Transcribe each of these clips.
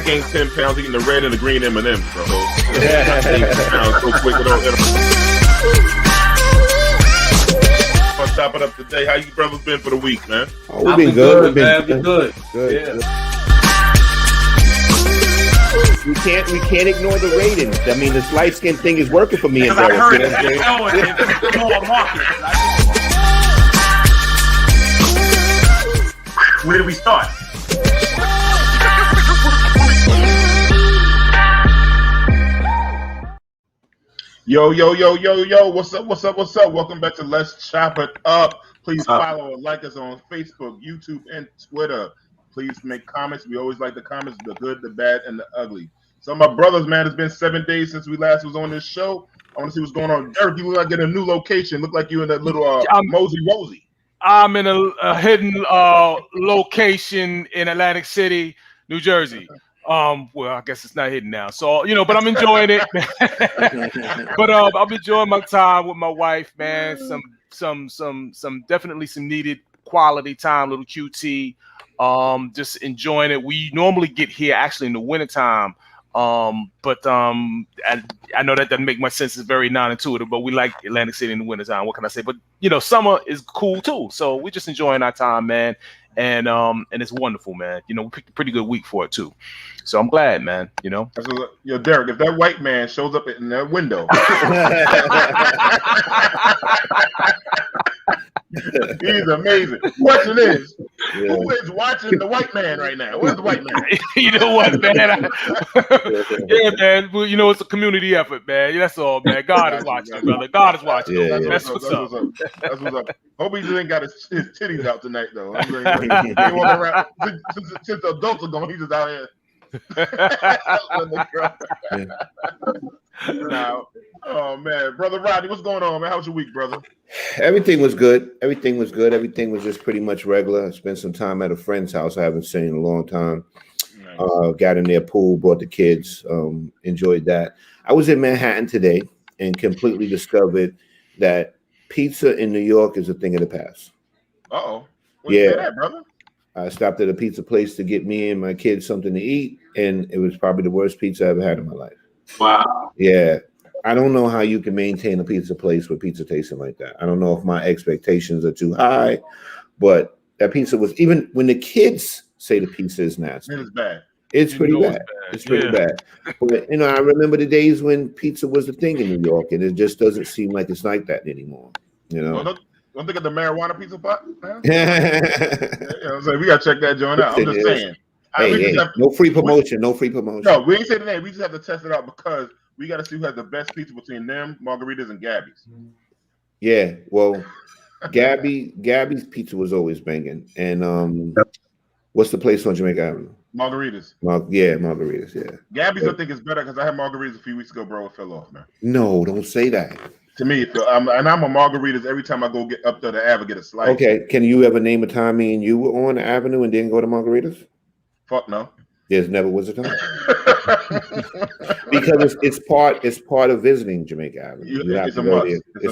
gained 10 pounds eating the red and the green M&Ms, bro. So quick without I'll chop it up today. How you brothers been for the week, man? Oh, we've been good, man. We've been good. Yeah. We can't ignore the ratings. I mean, this light skin thing is working for me and Derik. I heard it. Where do we start? Yo. What's up? Welcome back to Let's Chop It Up. Please follow and like us on Facebook, YouTube, and Twitter. Please make comments. We always like the comments, the good, the bad, and the ugly. So my brothers, man, it's been 7 days since we last was on this show. I want to see what's going on. Derik, you look like in a new location. Look like you in that little Mosey Wozy. I'm in a hidden location in Atlantic City, New Jersey. Well, I guess it's not hidden now. So, but I'm enjoying it. But I'm enjoying my time with my wife, man. Some definitely some needed quality time, little QT. Just enjoying it. We normally get here actually in the wintertime. But I know that doesn't make much sense. It's very non-intuitive, but we like Atlantic City in the wintertime. What can I say? But summer is cool too. So we're just enjoying our time, man. And it's wonderful, man. We picked a pretty good week for it too. So I'm glad, man. Yo, Derik, if that white man shows up in that window, he's amazing. Question is, who is watching the white man right now? Where's the white man? You know what, man? Yeah, man. Well, it's a community effort, man. That's all, man. God is watching, brother. God is watching. Yeah, That's what's up. That's what's up. Hope he just ain't got his titties out tonight, though. He walking around. Since the adults are gone, he's just out here. Oh man, brother Rodney, what's going on, man? How's your week, brother? Everything was good. Everything was just pretty much regular. I spent some time at a friend's house I haven't seen in a long time. Nice. Got in their pool, brought the kids, enjoyed that. I was in Manhattan today and completely discovered that pizza in New York is a thing of the past. Uh-oh. Where you say that, brother? I stopped at a pizza place to get me and my kids something to eat, and it was probably the worst pizza I ever had in my life. Wow. Yeah. I don't know how you can maintain a pizza place with pizza tasting like that. I don't know if my expectations are too high, but that pizza was, even when the kids say the pizza is nasty. It is bad. It's pretty bad. It's pretty bad. But, I remember the days when pizza was the thing in New York, and it just doesn't seem like it's like that anymore. Well, don't think of the marijuana pizza pot, man. We gotta check that joint out. I'm just saying. No free promotion. No, we ain't say the name. We just have to test it out because we got to see who has the best pizza between them, Margaritas, and Gabby's. Yeah, well, Gabby's pizza was always banging. And what's the place on Jamaica Avenue? Margaritas. Margaritas. Yeah. Gabby's, I think, is better because I had Margaritas a few weeks ago, bro. It fell off, man. No, don't say that. To me, I'm a Margaritas every time I go get up to the Ave, get a slice. Okay, can you ever name a time me and you were on the Avenue and didn't go to Margaritas? Fuck no. There's never was a time. Because it's part of visiting Jamaica Avenue. It's a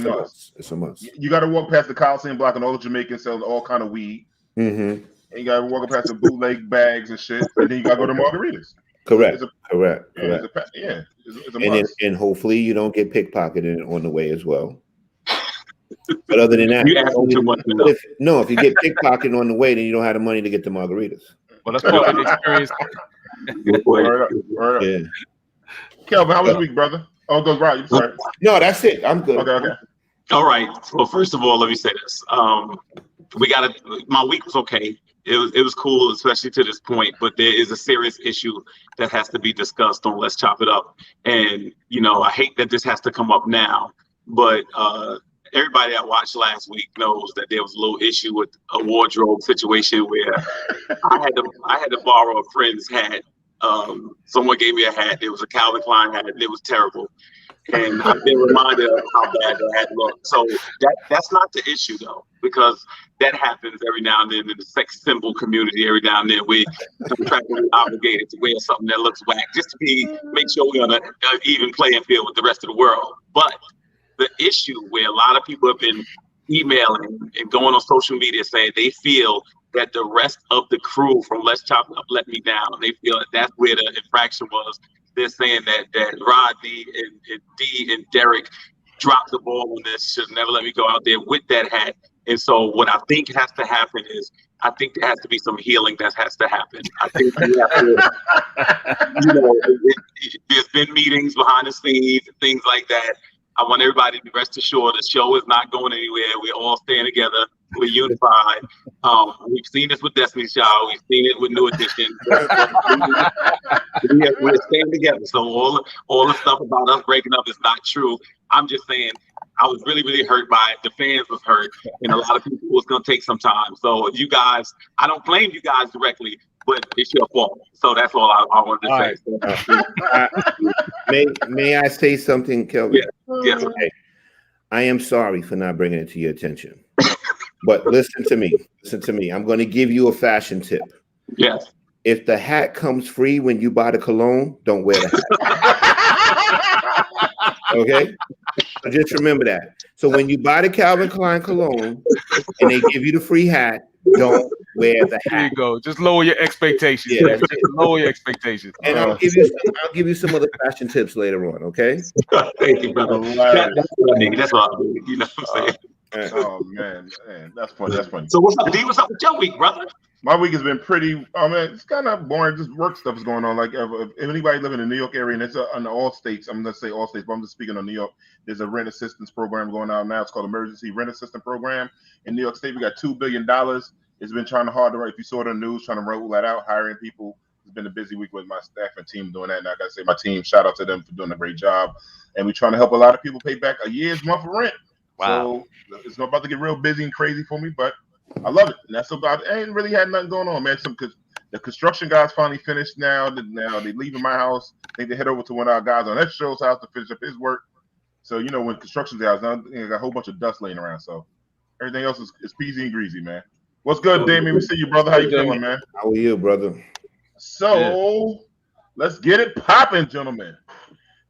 must. It's a must. You got to walk past the Coliseum block and all the Jamaicans selling all kind of weed. Mm-hmm. And you got to walk past the bootleg bags and shit. And then you got to go to Margaritas. Correct. It's a must. And hopefully you don't get pickpocketed on the way as well. But other than that, if you get pickpocketed on the way, then you don't have the money to get the margaritas. Well, that's part of the experience. Word up. Yeah. Kelvin, how was your week, brother? Oh, go right. Sorry. No, that's it. I'm good. Okay. All right. Well, first of all, let me say this. My week was okay. It was cool, especially to this point, but there is a serious issue that has to be discussed on Let's Chop It Up. And, I hate that this has to come up now, but everybody that watched last week knows that there was a little issue with a wardrobe situation where I had to borrow a friend's hat. Someone gave me a hat. It was a Calvin Klein hat, and it was terrible. And I've been reminded of how bad the hat looked. So that's not the issue, though, because that happens every now and then in the sex symbol community. Every now and then we contractually obligated to wear something that looks whack just to make sure we're on an even playing field with the rest of the world. But the issue where a lot of people have been emailing and going on social media saying they feel that the rest of the crew from Let's Chop It Up let me down. They feel that that's where the infraction was. They're saying that Rodney and D and Derik dropped the ball on this, should never let me go out there with that hat. And so what I think has to happen is, I think there has to be some healing that has to happen. I think we have to, there's been meetings behind the scenes and things like that. I want everybody to rest assured the show is not going anywhere. We're all staying together. We're unified. We've seen this with Destiny's Child. We've seen it with New Edition. We're staying together. So all the stuff about us breaking up is not true. I'm just saying, I was really, really hurt by it. The fans was hurt, and a lot of people was going to take some time. So you guys, I don't blame you guys directly, but it's your fault. So that's all I wanted to say. May I say something, Kelvin? Yes. Okay. I am sorry for not bringing it to your attention. But listen to me. I'm going to give you a fashion tip. Yes. If the hat comes free when you buy the cologne, don't wear the hat. Okay? So just remember that. So when you buy the Calvin Klein cologne and they give you the free hat, don't wear the hat. There you go. Just lower your expectations. Yeah, Just lower your expectations. And I'll give you some other fashion tips later on, okay? Thank you, brother. That's what I need. That's what I need. You know what I'm saying? Oh man, that's funny. That's funny. So what's up, D? What's up with your week, brother? My week has been pretty. It's kind of boring. Just work stuff is going on. Like if anybody live in the New York area, and it's on all states. I'm gonna say all states, but I'm just speaking on New York. There's a rent assistance program going on now. It's called Emergency Rent Assistance Program in New York State. We got $2 billion. It's been trying hard to write. If you saw the news, trying to roll that out, hiring people. It's been a busy week with my staff and team doing that. And I gotta say, my team, shout out to them for doing a great job. And we're trying to help a lot of people pay back a year's month of rent. Wow. So it's not about to get real busy and crazy for me, but I love it. And that's about it. I ain't really had nothing going on, man. The construction guys finally finished now. Now they're leaving my house. I think they head over to one of our guys on that show's house to finish up his work. So, when construction guys, now they got a whole bunch of dust laying around. So everything else is peasy and greasy, man. What's good, Damien? We see you, brother. How you feeling, man? How are you, brother? So let's get it popping, gentlemen.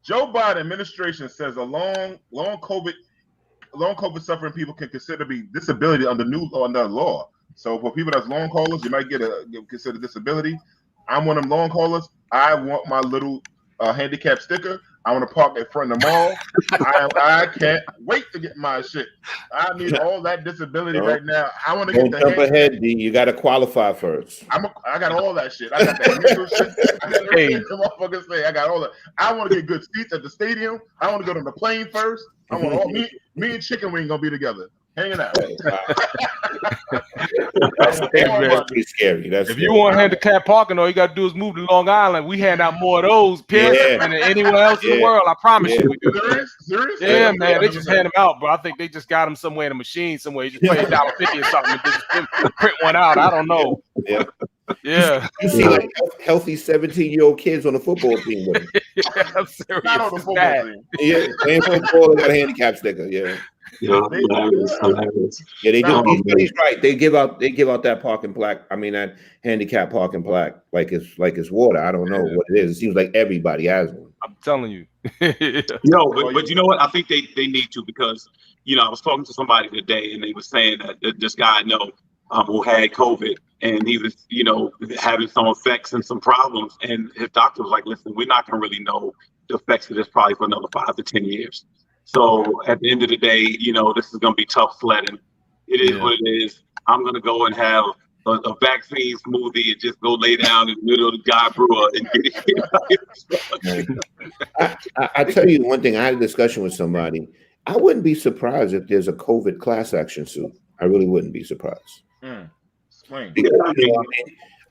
Joe Biden administration says a long COVID suffering people can consider be disability under under law. So for people that's long haulers, you might get considered disability. I'm one of them long haulers. I want my little handicap sticker. I want to park in front of the mall. I can't wait to get my shit. I need all that disability right now. I want to get the jump ahead, D. You got to qualify first. I got all that shit. I got that mental shit. I got everything the motherfuckers say. I got all that. I want to get good seats at the stadium. I want to go to the plane first. I want all me and Chicken Wing gonna be together, hanging out. That's pretty scary. If you want handicap parking, all you gotta do is move to Long Island. We hand out more of those, Pearson, than anywhere else in the world. I promise you, we do. Serious? Yeah, man, they just hand them out, bro. I think they just got them somewhere in a machine somewhere. You just pay $1.50 or something and just print one out. I don't know. Yeah. You see like healthy 17-year-old kids on the football team with them. I'm serious. Not on the football team. Yeah, playing football, they got a handicap sticker. Yeah. Hilarious. Yeah, they do. He's right. They give out that parking plaque. I mean, that handicap parking plaque like it's water. I don't know what it is. It seems like everybody has one. I'm telling you. But you know what? I think they need to, because I was talking to somebody today and they were saying that this guy I know who had COVID, and he was having some effects and some problems, and his doctor was like, listen, we're not gonna really know the effects of this probably for another 5 to 10 years. So at the end of the day, this is going to be tough sledding. It is what it is. I'm going to go and have a vaccine smoothie and just go lay down in the middle of the Guy Brewer and get it. I tell you one thing. I had a discussion with somebody. I wouldn't be surprised if there's a COVID class action suit. I really wouldn't be surprised.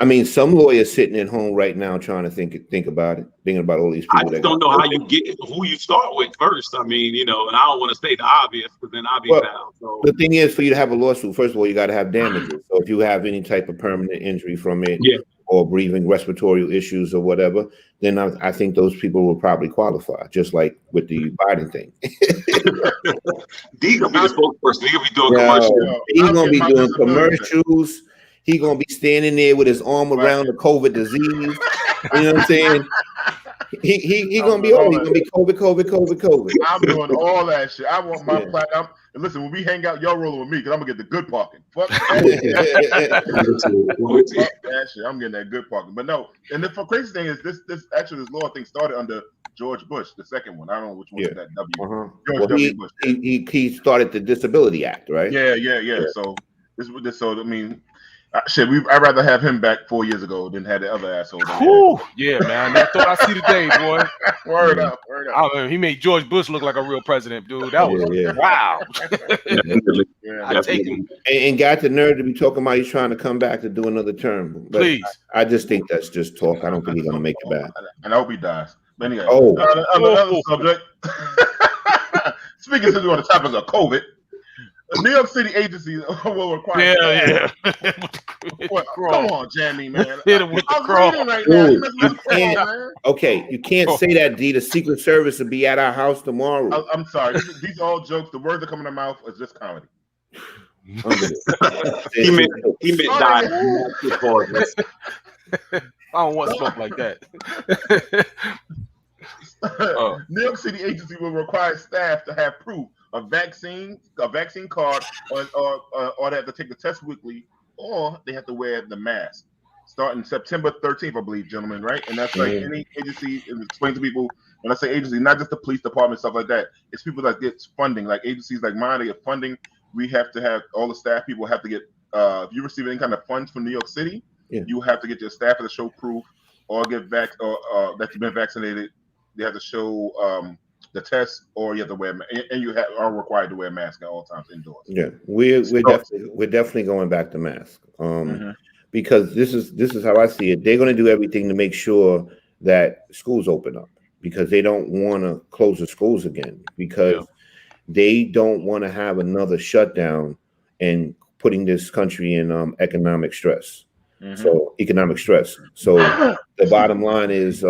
I mean, some lawyers sitting at home right now trying to think about it, thinking about all these people. I just don't know how you get who you start with first. I mean, and I don't want to say the obvious, because then I'll be down. So the thing is, for you to have a lawsuit, first of all, you got to have damages. So if you have any type of permanent injury from it, or breathing respiratory issues or whatever, then I think those people will probably qualify, just like with the Biden thing. D gonna be the spokesperson. He gonna be doing commercials. He's gonna be doing commercials. He gonna be standing there with his arm around the COVID disease. You know what I'm saying? He gonna be all. He's gonna be COVID. I'm doing all that shit. I want my plaque. And listen, when we hang out, y'all rolling with me because I'm gonna get the good parking. Fuck that shit. I'm getting that good parking. But no, and the crazy thing is this law thing started under George Bush, the second one. I don't know which one is that W. George W. Bush. He started the Disability Act, right? Yeah. So so I mean, shit, I'd rather have him back 4 years ago than have the other asshole. Yeah, man. I thought I see the day, boy. Word up. I mean, he made George Bush look like a real president, dude. That was wow. I take him. And got the nerve to be talking about he's trying to come back to do another term. But please. I just think that's just talk. I don't think he's gonna make it back. And I hope he dies. But anyway, other subject. Speaking since we're on the topic of COVID. New York City agencies will require. Come on, Jamie, man. Hit him with the crawl. Right okay, you can't say that, D. The Secret Service will be at our house tomorrow. I'm sorry. These are all jokes. The words that come in their mouth is just comedy. he meant die. I don't want stuff like that. New York City agency will require staff to have proof of a vaccine card, or they have to take the test weekly, or they have to wear the mask. Starting September 13th, I believe, gentlemen, right? And that's like any agency, and explain to people, when I say agency, not just the police department, stuff like that. It's people that get funding, like agencies like mine, they get funding. We have to have, all the staff people have to get, if you receive any kind of funds from New York City, you have to get your staff to show proof, or get that you've been vaccinated. They have to show the test, or you have to wear, and you are required to wear a mask at all times indoors. Yeah, we're definitely going back to mask, because this is how I see it. They're going to do everything to make sure that schools open up, because they don't want to close the schools again, because they don't want to have another shutdown and putting this country in economic stress. So economic stress. So the bottom line is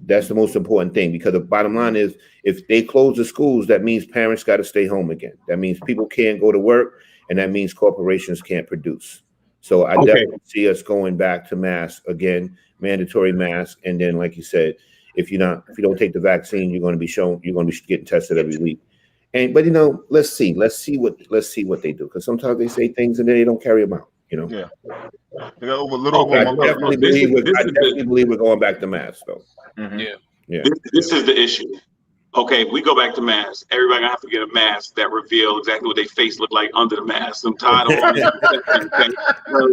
that's the most important thing, because the bottom line is if they close the schools, that means parents got to stay home again. That means people can't go to work, and that means corporations can't produce. So I definitely see us going back to masks again, mandatory masks, and then like you said, if you don't take the vaccine, you're going to be getting tested every week. But let's see what they do, because sometimes they say things and then they don't carry them out. I definitely believe we're going back to masks, though. This is the issue. Okay, we go back to masks. Everybody gonna have to get a mask that reveal exactly what their face look like under the mask. I'm tired of I'm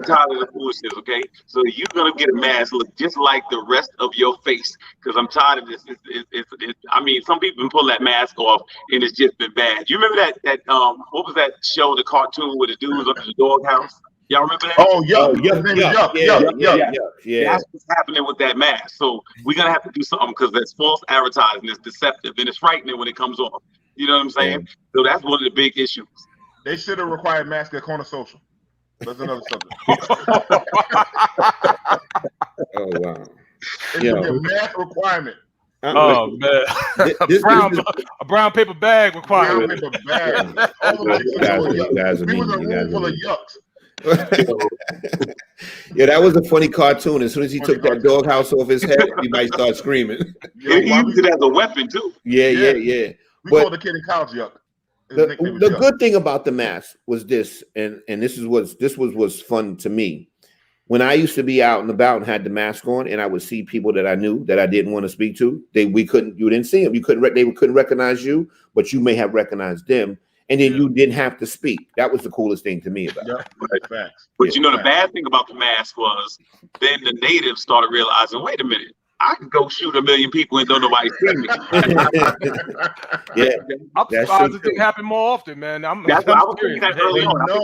tired of the foolishness. Okay, so you're gonna get a mask look just like the rest of your face, because I'm tired of this. I mean, some people can pull that mask off, and it's just been bad. You remember that what was that show, the cartoon where the dude was up in the doghouse? Y'all remember that? Oh, yeah. That's what's happening with that mask. So we're gonna have to do something, because that's false advertising, it's deceptive, and it's frightening when it comes off. You know what I'm saying? So that's one of the big issues. They should have required masks at Corner Social. That's another subject. Oh wow! It should be a mask requirement. Oh man, a brown paper bag requirement. Brown paper bag. All the we was a room full of yucks. That was a funny cartoon. As soon as he took that doghouse off his head, he might start screaming. He used it as a weapon too. Yeah. We called the kid in college yuck. The good thing about the mask was this, and this was fun to me. When I used to be out and about and had the mask on, and I would see people that I knew that I didn't want to speak to, you didn't see them. They couldn't recognize you, but you may have recognized them. And then you didn't have to speak. That was the coolest thing to me about it. But the bad thing about the mask was then the natives started realizing, wait a minute, I can go shoot 1 million people and don't nobody see me. I'm surprised it didn't happen more often, man. That's what I was thinking that early on. I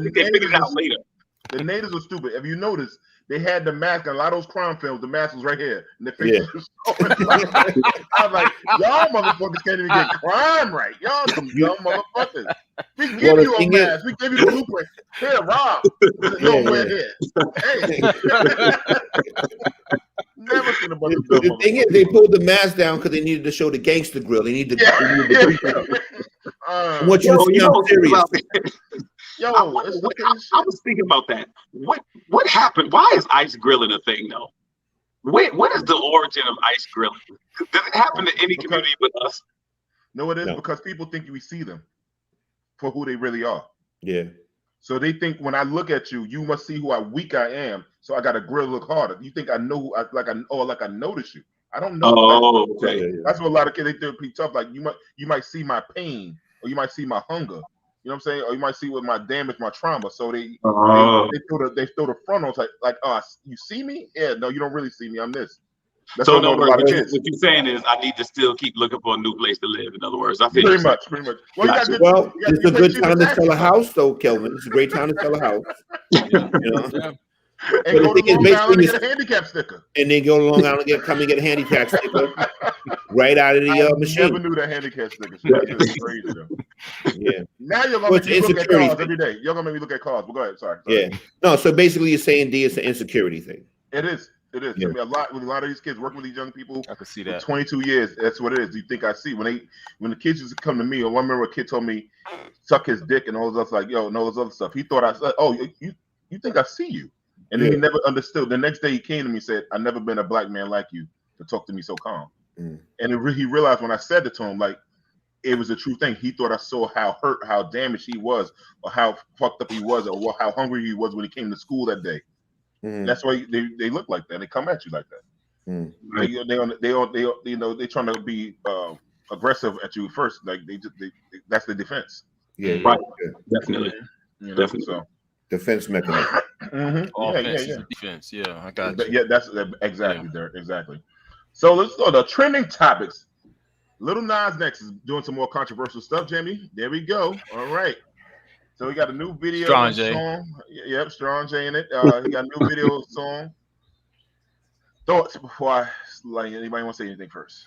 think they figured it out later. The natives were stupid. If you notice, they had the mask on a lot of those crime films. The mask was right here, and the faces was showing. I was like, y'all motherfuckers can't even get crime right. Y'all some dumb motherfuckers. We give you a mask. We give you the blueprint. Here, Rob. No, we're here. Hey. Never seen a bunch of dumb. The thing is, they pulled the mask down because they needed to show the gangster grill. They needed the what you see, I'm serious. Yo, I was thinking about that. What happened? Why is ice grilling a thing, though? What is the origin of ice grilling? Does it happen to any community but us? No, it is because people think we see them. for who they really are. Yeah. So they think when I look at you, you must see how weak I am. So I got to grill look harder. You think I know who I notice you. I don't know. Oh, okay. That's what a lot of kids they think pretty tough. Like you might see my pain, or you might see my hunger. You know what I'm saying? Or you might see what my damage, my trauma. So they throw the front on like you see me? Yeah, no, you don't really see me. I'm this. That's so what no, a lot of kids. what you're saying is I need to still keep looking for a new place to live. In other words, I feel pretty much. Well, it's a good time to sell a house, though, Kelvin. It's a great time to sell a house. You know? And go to Long Island and get a handicap sticker. And then go to Long Island and come and get a handicap sticker right out of the machine. I never knew that handicap sticker. That's crazy, though. Yeah. Now you're gonna make me look at cars every day. You're gonna make me look at cars. But go ahead. Sorry. Yeah. No. So basically, you're saying D, it's an insecurity thing. It is. It is. Yeah. I mean, a lot of these kids working with these young people. I can see that. 22 years. That's what it is. You think I see when the kids used to come to me? Or I remember a kid told me suck his dick and all those like and all this other stuff. He thought I said, "Oh, you think I see you?" And then he never understood. The next day he came to me and said, "I've never been a black man like you to talk to me so calm." And he realized when I said it to him, like it was a true thing. He thought I saw how hurt, how damaged he was, or how fucked up he was, or how hungry he was when he came to school that day. That's why they look like that. They come at you like that. They trying to be aggressive at you first. Like they that's the defense. Yeah, right. Yeah. Definitely. Definitely. So defense mechanism. Defense. Yeah, I got you. Yeah, that's exactly there. Exactly. So let's go to trending topics. Little Nas X is doing some more controversial stuff, Jimmy. There we go. All right. So we got a new video song. Yep, Strong J in it. He got a new video song. Thoughts before anybody want to say anything first?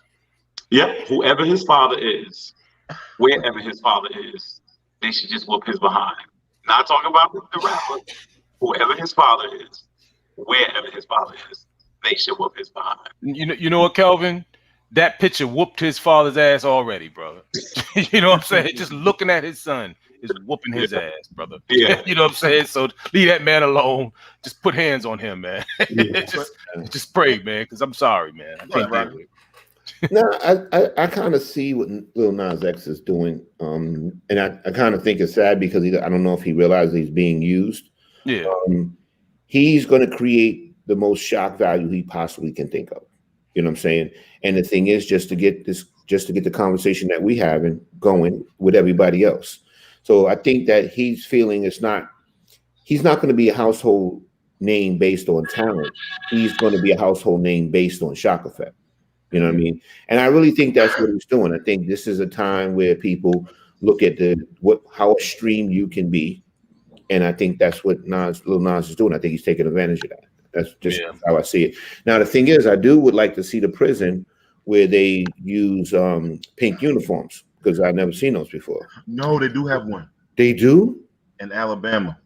Yep. Whoever his father is, wherever his father is, they should just whoop his behind. Not talking about the rapper. Whoever his father is, wherever his father is, they should whoop his behind. You know what, Kelvin? That picture whooped his father's ass already, brother. You know what I'm saying? Just looking at his son is whooping his ass, brother. Yeah. You know what I'm saying? So leave that man alone. Just put hands on him, man. just pray, man, because I'm sorry, man. I can't deal with it. No, I kind of see what Lil Nas X is doing, and I kind of think it's sad because I don't know if he realizes he's being used. Yeah, he's going to create the most shock value he possibly can think of. You know what I'm saying? And the thing is, just to get the conversation that we having going with everybody else. So I think that he's feeling he's not going to be a household name based on talent. He's going to be a household name based on shock effect. You know what I mean? And I really think that's what he's doing. I think this is a time where people look at how extreme you can be. And I think that's what Lil Nas is doing. I think he's taking advantage of that. That's just how I see it. Now, the thing is, I would like to see the prison where they use pink uniforms, because I've never seen those before. No, they do have one. They do? In Alabama.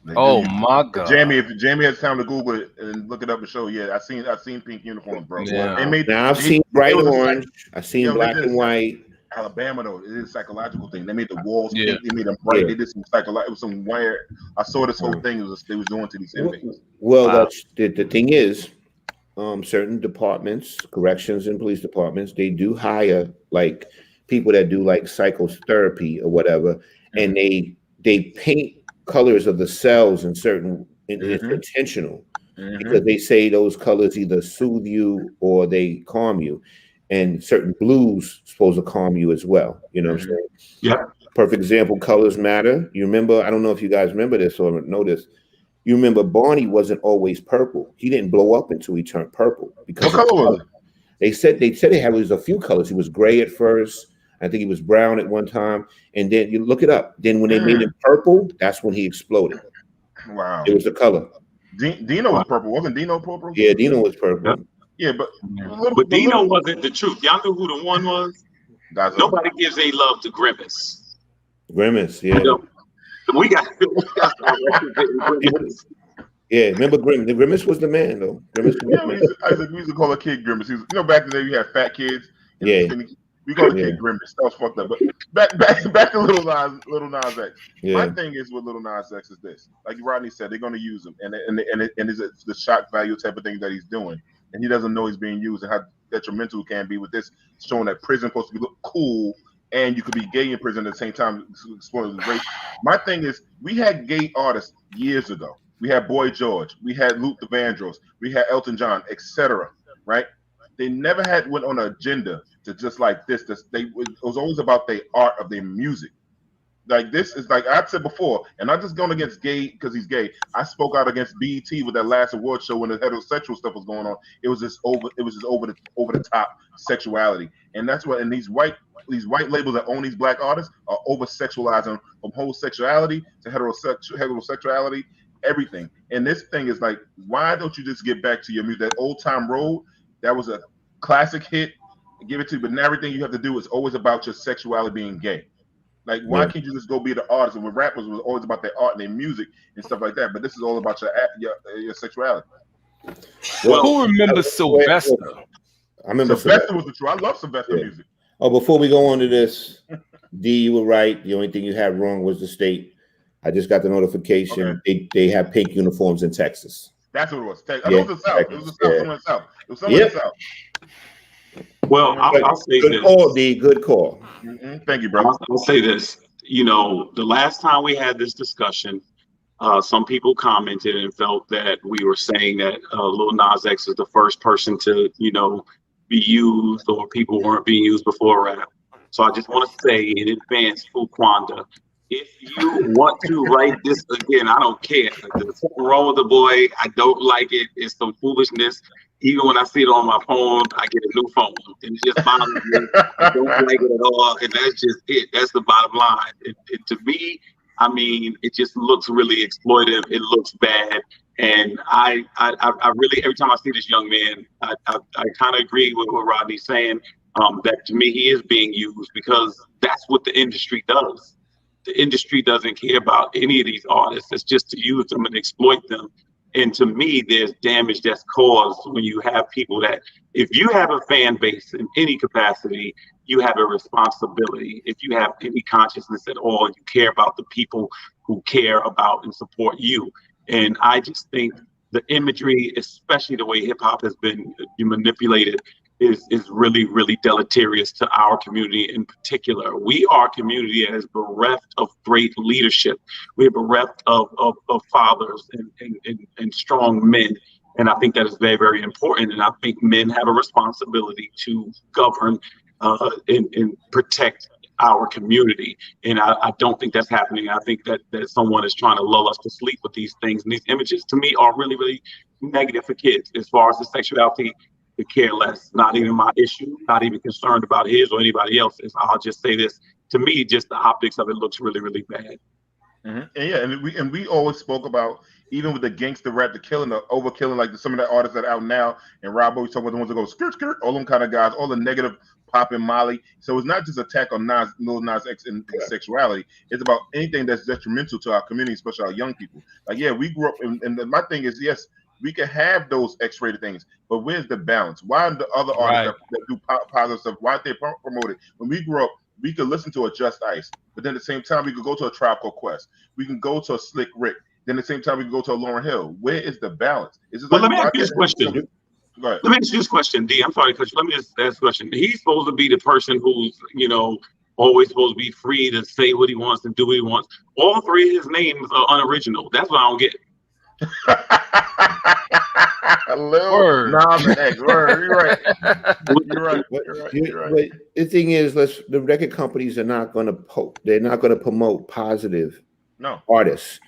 My God. If Jamie has time to Google it and look it up and show, I've seen pink uniforms, bro. Yeah. I've seen bright orange. I've seen black and white. Alabama, though, it is a psychological thing. They made the walls Yeah. pink. They made them bright. They did some psychological. It was some wire. I saw this whole thing they was doing to these inmates. Well, that's the thing is, certain departments, corrections and police departments, they do hire like people that do like psychotherapy or whatever, and they paint colors of the cells in certain. It's intentional because they say those colors either soothe you or they calm you. And certain blues supposed to calm you as well. You know what I'm saying? Yeah. Perfect example, colors matter. You remember, I don't know if you guys remember this or know this. You remember Barney wasn't always purple. He didn't blow up until he turned purple. Because what color was it? They said he was a few colors. He was gray at first. I think he was brown at one time. And then you look it up. Then when they made him purple, that's when he exploded. Wow. It was the color. Dino was purple. Wasn't Dino purple? Yeah, Dino was purple. Yep. Yeah, but Dino wasn't the truth. Y'all knew who the one was? Nobody gives a love to Grimace. Grimace, yeah. We got Grimace. Yeah, remember Grimace? Grimace was the man, though. Grimace we used to call a kid Grimace. Back in the day we had fat kids. Yeah. We called the kid Grimace. That was fucked up. But back to Little Nas X. Yeah. My thing is with Little Nas X is this. Like Rodney said, they're going to use him. And it's the shock value type of thing that he's doing. And he doesn't know he's being used and how detrimental it can be with this, showing that prison supposed to look cool and you could be gay in prison at the same time exploiting race. My thing is, we had gay artists years ago. We had Boy George, we had Luther Vandross, we had Elton John, etc. Right? They never went on an agenda to just like this. It was always about the art of their music. Like this is like I've said before, and I'm just going against gay because he's gay. I spoke out against BET with that last award show when the heterosexual stuff was going on. It was just over the top sexuality, and that's what. And these white labels that own these black artists are over sexualizing from homosexuality to heterosexuality, everything. And this thing is like, why don't you just get back to your music? That Old Time Road, that was a classic hit. Give it to you, but now everything you have to do is always about your sexuality being gay. Like, why can't you just go be the artist? And with rappers, it was always about their art and their music and stuff like that. But this is all about your sexuality. Well, who remembers Sylvester? I remember Sylvester was the truth. I love Sylvester music. Oh, before we go on to this, D, you were right. The only thing you had wrong was the state. I just got the notification. Okay. They have pink uniforms in Texas. That's what it was. It was the South. It was the South. Somewhere in the South. It was somewhere in the South. Well, I'll say good this. Call, D. Good call. Mm-hmm. Thank you, bro. I'll say this. You know, the last time we had this discussion, some people commented and felt that we were saying that Lil Nas X is the first person to, be used, or people weren't being used before rap. So I just want to say in advance, Fuquanda, if you want to write this again, I don't care. There's something wrong with the boy. I don't like it. It's some foolishness. Even when I see it on my phone, I get a new phone. And it just bothers me. I don't like it at all. And that's just it. That's the bottom line. To me, I mean, it just looks really exploitive. It looks bad. And I really, every time I see this young man, I kind of agree with what Rodney's saying, that to me, he is being used because that's what the industry does. The industry doesn't care about any of these artists. It's just to use them and exploit them. And to me, there's damage that's caused when you have people that, if you have a fan base in any capacity, you have a responsibility. If you have any consciousness at all, you care about the people who care about and support you. And I just think the imagery, especially the way hip hop has been manipulated, is really, really deleterious to our community in particular. We are a community that is bereft of great leadership. We're bereft of fathers and strong men. And I think that is very, very important. And I think men have a responsibility to govern and protect our community. And I don't think that's happening. I think that someone is trying to lull us to sleep with these things. And these images, to me, are really, really negative for kids. As far as the sexuality, to care less, not even my issue, not even concerned about his or anybody else's. I'll just say this, to me, just the optics of it looks really, really bad. Mm-hmm. And yeah, and we always spoke about, even with the gangster rap, the killing, the overkilling, like some of the artists that are out now, and Rob always talk about the ones that go skirt, skirt, all them kind of guys, all the negative pop and Molly. So it's not just attack on Lil Nas X and sexuality. It's about anything that's detrimental to our community, especially our young people. Like, yeah, we grew up, and my thing is, yes, we can have those X-rated things, but where's the balance? Why are the other artists that do positive stuff, why aren't they promoted? When we grew up, we could listen to a Just Ice, but then at the same time, we could go to a Tribe Called Quest. We can go to a Slick Rick. Then at the same time, we can go to a Lauryn Hill. Where is the balance? Well, let me ask you this question. Let me ask you this question, D. I'm sorry, Coach. Let me just ask a question. He's supposed to be the person who's, always supposed to be free to say what he wants and do what he wants. All three of his names are unoriginal. That's what I don't get. Word. You're right. But the thing is, the record companies are not going to promote positive artists.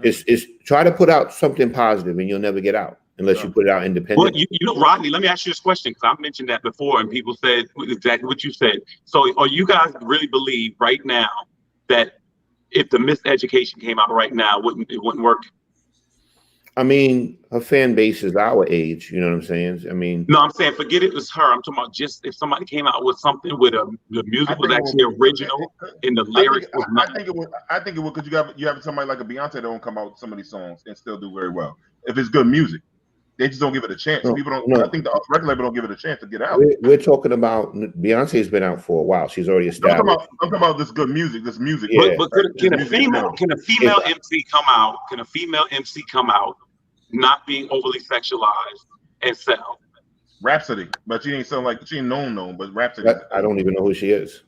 It's try to put out something positive, and you'll never get out unless you put it out independent. Well, Rodney, let me ask you this question, because I've mentioned that before, and people said exactly what you said. So, are you guys really believe right now that if the Miseducation came out right now, it wouldn't work? I mean, her fan base is our age. You know what I'm saying? I mean, no, I'm saying forget it was her. I'm talking about just if somebody came out with something with the music was actually original and the lyrics was not. I think it would because you have somebody like a Beyonce that won't come out with some of these songs and still do very well if it's good music. They just don't give it a chance. People don't. No. I think the record label don't give it a chance to get out. We're talking about Beyonce's been out for a while. She's already established. I'm talking about this good music. This music. Yeah. But can a female MC come out? Can a female MC come out, not being overly sexualized, and sell? Rhapsody, but she ain't known, but Rhapsody. I don't even know who she is.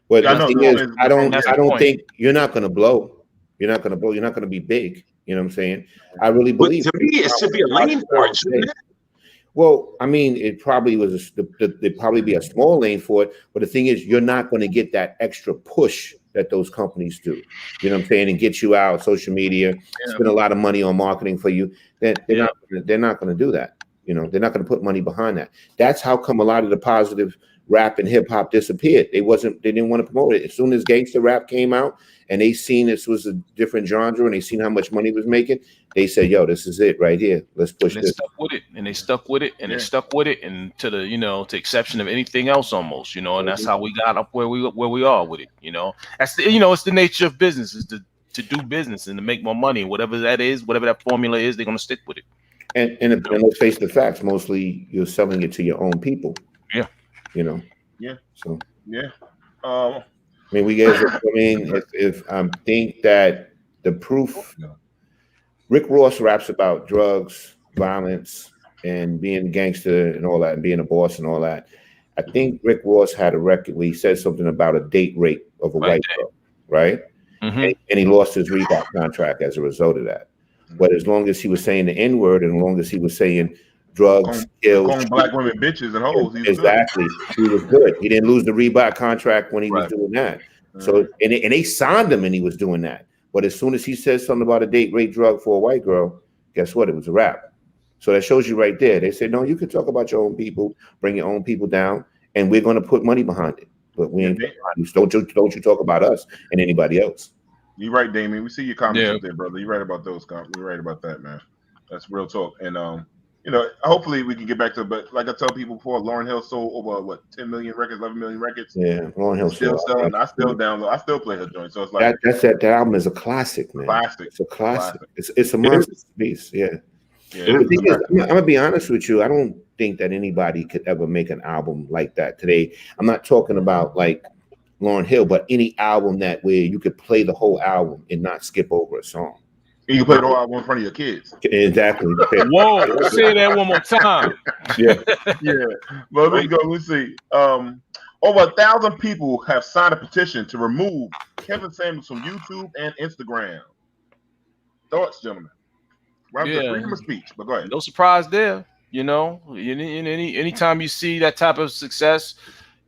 But Yeah, I the know. thing No, is, I don't That's the point. think you're not going to blow. You're not going to blow. You're not going to be big. You know what I'm saying? I really But believe. to me, it should be a lane for it, shouldn't it? Well, I mean, it probably was. There'd probably be a small lane for it. But the thing is, you're not going to get that extra push that those companies do. You know what I'm saying? And get you out social media, spend a lot of money on marketing for you. They're not going to do that. You know, they're not going to put money behind that. That's how come a lot of the positive rap and hip hop disappeared. They didn't want to promote it. As soon as gangster rap came out and they seen this was a different genre and they seen how much money it was making, they said, yo, this is it right here. Let's push this. Stuck with it, and they stuck with it, and they stuck with it, and to the to exception of anything else almost, and that's how we got up where we are with it. That's it's the nature of business, is to do business and to make more money. Whatever that is, whatever that formula is, they're gonna stick with it. And let's face the facts. Mostly, you're selling it to your own people. Yeah. Yeah. So. Yeah. I mean, if I think that the proof, Rick Ross raps about drugs, violence, and being a gangster and all that, and being a boss and all that. I think Rick Ross had a record where he said something about a date rape of a white girl, right? Mm-hmm. And he lost his Reebok contract as a result of that. But as long as he was saying the N-word, and as long as he was saying drugs, kills, calling black women bitches and hoes, exactly, he was good. He didn't lose the Reebok contract when he was doing that. So and they signed him and he was doing that. But as soon as he says something about a date rape drug for a white girl, guess what? It was a wrap. So that shows you right there. They said, no, you can talk about your own people, bring your own people down, and we're going to put money behind it. But we ain't don't you talk about us and anybody else. You're right, Damien. We see your comments up there, brother. You're right about those comments. You're right about that, man. That's real talk. And hopefully we can get back to it. But like I tell people before, Lauryn Hill sold over 10 million records, 11 million records. Yeah, Lauryn Hill still selling. I still download. I still play her joint. So it's like that album is a classic, man. Classic. It's a classic. It's a masterpiece. Yeah. Yeah, the thing is, I'm gonna be honest with you. I don't think that anybody could ever make an album like that today. I'm not talking about like Lauryn Hill, but any album that where you could play the whole album and not skip over a song. You can play the whole album in front of your kids. Exactly. Whoa! Say that one more time. Yeah. Well, let me go. Let's see. Over 1,000 people have signed a petition to remove Kelvin Samuels from YouTube and Instagram. Thoughts, gentlemen? Freedom of speech, but go ahead. No surprise there. Anytime you see that type of success,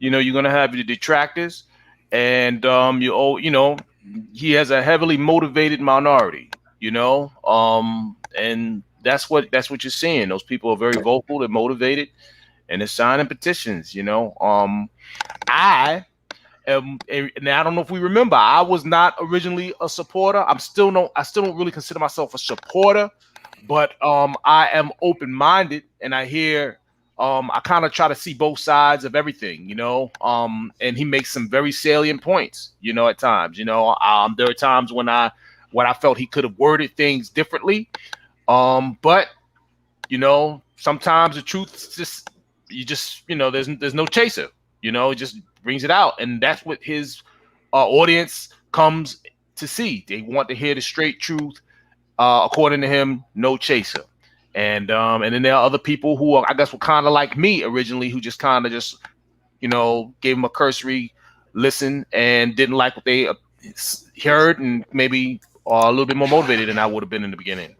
you're gonna have your detractors, and he has a heavily motivated minority. And that's what you're seeing. Those people are very vocal, they're motivated, and they're signing petitions. I am, and I don't know if we remember, I was not originally a supporter. I still don't really consider myself a supporter. But I am open-minded, and I hear I kind of try to see both sides of everything, and he makes some very salient points, at times. There are times when I felt he could have worded things differently, but sometimes the truth there's no chaser. It just brings it out, and that's what his audience comes to see. They want to hear the straight truth. According to him, no chaser. And then there are other people who I guess were kind of like me originally, who just kind of gave him a cursory listen and didn't like what they heard, and maybe a little bit more motivated than I would have been in the beginning,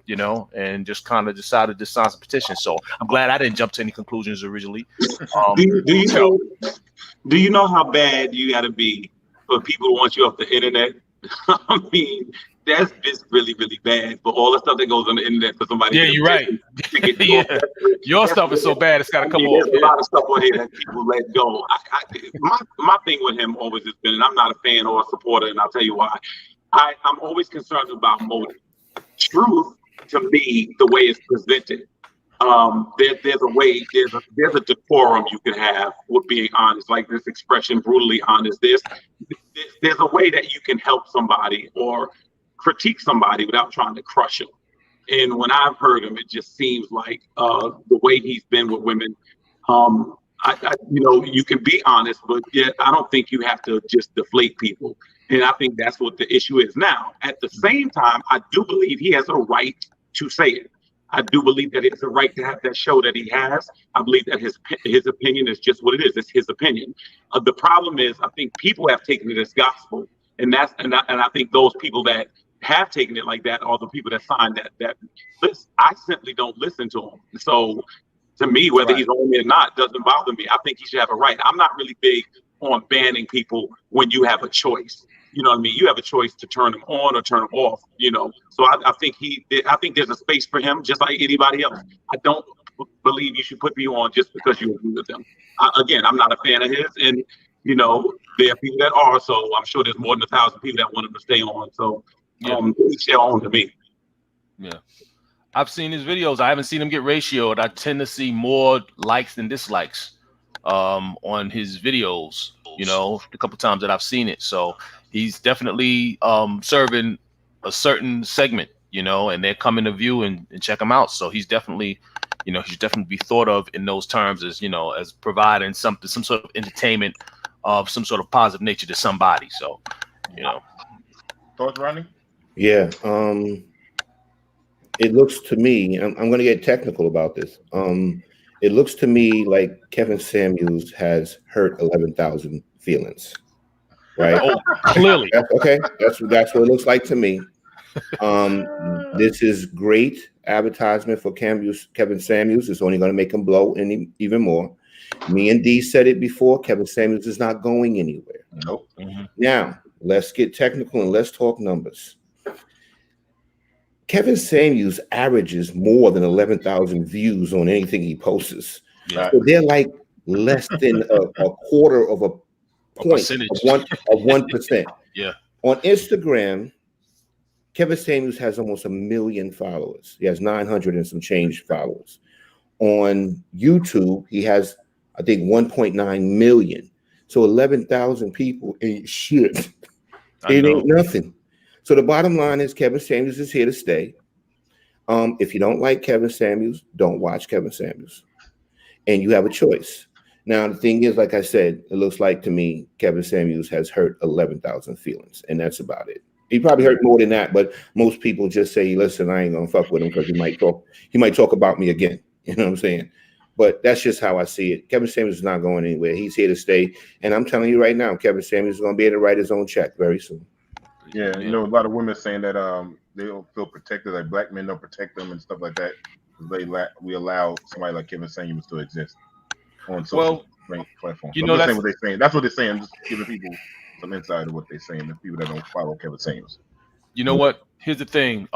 and just kind of decided to sign some petitions. So I'm glad I didn't jump to any conclusions originally. Do you know how bad you got to be for people who want you off the internet? I mean, that's just really, really bad for all the stuff that goes on the internet for somebody. Yeah, you're right. Your stuff is so bad, it's got to come off. There's a lot of stuff on here that people let go. My thing with him always has been, and I'm not a fan or a supporter, and I'll tell you why. I'm always concerned about motive. Truth, to me, the way it's presented, there's a way, there's a decorum you can have with being honest, like this expression, brutally honest. There's a way that you can help somebody or critique somebody without trying to crush them. And when I've heard him, it just seems like the way he's been with women. You can be honest, but yet I don't think you have to just deflate people. And I think that's what the issue is now. At the same time, I do believe he has a right to say it. I do believe that it's a right to have that show that he has. I believe that his opinion is just what it is. It's his opinion. The problem is, I think people have taken it as gospel, and I think those people that have taken it like that are the people that signed that list. I simply don't listen to him. So to me, whether he's on me or not doesn't bother me. I think he should have a right. I'm not really big on banning people when you have a choice. You know what I mean? You have a choice to turn them on or turn them off, you know. So I think there's a space for him just like anybody else. I don't believe you should put me on just because you agree with them. Again, I'm not a fan of his, and you know, there are people that are, so I'm sure there's more than 1,000 people that want him to stay on. So each their own to me. Yeah. I've seen his videos. I haven't seen him get ratioed. I tend to see more likes than dislikes on his videos, you know, the couple times that I've seen it. So he's definitely serving a certain segment, you know, and they're coming to view and check him out. So he's definitely, you know, he should definitely be thought of in those terms as, you know, as providing some sort of entertainment of some sort of positive nature to somebody. So, you know. Thoughts, Rodney? Yeah. It looks to me, I'm going to get technical about this. It looks to me like Kevin Samuels has hurt 11,000 feelings, right? Oh, clearly. Okay, that's what it looks like to me. This is great advertisement for Kevin Samuels. It's only going to make him blow even more. Me and D said it before. Kevin Samuels is not going anywhere. Nope. Mm-hmm. Now, let's get technical and let's talk numbers. Kevin Samuels averages more than 11,000 views on anything he posts. Yeah. So they're like less than a quarter of a point of 1%. Yeah. On Instagram, Kevin Samuels has almost 1 million followers. He has 900 and some change followers. On YouTube, he has, I think, 1.9 million. So 11,000 people ain't shit. It ain't nothing. So the bottom line is Kevin Samuels is here to stay. If you don't like Kevin Samuels, don't watch Kevin Samuels. And you have a choice. Now, the thing is, like I said, it looks like to me, Kevin Samuels has hurt 11,000 feelings, and that's about it. He probably hurt more than that, but most people just say, listen, I ain't going to fuck with him because he might talk about me again. You know what I'm saying? But that's just how I see it. Kevin Samuels is not going anywhere. He's here to stay. And I'm telling you right now, Kevin Samuels is going to be able to write his own check very soon. Yeah, you know, a lot of women saying that they don't feel protected, like black men don't protect them and stuff like that. We allow somebody like Kevin Samuels to exist on social platforms. You know, that's what they're saying. That's what they're saying. I'm just giving people some insight of what they're saying. The people that don't follow Kevin Samuels. You know what? Here's the thing.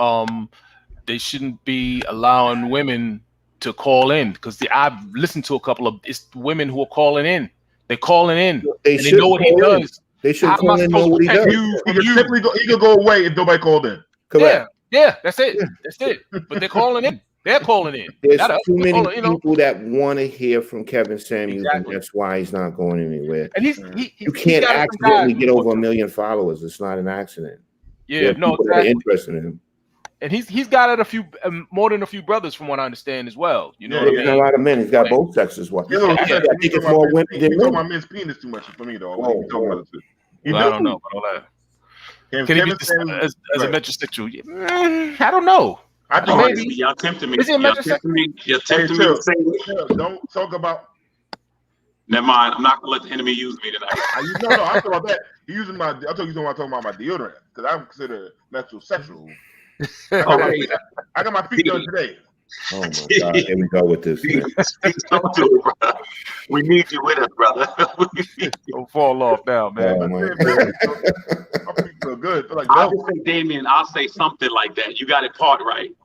They shouldn't be allowing women to call in because I've listened to a couple of women who are calling in. They're calling in. They know what he does. They should call in and know what he does. He could go away if nobody called in. Correct. Yeah, that's it. That's it. But they're calling in. They're calling in. There's too many people that want to hear from Kevin Samuels, and that's why he's not going anywhere. And you can't accidentally get over 1 million followers. It's not an accident. Yeah, no, exactly. Interested in him. And he's got a few more than a few brothers, from what I understand as well. You know, what I mean? A lot of men. He's got both sexes. I think it's more women than men. He's talking about men's penis too much for me, though. I don't know about all that. Can he be as a metrosexual? I don't know. I think maybe y'all tempted me. Is he a metrosexual? You're tempting me to say don't talk about. Never mind. I'm not gonna let the enemy use me tonight. No, I'm talking about that. He's using my. I told you talking about my deodorant because I'm considered metrosexual. I got my feet done today. Oh my God! Here we go with this. Don't do it, brother. We need you with us, brother. Don't fall off now, man. My feet feel good. Feel like I'll just say, Damien. I'll say something like that. You got it part right.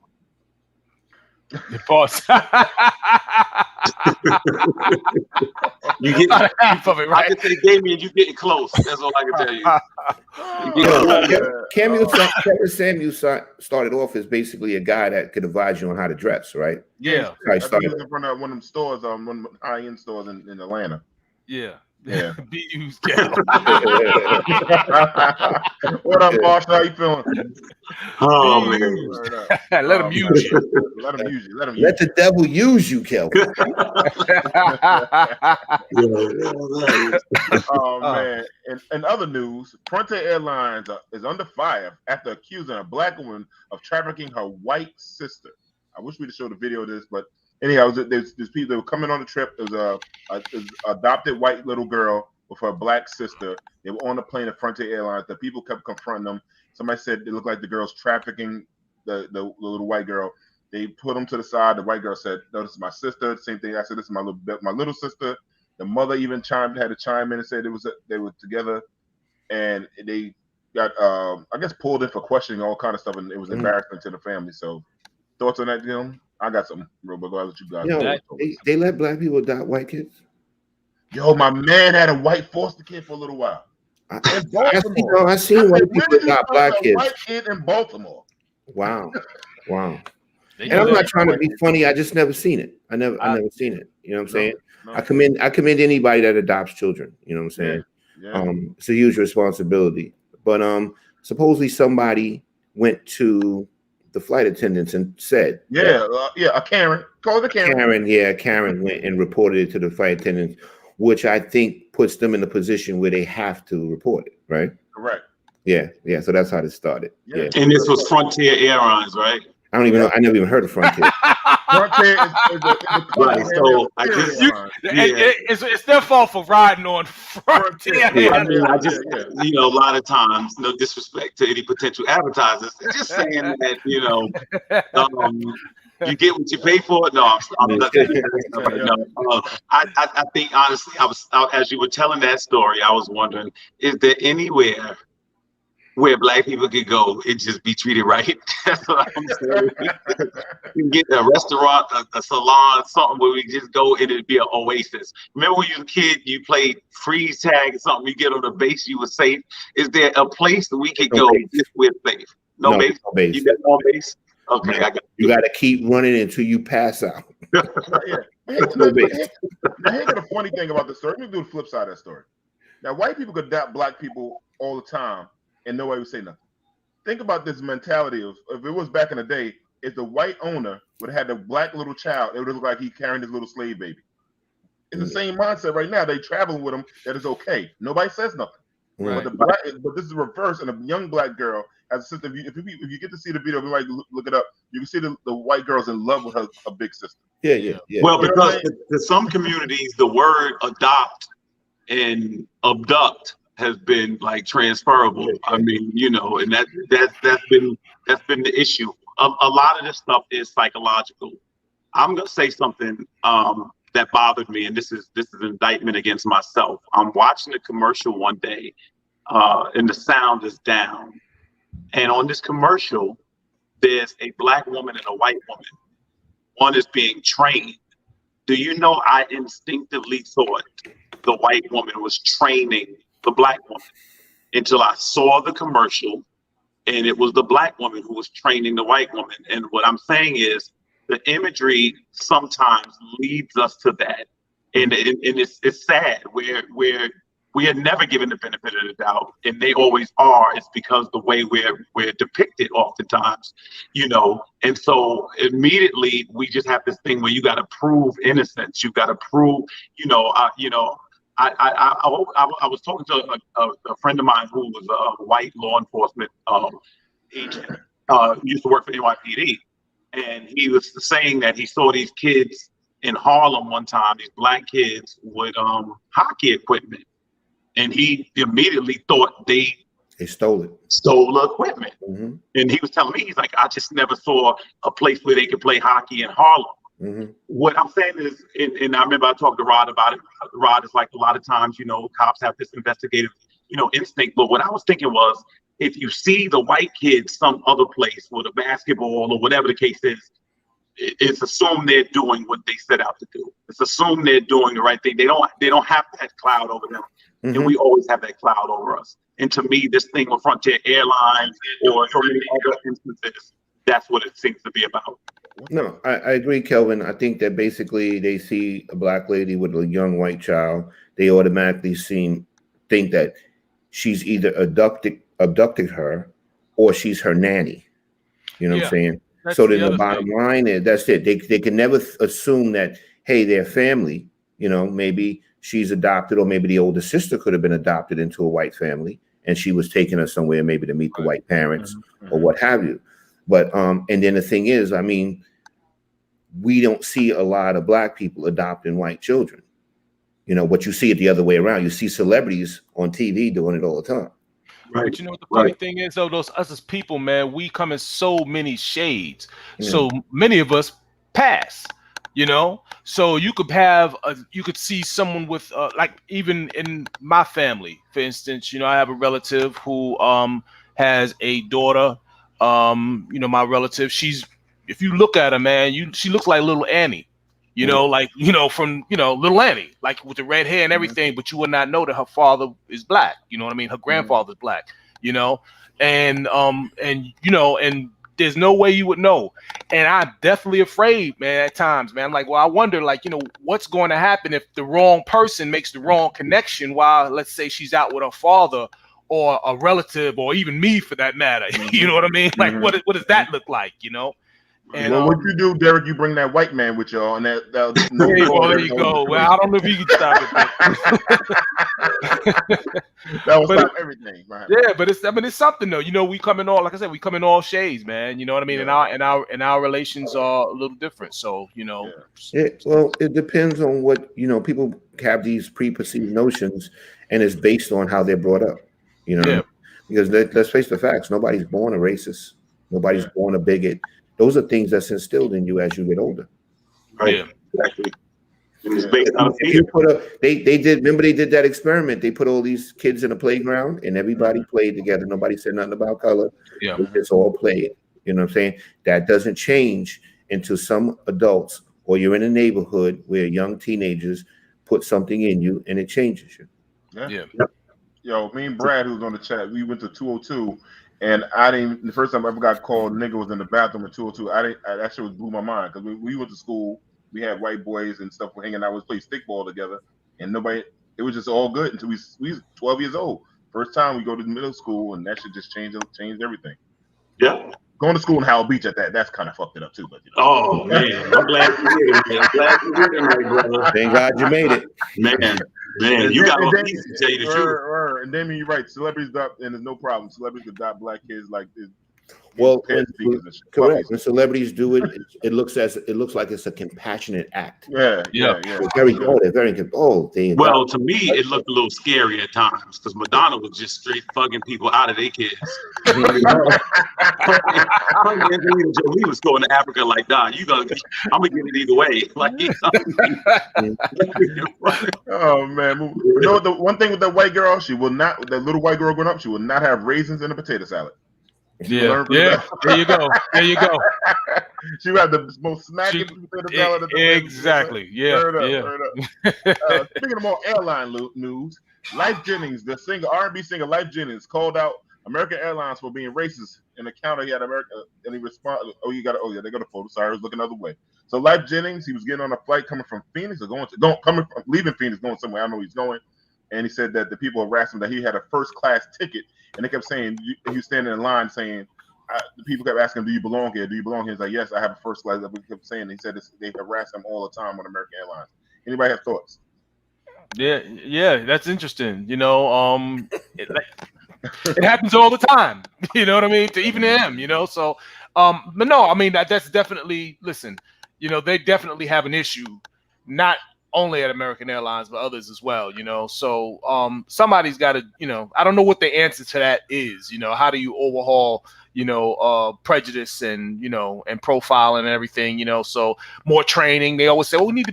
Pause. You get half of it, right? I can say, Damien, you getting close. That's all I can tell you. Kevin Samuels started off as basically a guy that could advise you on how to dress, right? Yeah. I started in front of one of them stores, one of them high-end stores in Atlanta. Yeah. Yeah. Be used. Yeah. What up, boss? How you feeling? Oh man. Let him use you. Let him use you. Let the devil use you, Kelvin. Oh man. In other news, Frontier Airlines is under fire after accusing a black woman of trafficking her white sister. I wish we'd show the video of this, but anyhow, there's people that were coming on the trip. There was an adopted white little girl with her black sister. They were on the plane at Frontier Airlines. The people kept confronting them. Somebody said it looked like the girl's trafficking the little white girl. They put them to the side. The white girl said, "No, this is my sister." Same thing. I said, "This is my little sister." The mother even had to chime in and said they were together, and they got I guess pulled in for questioning, all kind of stuff, and it was embarrassing to the family. So, thoughts on that, Jim? I got something real, but go ahead, let you guys. They let black people adopt white kids. Yo, my man had a white foster kid for a little while. I seen white people adopt black kids. White kid in Baltimore. Wow. And I'm not trying to be funny. I just never seen it. I never seen it. You know what I'm saying? No. I commend anybody that adopts children. You know what I'm saying? Yeah. It's a huge responsibility. But supposedly somebody went to the flight attendants and said, a Karen. Call it a Karen. Karen went and reported it to the flight attendants, which I think puts them in a position where they have to report it, right? Correct. Yeah. So that's how this started. Yeah. And this was Frontier Airlines, right? I don't even know. I never even heard of Frontier. Frontier is right. So I just, it's their fault for riding on Frontier. Yeah. I mean, I just, a lot of times, no disrespect to any potential advertisers, just saying that, you get what you pay for. No, I'm not. I think honestly, I was as you were telling that story, I was wondering, is there anywhere where black people could go and just be treated right? That's what I'm saying. You can get a restaurant, a salon, something where we just go and it'd be an oasis. Remember when you were a kid, you played freeze tag or something, you get on the base, you were safe. Is there a place that we could go if we're safe? No base? No base. You got no base? Okay, I got you got to keep running until you pass out. Here's the funny thing about the story. Let me do the flip side of that story. Now, white people could adopt black people all the time, and nobody would say nothing. Think about this mentality of if it was back in the day, if the white owner would have had a black little child, it would look like he carrying his little slave baby. It's the same mindset right now. They traveling with him. That is okay. Nobody says nothing. Right. But this is reverse, and a young black girl has a sister. If you get to see the video, everybody look it up. You can see the white girl's in love with her big sister. Yeah. Well, because to some communities, the word adopt and abduct has been like transferable. I mean, and that's been the issue. A lot of this stuff is psychological. I'm gonna say something that bothered me, and this is an indictment against myself. I'm watching a commercial one day, and the sound is down, and on this commercial, there's a black woman and a white woman. One is being trained. Do you know I instinctively thought the white woman was training the black woman until I saw the commercial, and it was the black woman who was training the white woman. And what I'm saying is the imagery sometimes leads us to that. And it's sad where we are never given the benefit of the doubt, and they always are. It's because the way we're depicted oftentimes, and so immediately we just have this thing where you got to prove innocence. You got to prove, I was talking to a friend of mine who was a white law enforcement agent, used to work for NYPD, and he was saying that he saw these kids in Harlem one time, these black kids with hockey equipment, and he immediately thought they stole the equipment. Mm-hmm. And he was telling me, he's like, I just never saw a place where they could play hockey in Harlem. Mm-hmm. What I'm saying is, and I remember I talked to Rod about it. Rod is like, a lot of times, cops have this investigative, instinct. But what I was thinking was, if you see the white kids some other place with a basketball or whatever the case is, it's assumed they're doing what they set out to do. It's assumed they're doing the right thing. They don't have that cloud over them. Mm-hmm. And we always have that cloud over us. And to me, this thing with Frontier Airlines or so many other instances, that's what it seems to be about. No, I agree, Kelvin. I think that basically they see a black lady with a young white child, they automatically think that she's either abducted her or she's her nanny. You know what I'm saying? So then the bottom line is that's it. They can never assume that, hey, they're family. Maybe she's adopted, or maybe the older sister could have been adopted into a white family, and she was taking her somewhere maybe to meet the white parents or what have you. But and then the thing is, I mean, we don't see a lot of black people adopting white children. You know, but you see it the other way around. You see celebrities on TV doing it all the time. Right. But you know what the funny thing is, though, us as people, man, we come in so many shades. So many of us pass, you know. So you could see someone with like, even in my family, for instance, you know, I have a relative who has a daughter. You know, my relative, if you look at her, man, she looks like little Annie. You know, like, you know, from, you know, little Annie, like with the red hair and everything, but you would not know that her father is black. You know what I mean? Her grandfather's black, you know, and you know, and there's no way you would know. And I'm definitely afraid, man, at times, man. Like, well, I wonder, like, you know, what's going to happen if the wrong person makes the wrong connection while, let's say, she's out with her father or a relative, or even me for that matter. You know what I mean? Like, what does that look like, you know? And, well, what you do, Derek? You bring that white man with y'all, and that there you go. Well, I don't know if you can stop it. That will stop everything, right? Yeah, but it's something though. You know, we come in all, like I said, we come in all shades, man. You know what I mean? Yeah. And our relations are a little different. So, you know. Well, it depends on what, you know, people have these preconceived notions, and it's based on how they're brought up. You know, because let's face the facts. Nobody's born a racist. Nobody's born a bigot. Those are things that's instilled in you as you get older. Right. Yeah. Exactly. And it's based on they did. Remember, they did that experiment. They put all these kids in a playground, and everybody played together. Nobody said nothing about color. Yeah, they just all played. You know what I'm saying? That doesn't change until some adults, or you're in a neighborhood where young teenagers put something in you, and it changes you. Yeah. Yo, me and Brad, who's on the chat, we went to 202. And the first time I ever got called nigga was in the bathroom at 202. That shit blew my mind, because we went to school, we had white boys and stuff hanging out, we played stickball together, and it was just all good until we was 12 years old. First time we go to middle school, and that shit just changed everything. Yeah. Going to school in Howell Beach that's kind of fucked it up too, but you know. Oh man, I'm glad you did it, man. I'm glad you did it, right, brother. Thank God you made it. Man, you got a piece to tell you the truth. And then you're right, celebrities adopt, and there's no problem. Celebrities adopt black kids like this. Well, correct. When celebrities do it, it looks like it's a compassionate act. Yeah. They're very Well, to me, it looked a little scary at times, because Madonna was just straight fucking people out of their kids. Angelina Jolie was going to Africa like, nah, I'm gonna get it either way. Like, oh man, you know what? The one thing with that white girl, that little white girl growing up, she will not have raisins in a potato salad. Yeah. There you go. She would have the most smacking potato salad. Exactly. Yeah. Speaking of more airline news, Life Jennings, the R&B singer Life Jennings, called out American Airlines for being racist in the counter he had America, and he responded, they got a photo. Sorry, I was looking the other way. So Life Jennings, he was getting on a flight coming from Phoenix leaving Phoenix, going somewhere. I don't know where he's going. And he said that the people harassed him that he had a first class ticket, and they kept saying, he was standing in line saying, the people kept asking him, do you belong here? Do you belong here? He's like, yes, I have a first class. He kept saying, he said they harass him all the time on American Airlines. Anybody have thoughts? Yeah, that's interesting. You know, it happens all the time. You know what I mean? To even him, you know. So, but no, I mean that's definitely. Listen, you know, they definitely have an issue, not only at American Airlines, but others as well, you know. So somebody's got to, you know, I don't know what the answer to that is. You know, how do you overhaul, you know, prejudice and, you know, and profiling and everything, you know. So more training. They always say, well, we need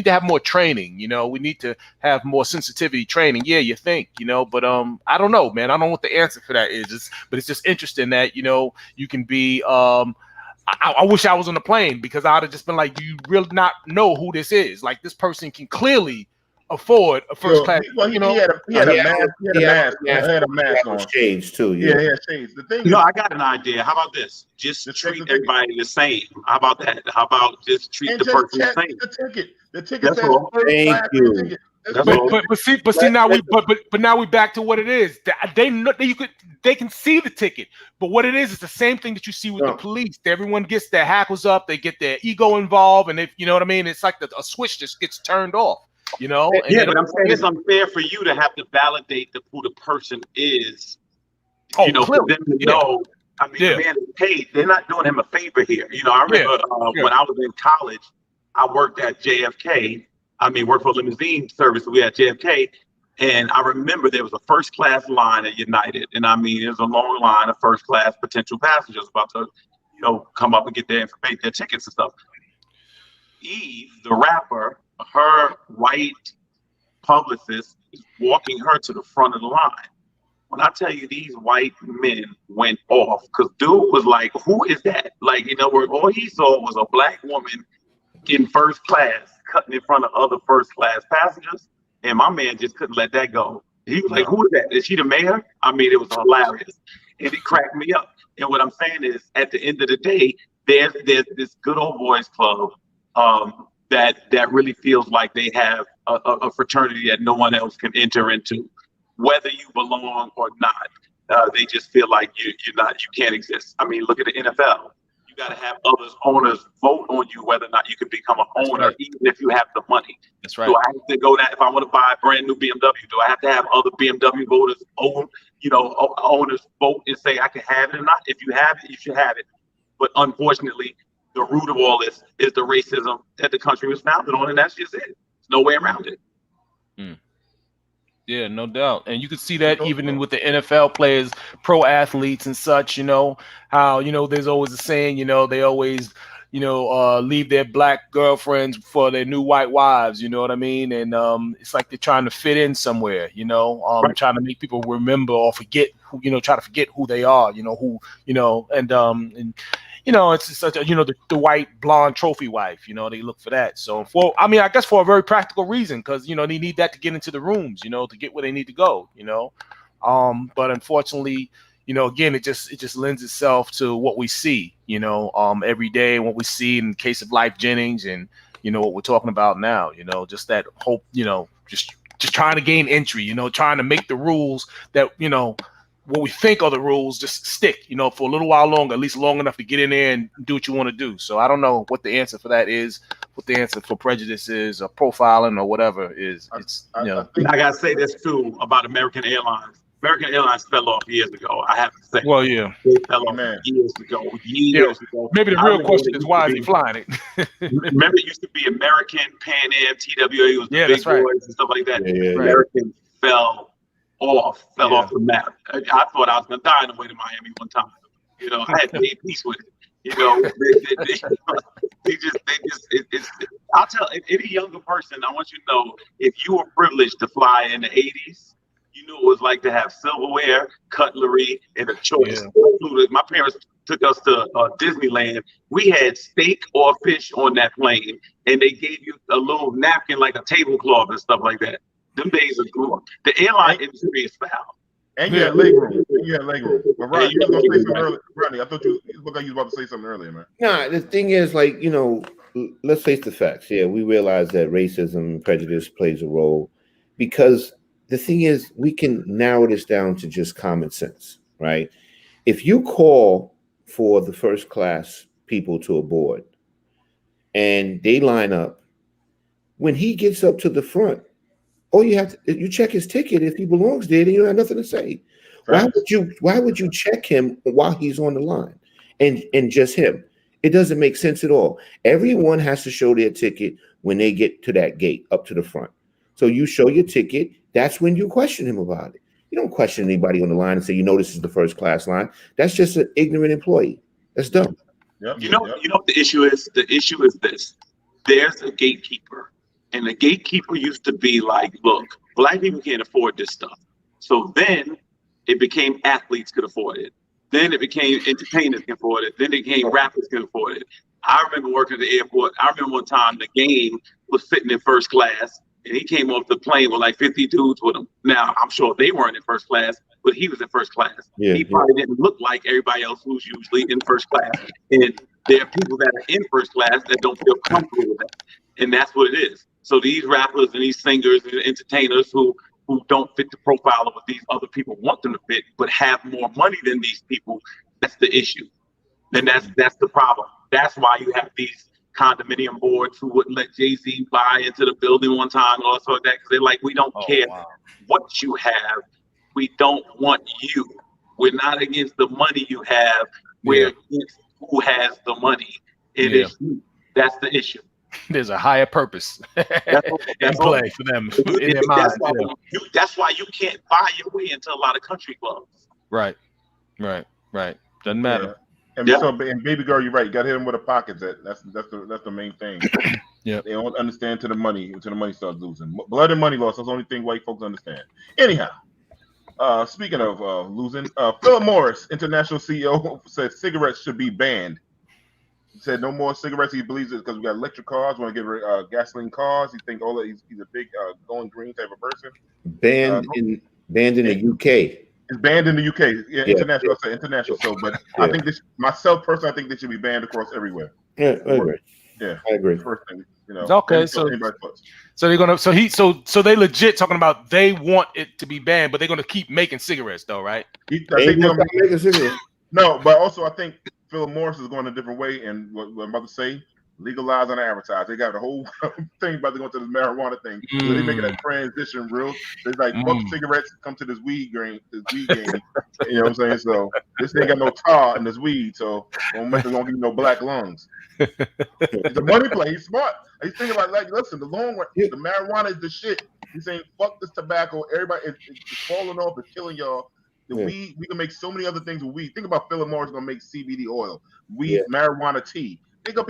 to have more training, you know. We need to have more sensitivity training. Yeah, you think, you know, but I don't know, man. I don't know what the answer for that is. But it's just interesting that, you know, you can be I wish I was on the plane, because I'd have just been like, do you really not know who this is? Like, this person can clearly afford a first class. Well, you know, he had a mask on. Shades too. Yeah, shades. The thing. I got an idea. How about this? Just treat everybody the same. How about that? How about just treat the person the same? The ticket. That's all. Thank you. But see now we back to what it is. They can see the ticket, but what it is the same thing that you see with the police. Everyone gets their hackles up, they get their ego involved, and if you know what I mean, it's like a switch just gets turned off. You know? Yeah, but I'm saying it's unfair for you to have to validate who the person is. Oh, you know, clearly. for them to know. I mean, the man is paid. They're not doing him a favor here. You know, I remember when I was in college, I worked at JFK. I mean, worked for a limousine service. We had JFK. And I remember there was a first class line at United. And I mean, there's a long line of first class potential passengers about to, you know, come up and get their information, their tickets and stuff. Eve, the rapper, her white publicist is walking her to the front of the line. When I tell you these white men went off, because dude was like, who is that? Like, you know, where all he saw was a black woman in first class cutting in front of other first class passengers. And my man just couldn't let that go. He was like, who is that? Is she the mayor? I mean, it was hilarious. And it cracked me up. And what I'm saying is, at the end of the day, there's this good old boys club that really feels like they have a fraternity that no one else can enter into, whether you belong or not. They just feel like you can't exist. I mean, look at the NFL. You got to have owners vote on you whether or not you can become an owner, even if you have the money. That's right. Do I have to go that if I want to buy a brand new BMW? Do I have to have other BMW voters owners vote and say I can have it or not? If you have it, you should have it. But unfortunately, the root of all this is the racism that the country was founded on, and that's just it. There's no way around it. Yeah, no doubt. And you can see that even with the NFL players, pro athletes and such, you know, how, you know, there's always a saying, you know, they always, you know, leave their black girlfriends for their new white wives, you know what I mean? And it's like they're trying to fit in somewhere, you know, trying to make people remember or forget who, you know, try to forget who they are, you know, who, you know, and you know, it's such a, you know, the white blonde trophy wife, you know, they look for that. So I guess for a very practical reason, because, you know, they need that to get into the rooms, you know, to get where they need to go, you know. But unfortunately, you know, again, it just lends itself to what we see, you know, every day, and what we see in the case of Life Jennings, and, you know, what we're talking about now, you know, just that hope, you know, just trying to gain entry, you know, trying to make the rules that, you know, what we think are the rules just stick, you know, for a little while longer, at least long enough to get in there and do what you want to do. So I don't know what the answer for that is, what the answer for prejudice is, or profiling, or whatever is. It's, you know. I gotta say this too about American Airlines. American Airlines fell off years ago. I have to say. Well, yeah, they fell off years ago. Years ago. Maybe the real question is, why is he flying it? Remember, it used to be American, Pan Am, TWA was the big boys and stuff like that. American fell off the map. I thought I was gonna die on the way to Miami one time. You know, I had to be at peace with it. You know, I'll tell any younger person, I want you to know, if you were privileged to fly in the 80s, you knew it was like to have silverware, cutlery, and a choice. My parents took us to Disneyland. We had steak or fish on that plane, and they gave you a little napkin, like a tablecloth and stuff like that. Them days are gone. The airline industry is foul. And you had leg room. But Rodney, you was gonna say something earlier. Rodney, I thought you looked like you was about to say something earlier, man. Nah, the thing is, like, you know, let's face the facts. Yeah, we realize that racism and prejudice plays a role, because the thing is, we can narrow this down to just common sense, right? If you call for the first class people to aboard and they line up, when he gets up to the front, all you have to, you check his ticket. If he belongs there, then you have nothing to say. Right. Why would you check him while he's on the line, and just him? It doesn't make sense at all. Everyone has to show their ticket when they get to that gate up to the front. So you show your ticket. That's when you question him about it. You don't question anybody on the line and say, you know, this is the first class line. That's just an ignorant employee. That's dumb. You know what the issue is? The issue is this. There's a gatekeeper. And the gatekeeper used to be like, look, black people can't afford this stuff. So then it became athletes could afford it. Then it became entertainers can afford it. Then it became rappers can afford it. I remember working at the airport. I remember one time the game was sitting in first class, and he came off the plane with like 50 dudes with him. Now, I'm sure they weren't in first class, but he was in first class. He probably didn't look like everybody else who's usually in first class. And there are people that are in first class that don't feel comfortable with that. And that's what it is. So these rappers and these singers and entertainers who don't fit the profile of what these other people want them to fit, but have more money than these people, that's the issue. And that's the problem. That's why you have these condominium boards who wouldn't let Jay-Z buy into the building one time or so like that, because they're like, we don't care what you have. We don't want you. We're not against the money you have. We're against who has the money. It is you. That's the issue. There's a higher purpose in play for them in their mind. That's why you can't buy your way into a lot of country clubs. Right. Doesn't matter. And so, and baby girl, you're right. You got to hit them with the pockets. That's the main thing. Yeah. They don't understand until the money starts losing. Blood and money loss. That's the only thing white folks understand. Anyhow, speaking of losing, Philip Morris, international CEO, said cigarettes should be banned. He said no more cigarettes. He believes it because we got electric cars. We want to get rid of gasoline cars. He think all that he's a big going green type of person. Banned in the UK. It's banned in the UK. Yeah. International. I say international. So, but I think myself personally, I think they should be banned across everywhere. Yeah, I agree. Yeah, I agree. First thing, Okay, so they're gonna so they legit talking about they want it to be banned, but they're gonna keep making cigarettes though, right? I think they're making cigarettes. No, but also I think Philip Morris is going a different way, and what I'm about to say, legalize and advertise. They got a whole thing about to go to this marijuana thing. So they're making that transition real. They're like, fuck cigarettes, come to this weed game. You know what I'm saying? So this ain't got no tar in this weed, so don't give you no black lungs. It's a money play. He's smart. He's thinking about listen, the long run, the marijuana is the shit. He's saying, fuck this tobacco. Everybody is falling off. It's killing y'all. The weed, we can make so many other things with weed. Think about Philip Morris gonna make CBD oil, weed, marijuana tea. They got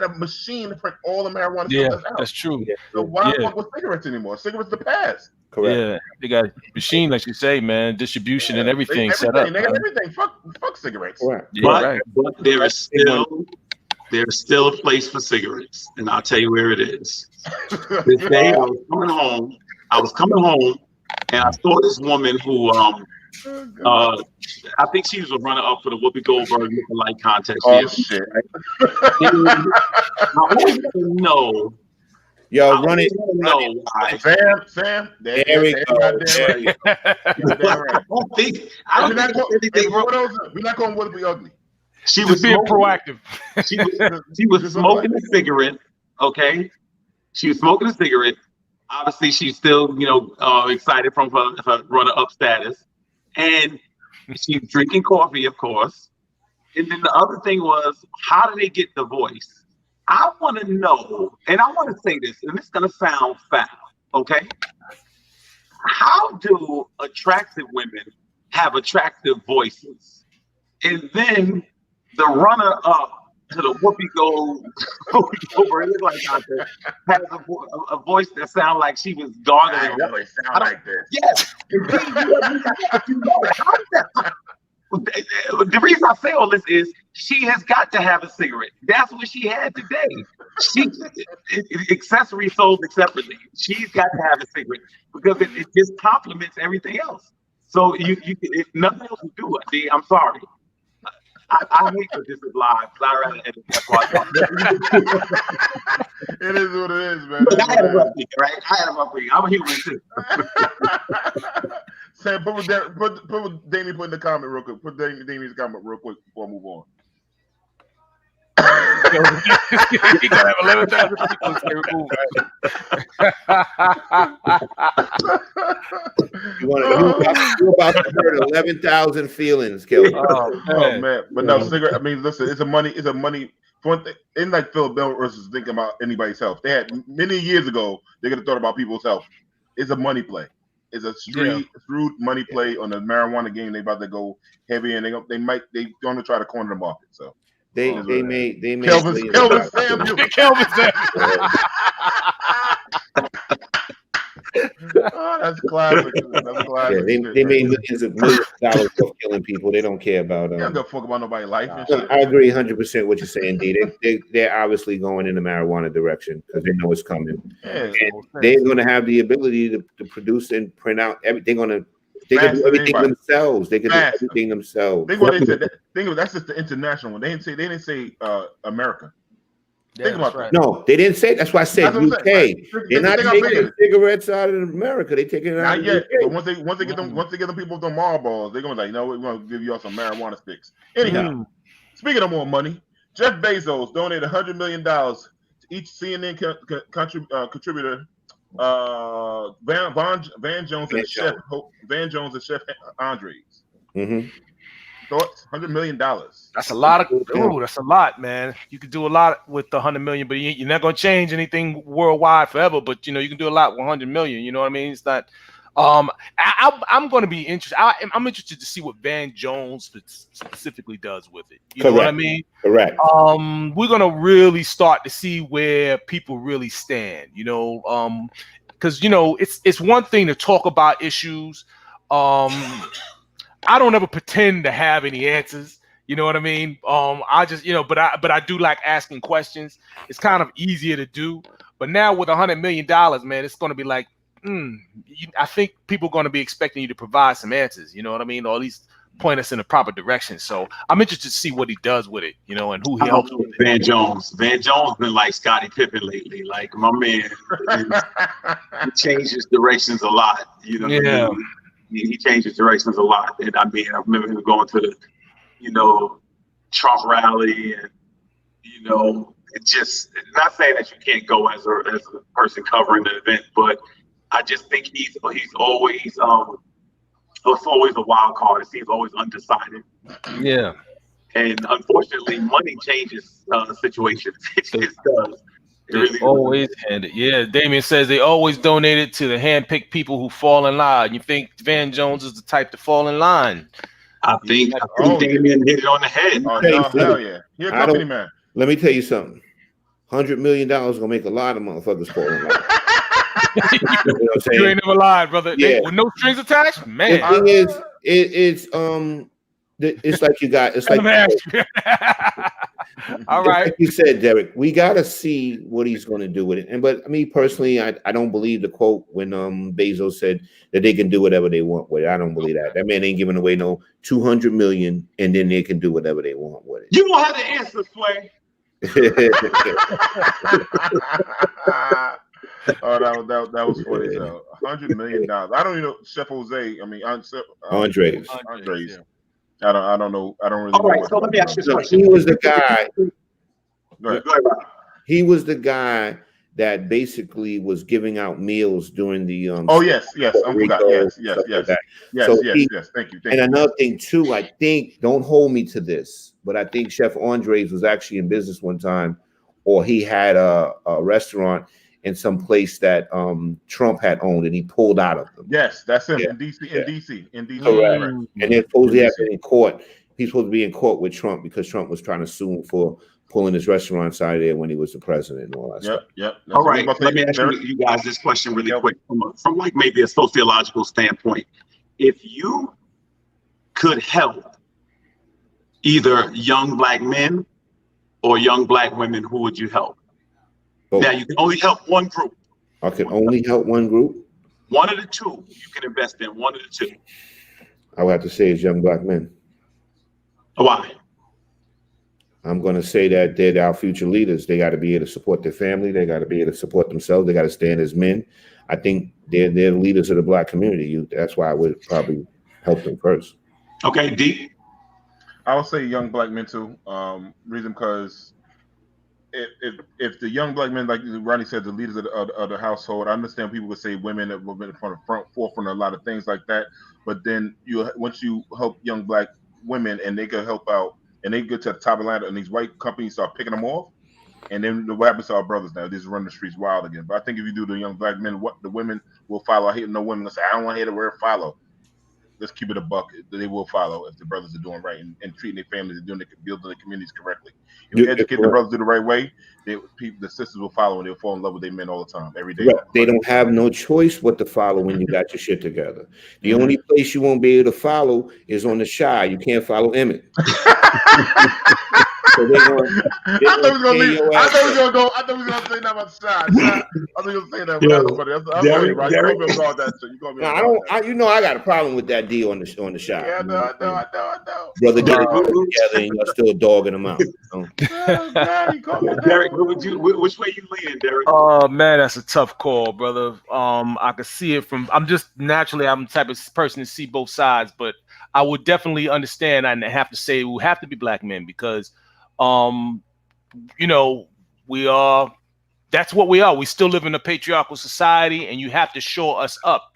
a machine to print all the marijuana stuff that's out. That's true. So why fuck with cigarettes anymore? Cigarettes the past. Correct. Yeah, they got machine, like you say, man, distribution and everything set up. They got everything. Fuck cigarettes. Right. But there's still a place for cigarettes, and I'll tell you where it is. This day I was coming home, and I saw this woman who I think she was a runner-up for the Whoopi Goldberg lookalike contest. Oh shit! I always know. Yo, run it. No, Sam. There we go. We're not going to be ugly. She was being proactive. She was smoking a cigarette. Okay, she was smoking a cigarette. Obviously, she's still, excited from her runner-up status, and she's drinking coffee, of course. And then the other thing was, how do they get the voice? I want to know, and I want to say this, and it's going to sound foul, okay? How do attractive women have attractive voices? And then the runner-up to the Whoopi Goldberg has a voice that sounds like she was gargling. I really sound like this. Yes. The reason I say all this is she has got to have a cigarette. That's what she had today. Accessories sold separately. She's got to have a cigarette because it just complements everything else. So if nothing else will do it. I'm sorry. I hate that this is live because I rather edit that part. It is what it is, man. But I had a rough week, right? I'm a human too. Sam, put Damien in the comment real quick. Put Damien's comment real quick before I move on. You gotta have 11,000 people to remove. You're about to hurt 11,000 feelings, Kelvin. Oh man, but no cigarette. I mean, listen, it's a money. For one thing, in like Philip Morris is thinking about anybody's health. They had many years ago. They could have thought about people's health. It's a money play. It's a shrewd money play on the marijuana game. They about to go heavy, and they're going to try to corner the market. So. They made Kelvin Samuel. Kelvin Samuel. Oh, that's classic. Yeah, they made millions of dollars off killing people. They don't care about. They don't give a fuck about nobody's life. And shit. I agree 100% what you're saying, D. They're obviously going in the marijuana direction because they know it's coming. Yeah, they're going to have the ability to produce and print out everything. They can do everything themselves. They can do everything themselves. Think what they said. That's just the international one. They didn't say America. Think about that. No, they didn't say. That's why I said UK. They're not taking cigarettes out of America. They taking it out. Not yet. But once they get them people with the Marlboros, they're gonna be like, no, we're gonna give you all some marijuana sticks. Anyhow, speaking of more money, Jeff Bezos donated $100 million to each CNN contributor. Van Jones and Chef Andres. Mm-hmm. Thoughts? $100 million. That's a lot of. Ooh, that's a lot, man. You could do a lot with the 100 million, but you're not gonna change anything worldwide forever. But you can do a lot with 100 million. You know what I mean? It's not. I'm going to be interested. I'm interested to see what Van Jones specifically does with it. You know what I mean? Correct. We're going to really start to see where people really stand. Because it's one thing to talk about issues. I don't ever pretend to have any answers. You know what I mean? I just but I do like asking questions. It's kind of easier to do. But now with $100 million, man, it's going to be like. I think people are going to be expecting you to provide some answers, you know what I mean, or at least point us in the proper direction. So I'm interested to see what he does with it, and who he helps with. Van Jones been like Scottie Pippen lately. Like my man, he changes directions a lot. Yeah, he changes directions a lot. And I remember him going to the, Trump rally, and it's just not saying that you can't go as a person covering the event, but I just think he's always it's always a wild card. It seems always undecided. Yeah. And unfortunately, money changes situations. It just does. It really always handed. Yeah, Damien says they always donated to the handpicked people who fall in line. You think Van Jones is the type to fall in line? I think Damien hit it on the head. Oh, no, hell yeah. You're a company man. Let me tell you something. $100 million gonna make a lot of motherfuckers fall in line. You know what I'm saying? You ain't never lied, brother. Yeah. With no strings attached, man. The thing is, it's like you got. It's like all right. Like you said, Derek, we gotta see what he's going to do with it. But me personally, I don't believe the quote when Bezos said that they can do whatever they want with it. I don't believe that. That man ain't giving away no 200 million, and then they can do whatever they want with it. You don't have the answer, Sway. Oh, that was funny. So $100 million. I don't even know Chef Jose. I mean, Andres. Yeah. I don't know. I don't really. All right. So let me ask you this question. He was the guy. Go ahead. He was the guy that basically was giving out meals during the. Oh yes. I forgot. Yes. Thank you. And another thing too, I think, don't hold me to this, but I think Chef Andres was actually in business one time, or he had a restaurant in some place that Trump had owned, and he pulled out of them. Yes, that's him in DC. Correct. And they're supposedly have been in court. He's supposed to be in court with Trump because Trump was trying to sue him for pulling his restaurants out of there when he was the president and all that stuff. Yep. All right. Let me ask you guys this question really quick from like maybe a sociological standpoint. If you could help either young black men or young black women, who would you help? Both. Now, you can only help one group. I can only help one group? One of the two you can invest in, one of the two. I would have to say it's young black men. Why? I'm going to say that they're our future leaders. They got to be able to support their family. They got to be able to support themselves. They got to stand as men. I think they're the leaders of the black community. That's why I would probably help them first. Okay, D? I would say young black men too. Reason because if the young black men, like Rodney said, the leaders of the household, I understand people would say women that have been in forefront of a lot of things like that. But then once you help young black women and they can help out and they get to the top of the line and these white companies start picking them off, and then what happens to our brothers now? They just run the streets wild again. But I think if you do the young black men, what the women will follow. I hear no women say, I don't want to hear the word follow. Let's keep it a buck. They will follow if the brothers are doing right and treating their families and building their communities correctly. If you educate the brothers to the right way, the sisters will follow and they'll fall in love with their men all the time, every day. Right. They don't have no choice but to follow when you got your shit together. The only place you won't be able to follow is on the Shy. You can't follow Emmett. So I thought he was gonna leave. I thought he was gonna go. I thought he was gonna say that about Shy. I thought he was gonna say that. That's funny. That's funny, right? You gonna be about that shit. You gonna be about that. You know, I got a problem with that D on the Shy. Yeah, I know. Brother, get it together, and you're still dogging him out. Derek, which way you leaning, Derek? Oh man, that's a tough call, brother. I could see it from. I'm the type of person to see both sides, but I would definitely understand and have to say it will have to be black men because. We are. That's what we are. We still live in a patriarchal society, and you have to shore us up.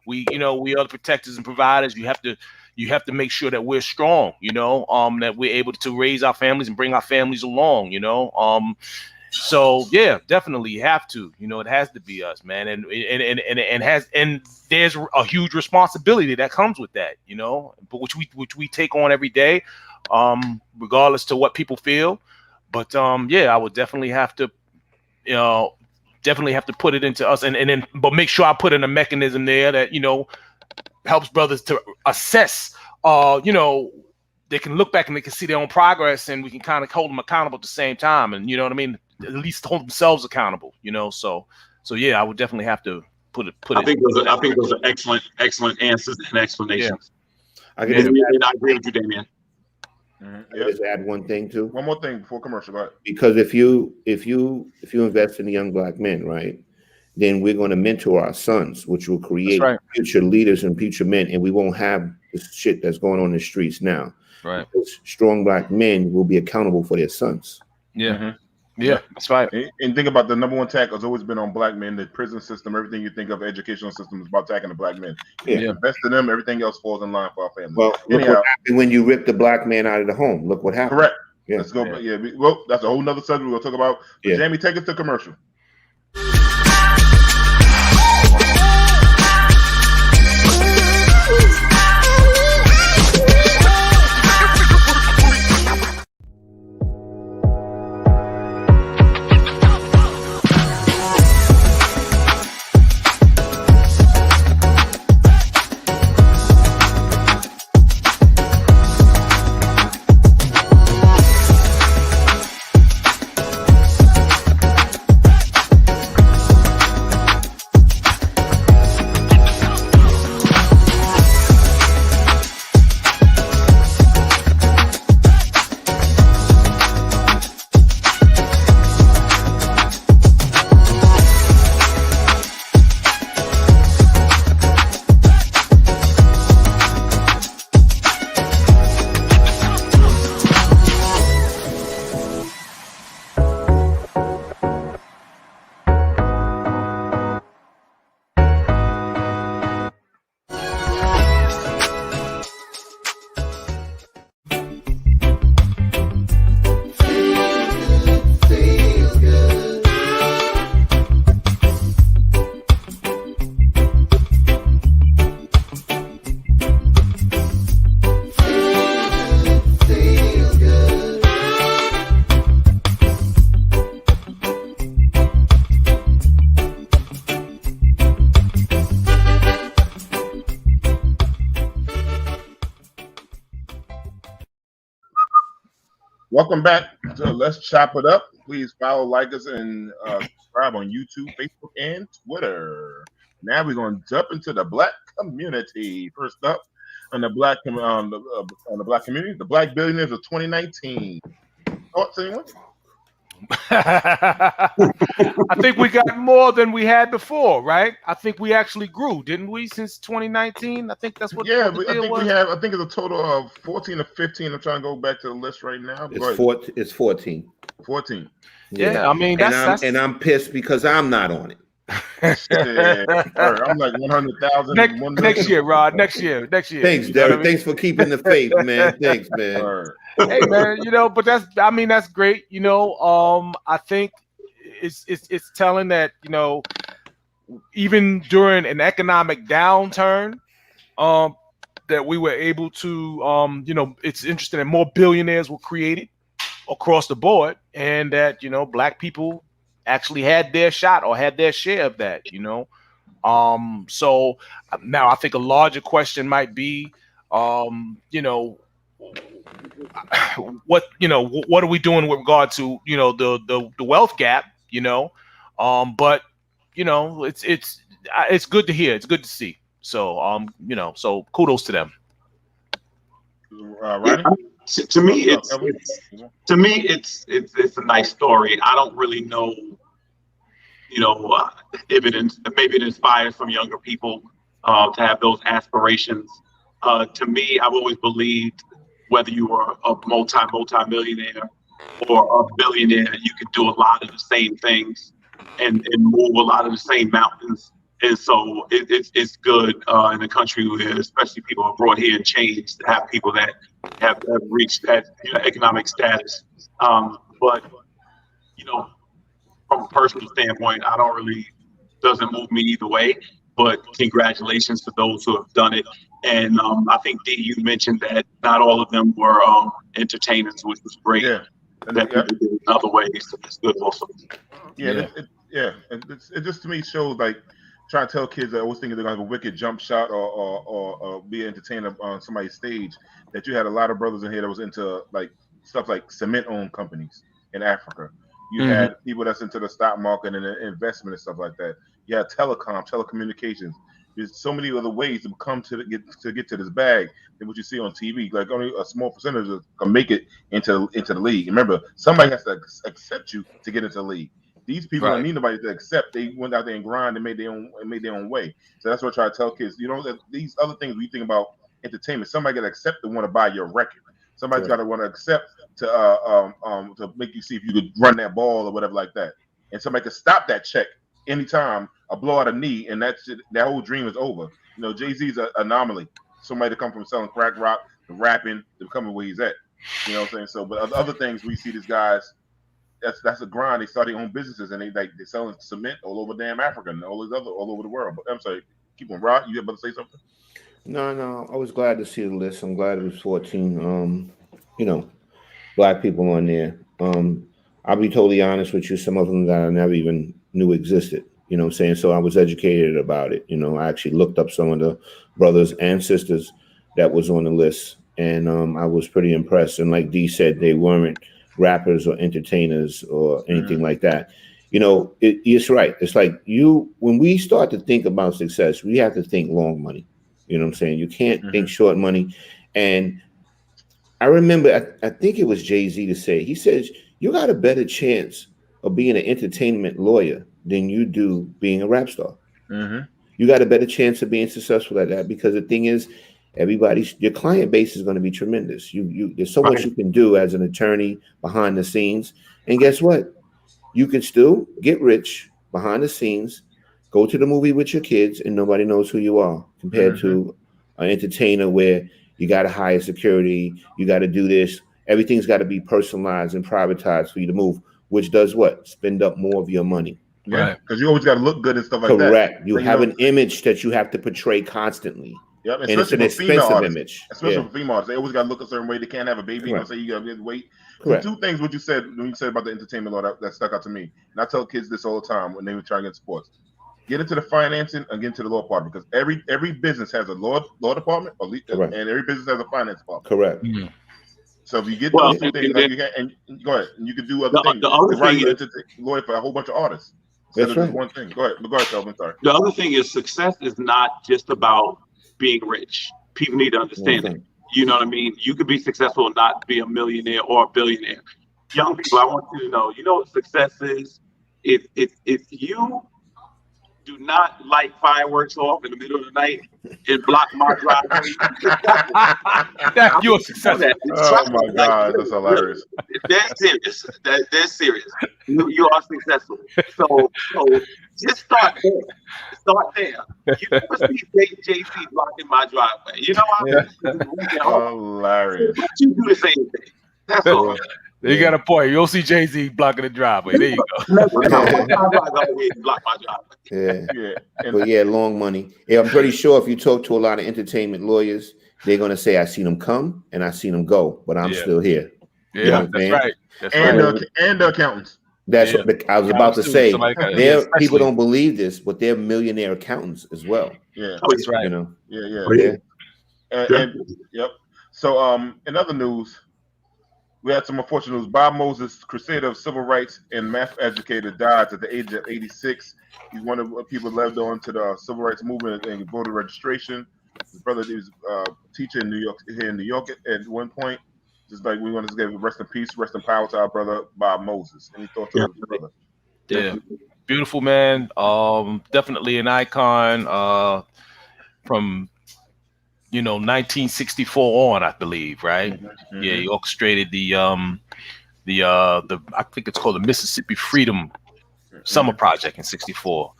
We are the protectors and providers. You have to, you have to make sure that we're strong, that we're able to raise our families and bring our families along, so yeah, definitely you have to, it has to be us, man. And there's a huge responsibility that comes with that, but which we take on every day, regardless to what people feel. But yeah, I would definitely have to, put it into us, and then but make sure I put in a mechanism there that, helps brothers to assess, they can look back and they can see their own progress, and we can kind of hold them accountable at the same time. And you know what I mean? At least hold themselves accountable, so yeah, I would definitely have to put it. I think those are excellent answers and explanations. I agree with you, Damian. Just add one thing too. One more thing before commercial. Go ahead. Because if you invest in the young black men, right, then we're going to mentor our sons, which will create future leaders and future men, and we won't have this shit that's going on in the streets now. Right. Because strong black men will be accountable for their sons. Yeah. Mm-hmm. Yeah, that's right. And think about the number one attack has always been on black men. The prison system, everything you think of, educational system is about attacking the black men. Yeah. Invest in them, everything else falls in line for our family. Well, look what happened when you ripped the black man out of the home. Look what happened. Correct. Yeah. Let's go. Yeah. Well, that's a whole nother subject we'll talk about. But Jamie, take us to commercial. Welcome back to Let's Chop It Up. Please follow, like us, and subscribe on YouTube, Facebook, and Twitter. Now we're going to jump into the black community. First up, on the black community, the Black Billionaires of 2019. Thoughts, anyone? I think we got more than we had before, right? I think we actually grew, didn't we, since 2019? I think that's what. Yeah, I think we have. I think it's a total of 14 or 15. I'm trying to go back to the list right now. It's 14. 14. Yeah, I mean, and I'm pissed because I'm not on it. I'm like 100,000 next year, Rod. Next year. Thanks, Derik. Thanks for keeping the faith, man. Thanks, man. Hey, man. But that's great. I think it's telling that even during an economic downturn, that we were able to it's interesting that more billionaires were created across the board, and that black people actually had their shot or had their share of that, so now I think a larger question might be, what are we doing with regard to the wealth gap, but it's good to hear, it's good to see, so so kudos to them. Rodney? To me, it's a nice story. I don't really know, if maybe it inspires some younger people to have those aspirations. To me, I've always believed whether you are a multi-millionaire or a billionaire, you can do a lot of the same things and move a lot of the same mountains And so it's good in a country where, especially people are brought here and changed, to have people that have reached that economic status. But from a personal standpoint, I don't really doesn't move me either way. But congratulations to those who have done it. And I think D, you mentioned that not all of them were entertainers, which was great. Yeah. That people did it in other ways. So that's good also. Yeah. It just to me shows like trying to tell kids that always thinking they're gonna have a wicked jump shot or be an entertainer on somebody's stage. That you had a lot of brothers in here that was into like stuff like cement-owned companies in Africa. You had people that's into the stock market and investment and stuff like that. You had telecommunications. There's so many other ways to come to get to this bag than what you see on TV. Like only a small percentage can make it into the league. Remember, somebody has to accept you to get into the league. These people don't need nobody to accept. They went out there and grind and made their own way. So that's what I try to tell kids. That these other things we think about entertainment. Somebody got to accept to want to buy your record. Somebody's got to want to accept to make you see if you could run that ball or whatever like that. And somebody could stop that check anytime a blow out a knee, and that whole dream is over. Jay-Z's an anomaly. Somebody to come from selling crack rock to rapping to becoming where he's at. You know what I'm saying? So, but other things we see these guys. That's a grind. They start their own businesses and they're selling cement all over damn Africa and all over the world. But I'm sorry, keep on. Rod, you about to say something? No. I was glad to see the list. I'm glad it was 14. Black people on there. I'll be totally honest with you. Some of them that I never even knew existed. You know what I'm saying? So I was educated about it. I actually looked up some of the brothers and sisters that was on the list, and I was pretty impressed. And like D said, they weren't rappers or entertainers or anything like that. It's right. It's like when we start to think about success, we have to think long money. You know what I'm saying? You can't think short money. And I remember, I think it was Jay-Z to say, he says, you got a better chance of being an entertainment lawyer than you do being a rap star. You got a better chance of being successful at that because the thing is, your client base is going to be tremendous. There's so much you can do as an attorney behind the scenes. And guess what? You can still get rich behind the scenes, go to the movie with your kids, and nobody knows who you are compared to an entertainer where you got to hire security. You got to do this. Everything's got to be personalized and privatized for you to move, which does what? Spend up more of your money. Yeah, because you always got to look good and stuff like that. Correct. You have an image that you have to portray constantly. Yep, and it's an expensive image. Especially for female artists. They always got to look a certain way. They can't have a baby. Say you got to wait. Two things what you said when you said about the entertainment law that stuck out to me. And I tell kids this all the time when they were trying to get sports. Get into the financing and get into the law department because every business has a law department and every business has a finance department. Correct. So if you get those two things, and go ahead, and you can do other things. The other thing is lawyer for a whole bunch of artists. That's right. One thing. Go ahead, Kelvin. Sorry. The other thing is success is not just about being rich. People need to understand that. You know what I mean? You could be successful and not be a millionaire or a billionaire. Young people, I want you to know, what success is? If you do not light fireworks off in the middle of the night and block my driveway, you're successful. Oh my God, that's hilarious. That's serious. You are successful. So just start there. You never see Jay-Z blocking my driveway. You know hilarious. But you do the same thing. That's all. You got a point. You'll see Jay-Z blocking the driveway. There you go. But long money. Yeah, I'm pretty sure if you talk to a lot of entertainment lawyers, they're gonna say, "I seen them come and I seen them go, but I'm still here." Yeah, that's right. And the accountants. That's what I was about to say. People don't believe this, but they're millionaire accountants as well. Yeah, that's right. Yep. So, in other news, we had some unfortunate news. Bob Moses, crusader of civil rights and math educator, died at the age of 86. He's one of the people led on to the civil rights movement and voter registration. His brother was a teacher in New York at one point. Just like we want to give rest in peace, rest in power to our brother Bob Moses. Any thoughts on his brother? Yeah, beautiful man. Definitely an icon. From 1964 on, I believe, right? Mm-hmm. Yeah, he orchestrated the I think it's called the Mississippi Freedom Summer Project in '64.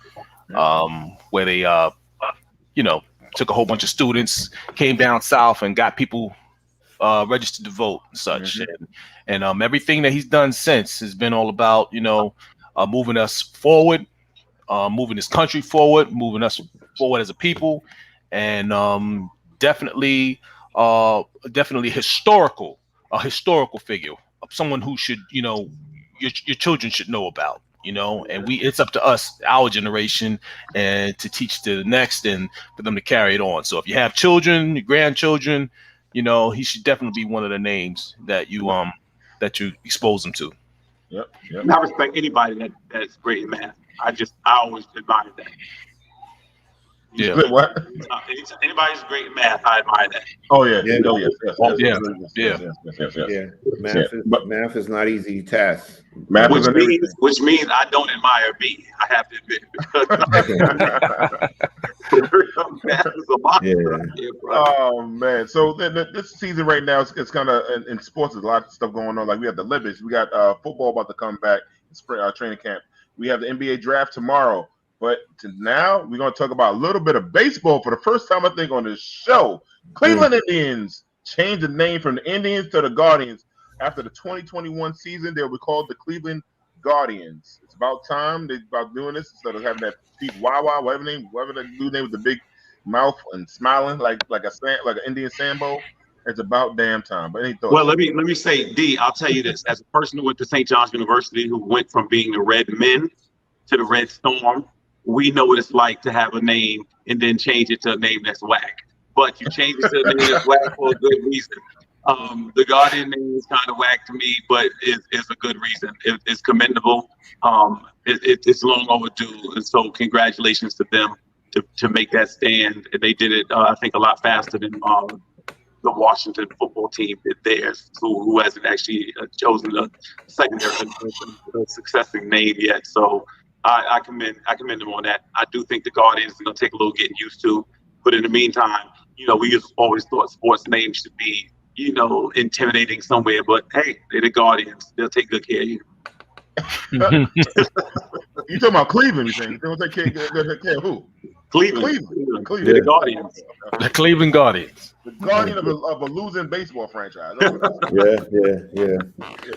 where they took a whole bunch of students, came down south, and got people registered to vote and such. And everything that he's done since has been all about moving us forward, moving this country forward, moving us forward as a people, and definitely historical figure, someone who should your children should know about. And it's up to us, our generation, and to teach to the next and for them to carry it on. So if you have children, your grandchildren, he should definitely be one of the names that you expose them to. Yep. And I respect anybody that's great in math. I always admire that. Yeah. What? Anybody's great in math, I admire that. Oh yeah. Math is not easy task. Which means I don't admire B. I have to admit, math is a lot. Oh man! So this season right now, it's kind of in sports. There's a lot of stuff going on. Like we have the Olympics, we got football about to come back, spring training camp. We have the NBA draft tomorrow. But now we're going to talk about a little bit of baseball for the first time, I think, on this show. Cleveland Indians changed the name from the Indians to the Guardians. After the 2021 season, they'll be called the Cleveland Guardians. It's about time they're about doing this instead of having that Steve Wawa, whatever the dude name with the big mouth and smiling like an Indian Sambo. It's about damn time. But any thoughts? Well, let me say, D, I'll tell you this. As a person who went to St. John's University, who went from being the Red Men to the Red Storm, we know what it's like to have a name and then change it to a name that's whack. But you change it to a name that's whack for a good reason. The Guardian name is kind of whack to me, but it's a good reason. It's commendable. It's long overdue, and so congratulations to them to make that stand. And they did it, I think, a lot faster than the Washington football team did theirs, who hasn't actually chosen a secondary successing name yet. So I commend them on that. I do think the Guardians are going to take a little getting used to, but in the meantime, we always thought sports names should be, intimidating somewhere. But hey, they're the Guardians; they'll take good care of you. You talking about Cleveland? You think they'll take care of who? Cleveland. They're the Guardians. The Cleveland Guardians. The Guardian of a losing baseball franchise. Yeah.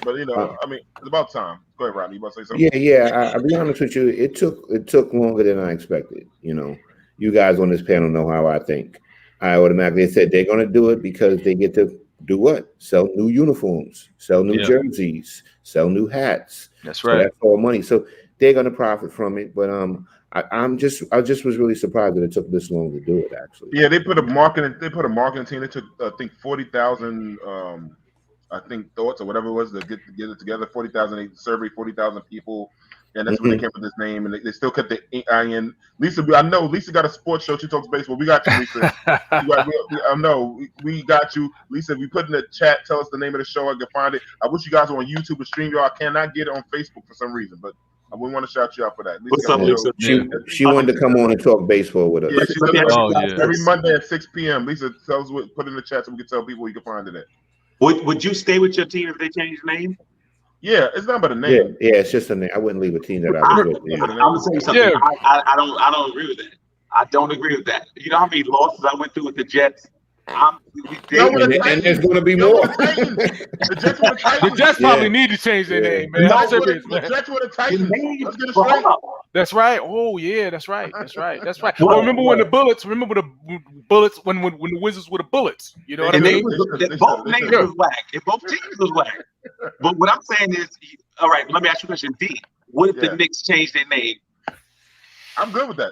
But I mean, it's about time. Go ahead, Rodney. You want to say something? Yeah. I'll be honest with you. It took longer than I expected. You guys on this panel know how I think. I automatically said they're going to do it because they get to do what? Sell new uniforms, sell new jerseys, sell new hats. That's right. So that's all money. So they're going to profit from it. But I just was really surprised that it took this long to do it. Actually, yeah, they put a marketing team. They took I think 40,000 thoughts or whatever it was to get it together. 40,000. They surveyed 40,000 people, and that's when they came up with this name. And they still kept the IN. Lisa, I know Lisa got a sports show. She talks baseball. We got you, Lisa. I know we got you, Lisa. We put in the chat. Tell us the name of the show. I can find it. I wish you guys were on YouTube to stream. Y'all, I cannot get it on Facebook for some reason, but we want to shout you out for that. What's up, Lisa? She wanted to come on and talk baseball with us. Yeah, every Monday at 6 p.m. Lisa, tell us put in the chat so we can tell people you can find it at. Would you stay with your team if they changed the name? Yeah, it's not but a name. Yeah, it's just a name. I wouldn't leave a team that I was with. I'm gonna say something. Yeah. I don't agree with that. I don't agree with that. You know how many losses I went through with the Jets? And there's going to be more. The Jets probably need to change their name, man. The Jets were the Titans. Let's get it straight. That's right. Oh yeah, that's right. Well, remember when the Bullets? Remember the Bullets when the Wizards were the Bullets? You know what I mean? Both names was whack. And both teams was whack. But what I'm saying is, all right. Let me ask you a question. D. What if the Knicks change their name? I'm good with that.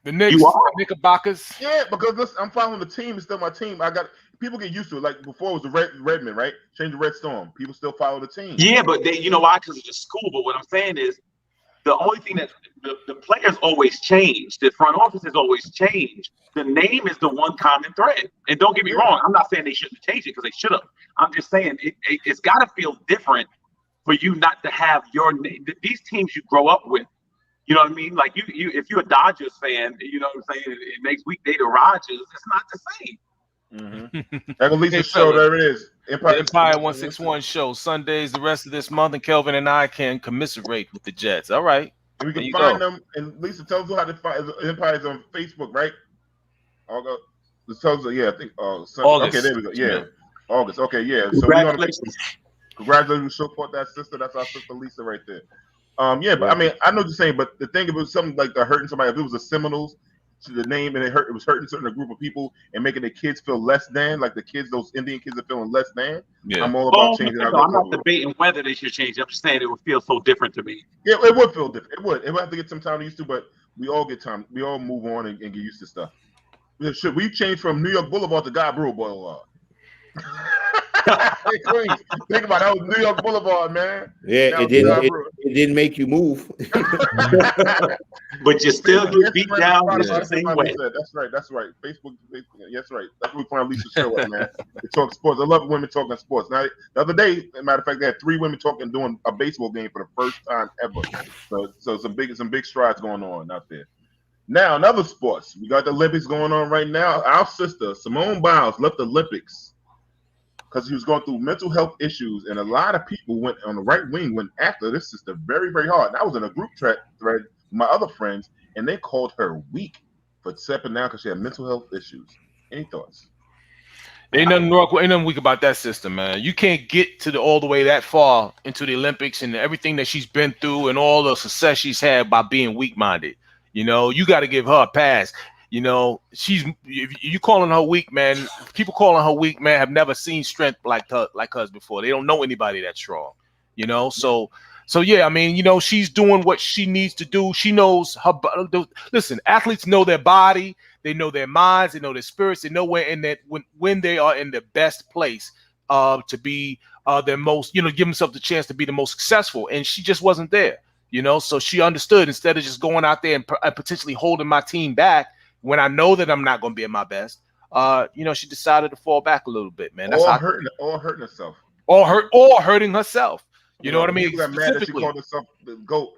The Knicks, Knickerbockers. Yeah, because listen, I'm following the team. It's still my team. People get used to it. Like before, it was the Redmen, right? Change the Red Storm. People still follow the team. Yeah, but you know why? Because it's a school. But what I'm saying is, the only thing that the players always change. The front office has always changed. The name is the one common thread. And don't get me wrong. I'm not saying they shouldn't change it because they should have. I'm just saying it's got to feel different for you not to have your name. These teams you grow up with. You know what I mean? Like you if you're a Dodgers fan, you know what I'm saying? It makes weekday to Rogers. It's not the same. That's Lisa's show. There it is. Empire 161 show Sundays the rest of this month, and Kelvin and I can commiserate with the Jets. All right. And we can find them. And Lisa tells us how to find Empire's on Facebook, right? August. Yeah, I think August. Okay, there we go. Yeah, August. Okay, yeah. So we're gonna congratulations, support that sister. That's our sister Lisa right there. Yeah, but I mean, I know what you're saying, but the thing, if it was something like hurting somebody, if it was a Seminoles to the name and it was hurting certain group of people and making the kids feel less than, like the kids, those Indian kids are feeling less than. Yeah. I'm all about changing. I'm not debating whether they should change. I'm just saying it would feel so different to me. Yeah, it would feel different. It would have to get some time to used to, but we all get time. We all move on and get used to stuff. Should we change from New York Boulevard to God Brew Boulevard? Think about that was New York Boulevard, man. Yeah, it didn't make you move. But you still get beat down the same way. That's right. Facebook, that's right. That's what we find Lisa's show at, man. They talk sports. I love women talking sports. Now, the other day, as a matter of fact, they had 3 women doing a baseball game for the first time ever. So some big strides going on out there. Now, in other sports, we got the Olympics going on right now. Our sister, Simone Biles, left the Olympics because she was going through mental health issues, and a lot of people went on the right wing went after this sister very, very hard. And I was in a group thread with my other friends, and they called her weak for stepping down because she had mental health issues. Any thoughts? Ain't nothing weak about that sister, man. You can't get to all the way that far into the Olympics and everything that she's been through and all the success she's had by being weak-minded. You know, you got to give her a pass. You know, if you calling her weak, man, people calling her weak, man, have never seen strength like hers before. They don't know anybody that strong, you know? So yeah, I mean, you know, she's doing what she needs to do. She knows her. Listen, athletes know their body. They know their minds. They know their spirits. They know when they are in the best place to be their most, you know, give themselves the chance to be the most successful. And she just wasn't there, you know? So she understood, instead of just going out there and potentially holding my team back, when I know that I'm not going to be at my best, you know, she decided to fall back a little bit, man. That's hurting herself. Or hurting herself. You know what I mean? People got mad that she called herself the GOAT.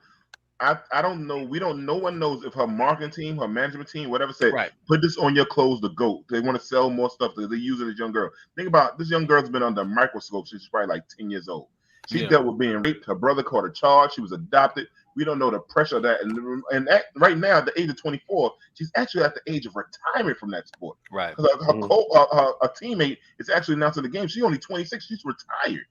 I don't know. No one knows if her marketing team, her management team, whatever said, put this on your clothes, the GOAT. They want to sell more stuff. They're using this young girl. Think about this young girl's been under a microscope. She's probably like 10 years old. She dealt with being raped. Her brother caught a charge. She was adopted. We don't know the pressure of that. And right now, at the age of 24, she's actually at the age of retirement from that sport. Right. Because her teammate is actually announcing the game. She's only 26. She's retired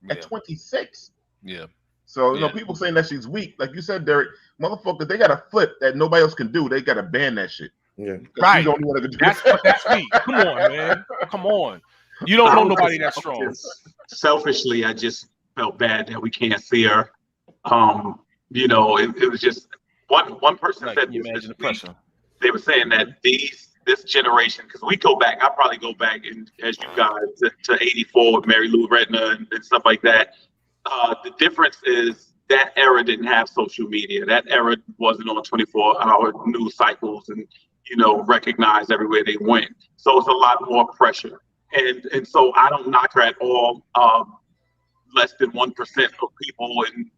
at 26. Yeah. So, you know, people saying that she's weak. Like you said, Derik, motherfuckers, they got a flip that nobody else can do. They got to ban that shit. Yeah. Right. That's me. Come on, man. Come on. You don't know nobody that strong. Selfishly, I just felt bad that we can't see her. You know, it was just one person said this week, they were saying that this generation, because we go back, I probably go back, and as you guys, to 84 with Mary Lou Retner and stuff like that. The difference is that era didn't have social media. That era wasn't on 24-hour news cycles and, you know, recognized everywhere they went. So it's a lot more pressure. And so I don't knock her at all. Less than 1% of people in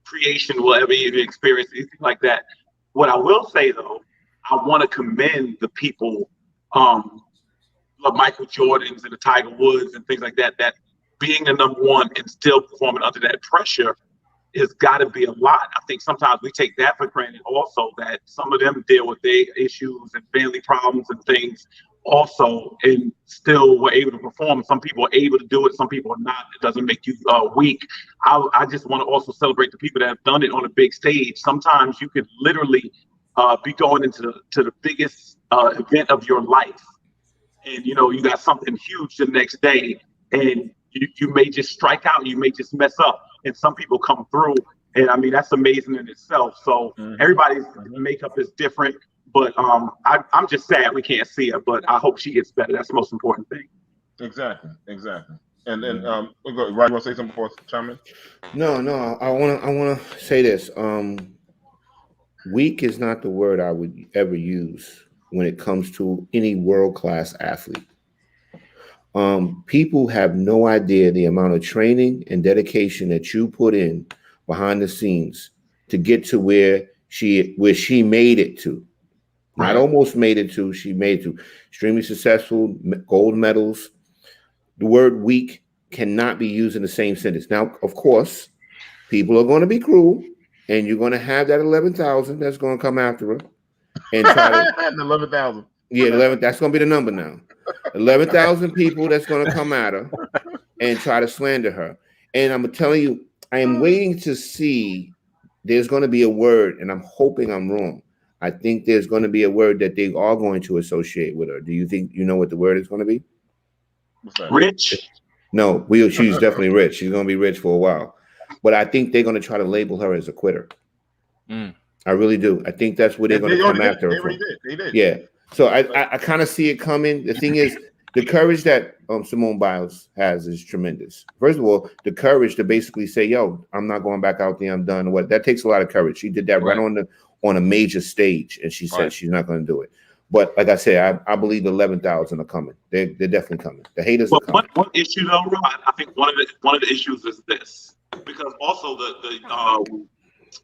creation will ever even experience anything like that. What I will say, though, I want to commend the people, like Michael Jordans and the Tiger Woods and things like that, that being the number one and still performing under that pressure has got to be a lot. I think sometimes we take that for granted also, that some of them deal with their issues and family problems and things also, and still were able to perform. Some people are able to do it, some people are not. It doesn't make you weak. I just want to also celebrate the people that have done it on a big stage. Sometimes you could literally be going into the biggest event of your life, and you know you got something huge the next day, and you may just strike out, you may just mess up, and some people come through, and I mean that's amazing in itself. So everybody's makeup is different. But I'm just sad we can't see her, but I hope she gets better. That's the most important thing. Exactly. And then Ryan, you want to say something before I chime in? No. I want to say this. Weak is not the word I would ever use when it comes to any world-class athlete. People have no idea the amount of training and dedication that you put in behind the scenes to get to where she made it to. Not almost made it to, she made it to. Extremely successful, gold medals. The word weak cannot be used in the same sentence. Now, of course, people are going to be cruel and you're going to have that 11,000 that's going to come after her and try to 11,000. Yeah, 11. That's going to be the number now. 11,000 people that's going to come at her and try to slander her. And I'm telling you, I am waiting to see. There's going to be a word, and I'm hoping I'm wrong. I think there's going to be a word that they are going to associate with her. Do you think you know what the word is going to be? What's that? Rich? No, she's definitely rich. She's going to be rich for a while. But I think they're going to try to label her as a quitter. I really do. I think that's what they're going to come after her from. They did. Yeah. So I kind of see it coming. The thing is, the courage that Simone Biles has is tremendous. First of all, the courage to basically say, "Yo, I'm not going back out there. I'm done." What that takes a lot of courage. She did that right on a major stage, and she said she's not going to do it. But like I said, I believe 11,000 are coming. They're definitely coming. The haters are coming. One issue though, Rod, I think one of the issues is this, because also the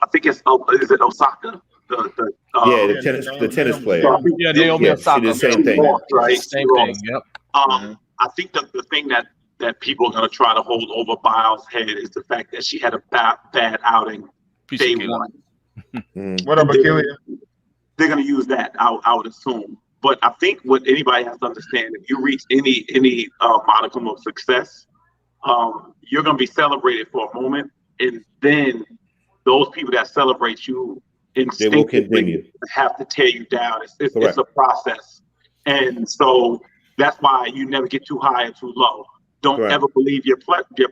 I think is it Osaka? The tennis player. Yeah, Naomi Osaka. She did the same thing. Right. Same thing. Yep. I think the thing that people are going to try to hold over Biles' head is the fact that she had a bad outing day one. What up, Achilles? They're going to use that, I would assume. But I think what anybody has to understand, if you reach any modicum of success, you're going to be celebrated for a moment, and then those people that celebrate you instinctively have to tear you down. It's a process, and so that's why you never get too high or too low. Don't ever believe your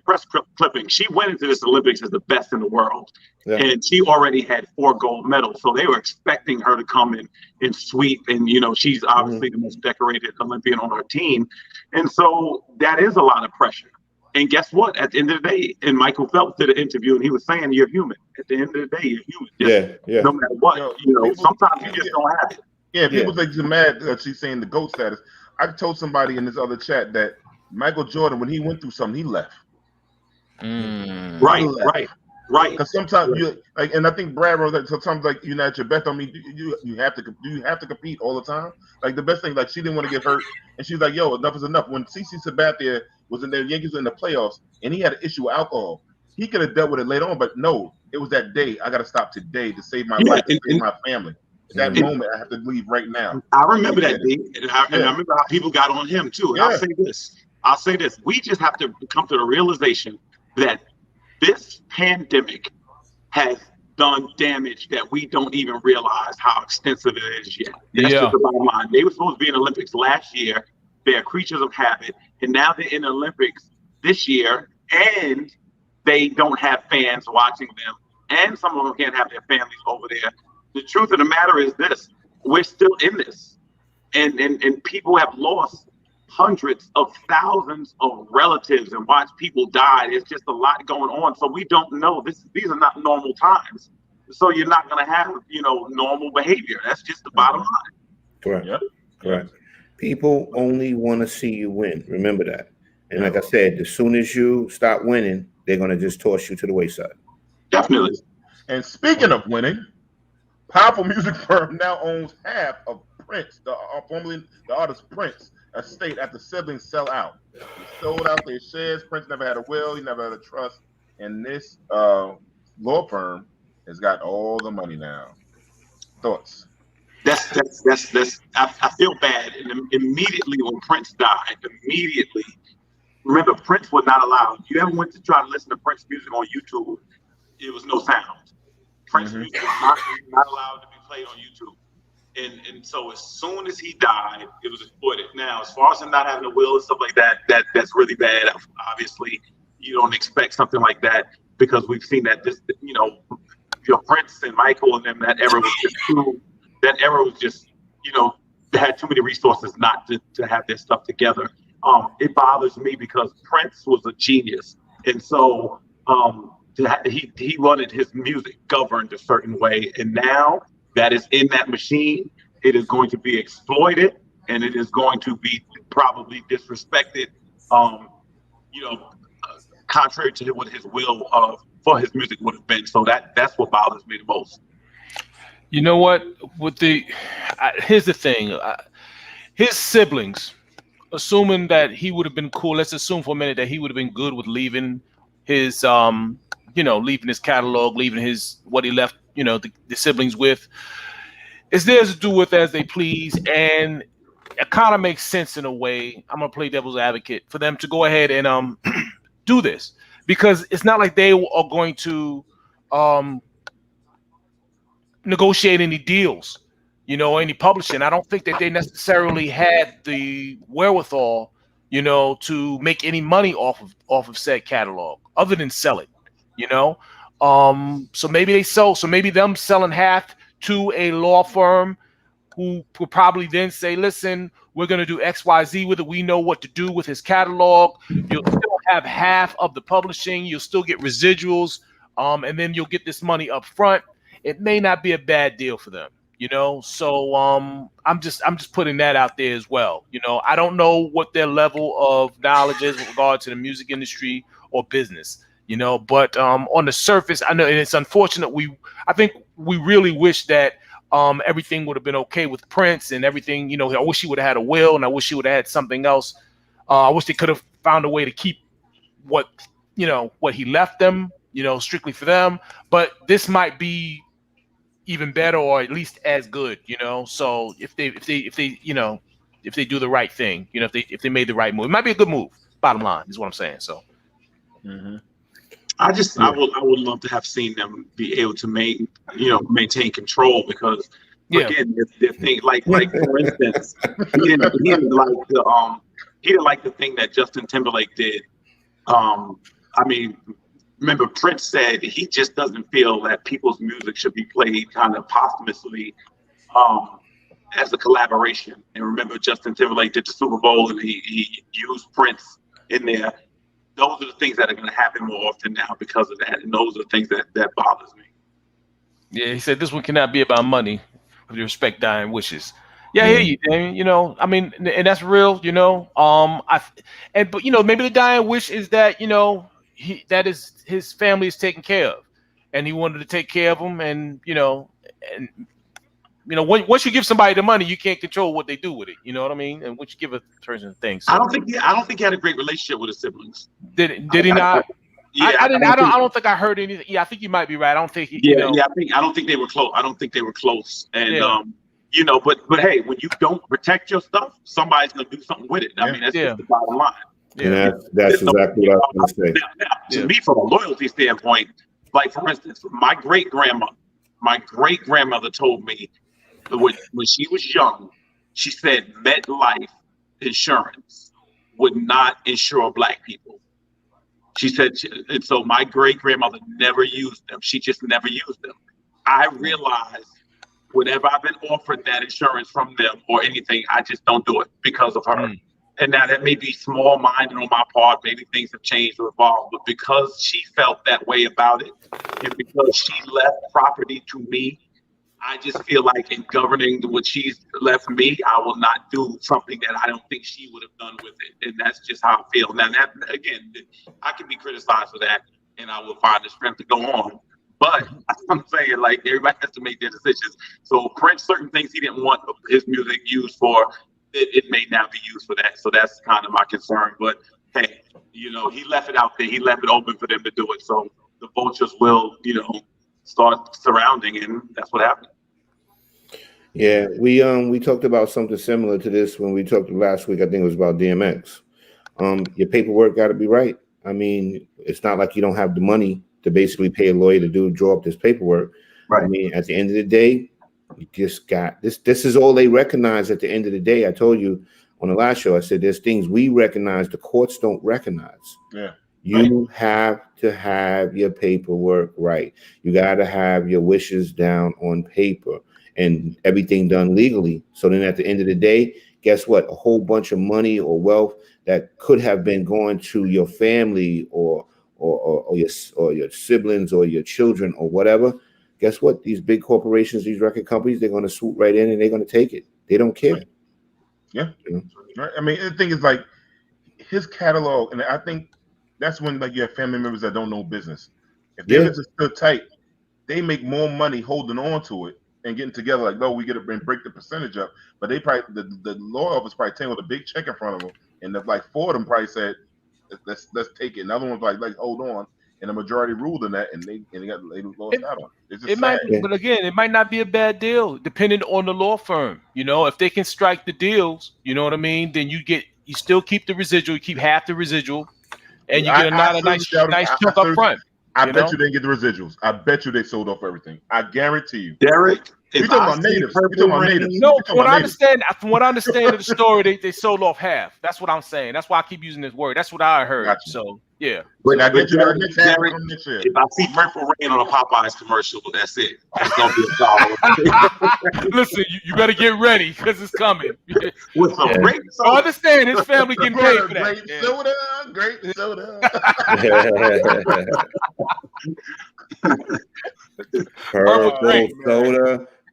press clipping. She went into this Olympics as the best in the world, and she already had 4 gold medals. So they were expecting her to come in and sweep. And she's obviously the most decorated Olympian on her team, and so that is a lot of pressure. And guess what? At the end of the day, and Michael Phelps did an interview, and he was saying, "You're human. At the end of the day, you're human. No matter what, sometimes you just don't have it." Yeah, people think you're mad that she's saying the GOAT status. I told somebody in this other chat that Michael Jordan, when he went through something, he left. Right. Because sometimes you like, and I think Brad wrote that sometimes like you're not your best. I mean, you have to compete all the time. Like the best thing, like she didn't want to get hurt, and she's like, "Yo, enough is enough." When CC Sabathia was in the Yankees in the playoffs, and he had an issue with alcohol, he could have dealt with it later on, but no, it was that day. I got to stop today to save my life, to save my family. At that moment, I have to leave right now. I remember that day, and I remember how people got on him too. And I'll say this: we just have to come to the realization that this pandemic has done damage that we don't even realize how extensive it is yet. That's just the bottom line. They were supposed to be in the Olympics last year. They're creatures of habit, and now they're in the Olympics this year, and they don't have fans watching them, and some of them can't have their families over there. The truth of the matter is this: we're still in this, and people have lost hundreds of thousands of relatives and watched people die. There's just a lot going on, so we don't know. These are not normal times, so you're not going to have normal behavior. That's just the bottom line. Correct. Yep. Correct. People only want to see you win. Remember that. And like I said, as soon as you stop winning, they're going to just toss you to the wayside. Definitely. And speaking of winning, powerful music firm now owns half of Prince, formerly the artist Prince, estate after siblings sell out. They sold out their shares. Prince never had a will. He never had a trust. And this law firm has got all the money now. Thoughts? I feel bad. And immediately when Prince died, remember, Prince was not allowed. You ever went to try to listen to Prince music on YouTube? It was no sound. Prince music was not allowed to be played on YouTube. And so as soon as he died, it was exploited. Now, as far as him not having a will and stuff like that, that's really bad. Obviously, you don't expect something like that because we've seen that Prince and Michael and them, that era was just true. That era was just, they had too many resources not to have their stuff together. It bothers me because Prince was a genius. And so he wanted his music governed a certain way. And now that is in that machine, it is going to be exploited and it is going to be probably disrespected, contrary to what his will for his music would have been. So that's what bothers me the most. You know what? Here's the thing. His siblings, assuming that he would have been cool, let's assume for a minute that he would have been good with leaving his leaving his catalog, leaving his what he left, the siblings with. It's theirs to do with as they please, and it kind of makes sense in a way. I'm gonna play devil's advocate for them to go ahead and do this because it's not like they are going to um, negotiate any deals, any publishing. I don't think that they necessarily had the wherewithal, to make any money off of said catalog other than sell it, you know. So maybe they sell. So maybe them selling half to a law firm who will probably then say, listen, we're going to do XYZ with it. We know what to do with his catalog. You'll still have half of the publishing. You'll still get residuals. And then you'll get this money up front. It may not be a bad deal for them, So I'm just putting that out there as well. I don't know what their level of knowledge is with regard to the music industry or business, but on the surface, I know, and it's unfortunate. I think we really wish that everything would have been okay with Prince and everything. I wish he would have had a will, and I wish he would have had something else. I wish they could have found a way to keep what he left them, strictly for them. But this might be even better, or at least as good, So if they do the right thing, if they made the right move, it might be a good move. Bottom line is what I'm saying. So. Mm-hmm. I would love to have seen them be able to maintain control because again, the thing like for instance, he didn't like the thing that Justin Timberlake did. Remember Prince said he just doesn't feel that people's music should be played kind of posthumously as a collaboration. And remember Justin Timberlake did the Super Bowl and he used Prince in there. Those are the things that are going to happen more often now because of that. And those are the things that bothers me. Yeah, he said this one cannot be about money with respect dying wishes. Yeah, I hear you, Damien. And that's real, but maybe the dying wish is that, that is his family is taken care of. And he wanted to take care of them and once you give somebody the money, you can't control what they do with it. You know what I mean? And once you give a person things. So. I don't think he had a great relationship with his siblings. Did he not? I don't think I heard anything. Yeah, I think you might be right. I don't think. I don't think they were close. I don't think they were close. And but hey, when you don't protect your stuff, somebody's gonna do something with it. I mean, that's just the bottom line. Yeah, that's exactly what I was going to say. Now, to me, from a loyalty standpoint, like for instance, my great grandmother told me. When she was young, she said MetLife insurance would not insure Black people. She said, and so my great grandmother never used them. She just never used them. I realized whenever I've been offered that insurance from them or anything, I just don't do it because of her. And now that may be small-minded on my part, maybe things have changed or evolved, but because she felt that way about it, and because she left property to me, I just feel like in governing what she's left me, I will not do something that I don't think she would have done with it. And that's just how I feel. Now, that again, I can be criticized for that, and I will find the strength to go on. But I'm saying, like, everybody has to make their decisions. So Prince, certain things he didn't want his music used for, it may now be used for that. So that's kind of my concern. But, hey, he left it out there. He left it open for them to do it. So the vultures will, start surrounding, and that's what happened. Yeah, we talked about something similar to this when we talked last week. I think it was about DMX. Your paperwork got to be right. I mean, it's not like you don't have the money to basically pay a lawyer to draw up this paperwork. Right. I mean, at the end of the day, you just got this. This is all they recognize at the end of the day. I told you on the last show, I said there's things we recognize the courts don't recognize. Yeah. You have to have your paperwork right. You got to have your wishes down on paper and everything done legally. So then at the end of the day, guess what? A whole bunch of money or wealth that could have been going to your family or your siblings or your children or whatever. Guess what? These big corporations, these record companies, they're going to swoop right in and they're going to take it. They don't care. Right. Yeah. Right. I mean, the thing is like his catalog, and I think that's when like you have family members that don't know business. If they're just still tight, they make more money holding on to it and getting together like, no, we get to break the percentage up. But they probably the law office probably came with a big check in front of them, and like four of them probably said, let's take it. Another one's like hold on, and the majority ruled in that, and they lost out on it. It's just It might, sad. but again, it might not be a bad deal, depending on the law firm. You know, if they can strike the deals, you know what I mean. Then you still keep the residual, you keep half the residual, and you get a nice chunk up front. I bet you didn't get the residuals. I bet you they sold off everything. I guarantee you. Derek, you talking about natives? You talking about natives? No, from what I understand of the story, they sold off half. That's what I'm saying. That's why I keep using this word. That's what I heard. Gotcha. So yeah. But I bet you Derek, if I see Purple Rain on a Popeyes commercial, that's it. It's gonna be a solid. Listen, you better get ready because it's coming. With some great soda. I understand his family getting paid for that. Great soda.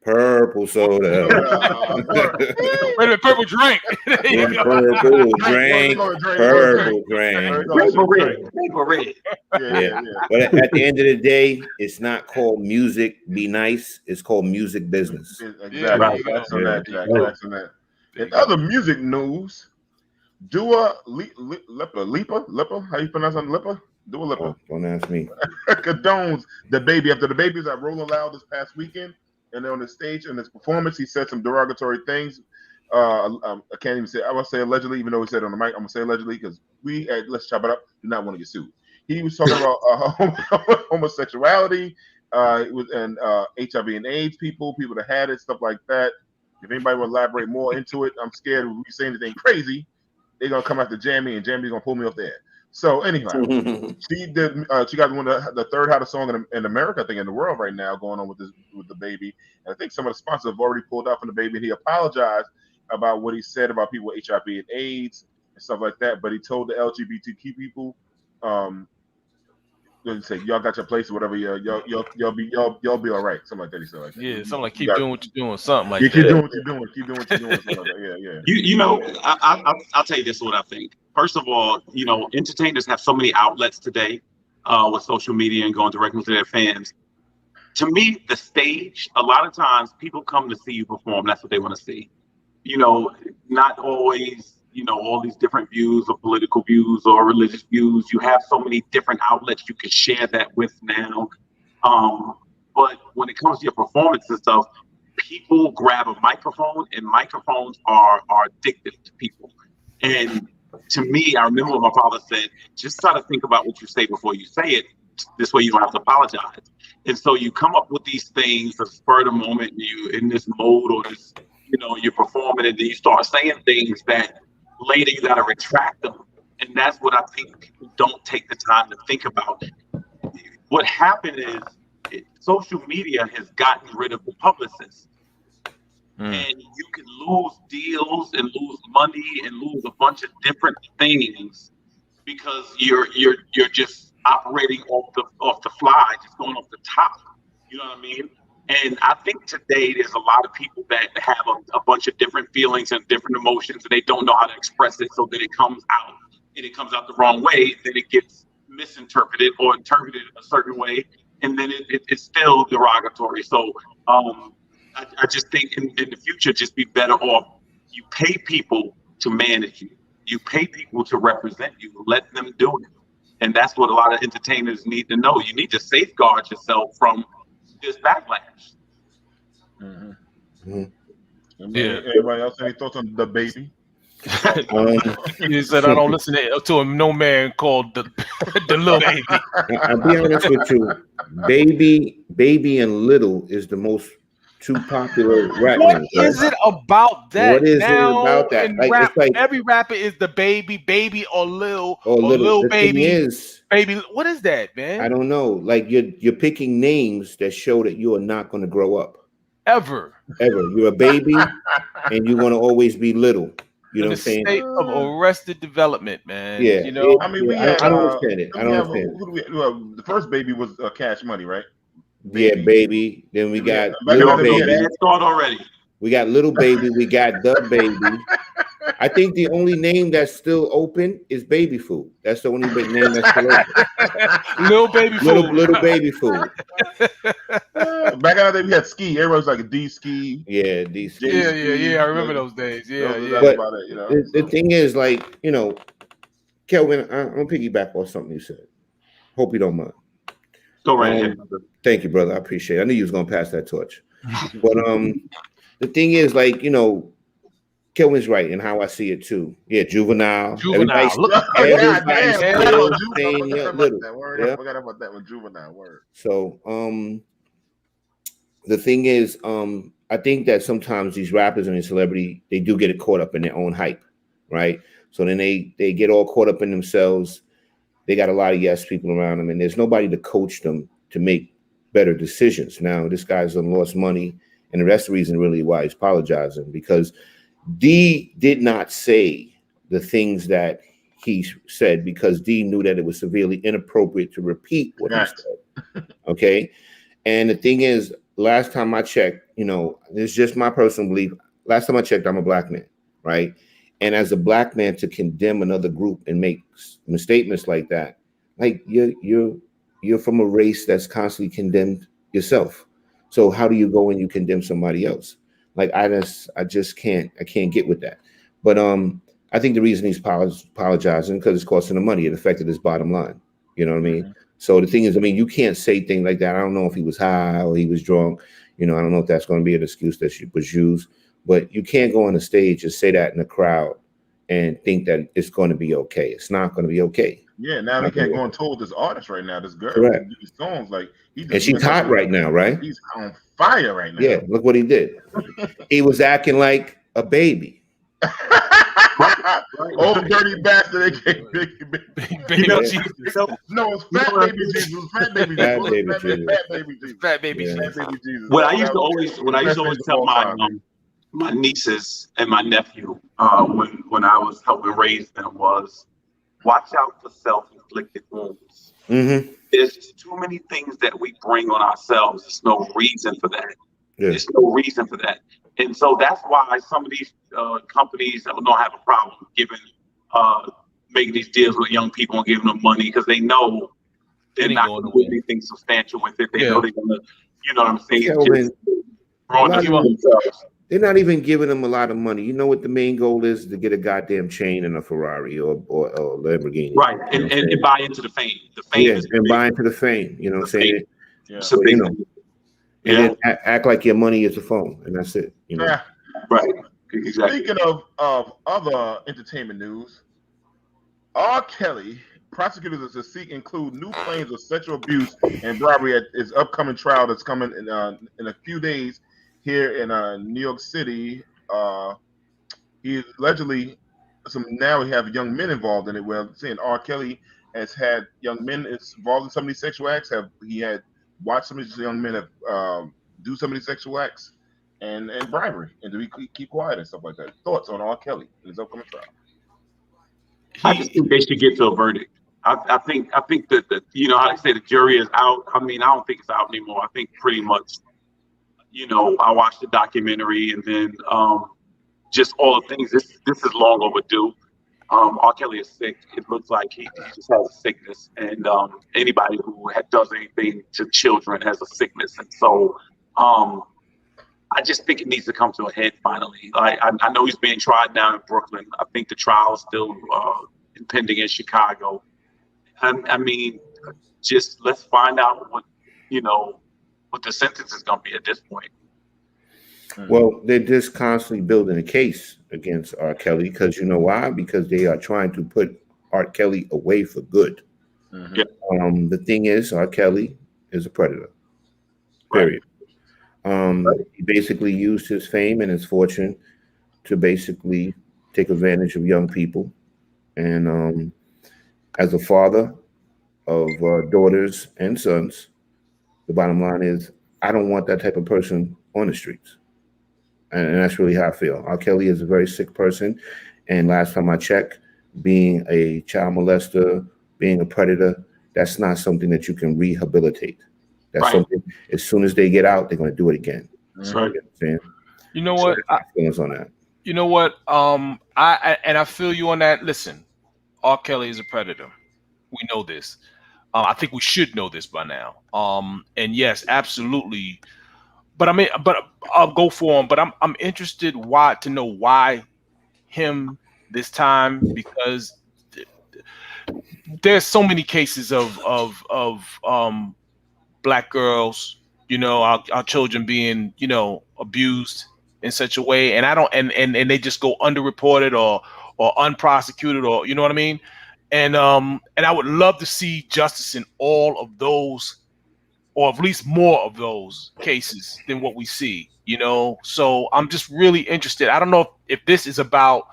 Purple soda. Wait a minute, purple drink. Purple drink. Purple red. Yeah. But at the end of the day, it's not called music be nice. It's called music business. Exactly. That's on that. In other music news, Dua Lipa, how you pronounce on Lipa? Dua Lipa. Oh, don't ask me. Condones the baby after the baby was at Rolling Loud this past weekend. And on the stage in his performance, he said some derogatory things. I can't even say. I will say allegedly, even though he said it on the mic. I'm gonna say allegedly because we at Let's Chop It Up do not want to get sued. He was talking about homosexuality, and HIV and AIDS people that had it, stuff like that. If anybody will elaborate more into it, I'm scared if we say anything crazy, they're gonna come after Jamie, and Jamie's gonna pull me off the air. So anyway, she did. She got one of the third hottest song in America, I think, in the world right now, going on with the baby. And I think some of the sponsors have already pulled out from the baby. And he apologized about what he said about people with HIV and AIDS and stuff like that. But he told the LGBTQ people, say y'all got your place or whatever. Y'all be all right. Something like that. He said like that. Yeah, something like keep doing what you're doing. Something like that. Keep doing what you're doing. Keep doing what you're doing. Something like that. Yeah. You know, I'll tell you this is what I think. First of all, you know, entertainers have so many outlets today with social media and going directly to their fans. To me, the stage, a lot of times people come to see you perform. That's what they want to see. You know, not always, you know, all these different views or political views or religious views. You have so many different outlets you can share that with now. But when it comes to your performance and stuff, people grab a microphone, and microphones are addictive to people. And to me, I remember what my father said, just try to think about what you say before you say it. This way you don't have to apologize. And so you come up with these things, the spur of the moment, you in this mode or this, you know, you're performing, and then you start saying things that later you got to retract them. And that's what I think people don't take the time to think about. What happened is social media has gotten rid of the publicists. And you can lose deals and lose money and lose a bunch of different things because you're just operating off the fly, just going off the top. You know what I mean? And I think today there's a lot of people that have a bunch of different feelings and different emotions, and they don't know how to express it, so that it comes out, and it comes out the wrong way, then it gets misinterpreted or interpreted a certain way, and then it's still derogatory. So I just think in the future, just be better off. You pay people to manage you. You pay people to represent you. Let them do it. And that's what a lot of entertainers need to know. You need to safeguard yourself from this backlash. Yeah. Everybody else, any thoughts on the baby? He said, I don't listen to a no man called the Little Baby. I'll be honest with you. Baby and Little is the most two popular rap names. What is it about that? What is it about that? Like, rap, it's like every rapper is the baby or Lil Baby. Baby, what is that, man? I don't know. Like you're picking names that show that you are not going to grow up. Ever. You're a baby and you're going to always be little. You know what I'm saying? State of arrested development, man. Yeah. You know, I mean, I don't understand it. I don't understand. The first baby was Cash Money, right? Yeah, baby. Then we got Little Baby. Start already. We got Little Baby. We got The Baby. I think the only name that's still open is Baby Food. That's the only big name that's still open. Little Baby Food. Little Baby Food. Back in the day, we had Ski. Everybody was like a D Ski. Yeah, D Ski. Yeah. I remember those days. Yeah. But about it, you know? The thing is, like, you know, Kelvin, I'm gonna piggyback off something you said. Hope you don't mind. Go right ahead. Thank you, brother. I appreciate it. I knew you was gonna pass that torch. But the thing is, like, you know, Kelvin's right in how I see it too. Yeah, juvenile. Juvenile. Look, everybody's I still saying little. forgot about that one. Juvenile word. So the thing is, I think that sometimes these rappers and these celebrity, they do get caught up in their own hype, right? So then they get all caught up in themselves. They got a lot of yes people around them, and there's nobody to coach them to make better decisions. Now, this guy's lost money, and that's the reason really why he's apologizing, because D did not say the things that he said because D knew that it was severely inappropriate to repeat what he said. Okay. And the thing is, last time I checked, you know, it's just my personal belief. Last time I checked, I'm a black man, right? And as a black man, to condemn another group and make misstatements like that, like you're from a race that's constantly condemned yourself. So how do you go and you condemn somebody else? Like I just can't get with that. But I think the reason he's apologizing because it's costing him money. It affected his bottom line. You know what I mean? Mm-hmm. So the thing is, I mean, you can't say things like that. I don't know if he was high or he was drunk. You know, I don't know if that's going to be an excuse that was used. But you can't go on the stage and say that in the crowd and think that it's going to be okay. It's not going to be okay. Yeah, now they can't go on tour with this artist right now. This girl, correct. These songs like and she's hot right now, right? He's on fire right now. Yeah, look what he did. He was acting like a baby. Old dirty bastard. Baby Jesus. No, it's Fat Baby Jesus. Fat Baby Jesus. Fat Baby Jesus. What I used to always tell my nieces and my nephew when I was helping raise them was, watch out for self-inflicted wounds. Mm-hmm. There's too many things that we bring on ourselves. There's no reason for that. Yeah. There's no reason for that. And so that's why some of these companies don't have a problem making these deals with young people and giving them money, because they know they're not going to do anything substantial with it. They know they're going to, you know what I'm saying? They're not even giving them a lot of money. You know what the main goal is? To get a goddamn chain and a Ferrari or Lamborghini. Right. And buy into the fame. The fame and buy into the fame. You know what I'm saying? Yeah. So, you know. And then act like your money is a phone, and that's it. You know? Yeah. Right. Exactly. Speaking of other entertainment news, R. Kelly, prosecutors include new claims of sexual abuse and robbery at his upcoming trial that's coming in a few days here in New York City. He allegedly now we have young men involved in it. Well, saying R. Kelly has had young men involved in some of these sexual acts. He had watched some of these young men do some of these sexual acts and bribery, and do we keep quiet and stuff like that? Thoughts on R. Kelly and his upcoming trial? I just think they should get to a verdict. I think that you know how they say the jury is out. I mean, I don't think it's out anymore. I think pretty much, you know, I watched the documentary and then just all the things. This is long overdue. R. Kelly is sick. It looks like he just has a sickness, and anybody who does anything to children has a sickness. And so I just think it needs to come to a head finally. I know he's being tried now in Brooklyn. I think the trial is still impending in Chicago. I mean, just let's find out what the sentence is going to be at this point. Well, they're just constantly building a case against R. Kelly because you know why? Because they are trying to put R. Kelly away for good. Mm-hmm. Yeah. The thing is, R. Kelly is a predator. Period. He basically used his fame and his fortune to basically take advantage of young people. And as a father of daughters and sons, the bottom line is I don't want that type of person on the streets. And that's really how I feel. R. Kelly is a very sick person. And last time I checked, being a child molester, being a predator, that's not something that you can rehabilitate. That's something, as soon as they get out, they're going to do it again. That's right. You know what? Feelings on that. You know what? I feel you on that. Listen, R. Kelly is a predator. We know this. I think we should know this by now. And yes, absolutely. But I'll go for him. But I'm interested to know why him this time, because there's so many cases of black girls, our children being, abused in such a way, and I don't, and they just go underreported or unprosecuted, or you know what I mean. And I would love to see justice in all of those, or at least more of those cases than what we see. So I'm just really interested. I don't know if this is about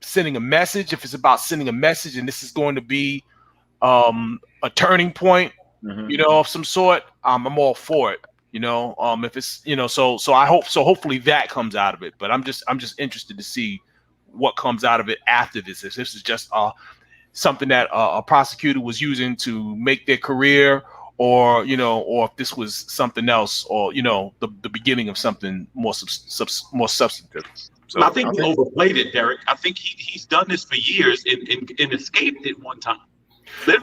sending a message, if it's about sending a message, and this is going to be a turning point, of some sort. I'm all for it. If it's, so I hope so. Hopefully that comes out of it. But I'm just interested to see what comes out of it after this. If this is just something that a prosecutor was using to make their career, or or if this was something else, or the beginning of something more substantive. So I think he overplayed it, Derik. I think he's done this for years and escaped it one time.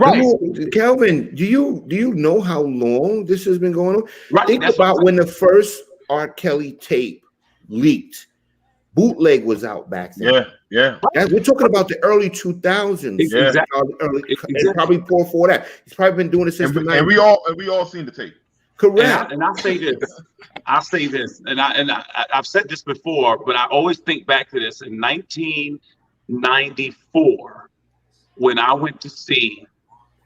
Right, Kelvin. Do you know how long this has been going on? Right, think about when the first R. Kelly tape leaked. Bootleg was out back then. Yeah. We're talking about the early 2000s. Exactly. Probably before that. He's probably been doing it since the 90s. And we all seen the tape. Correct. And I say this, and I've said this before, but I always think back to this in 1994 when I went to see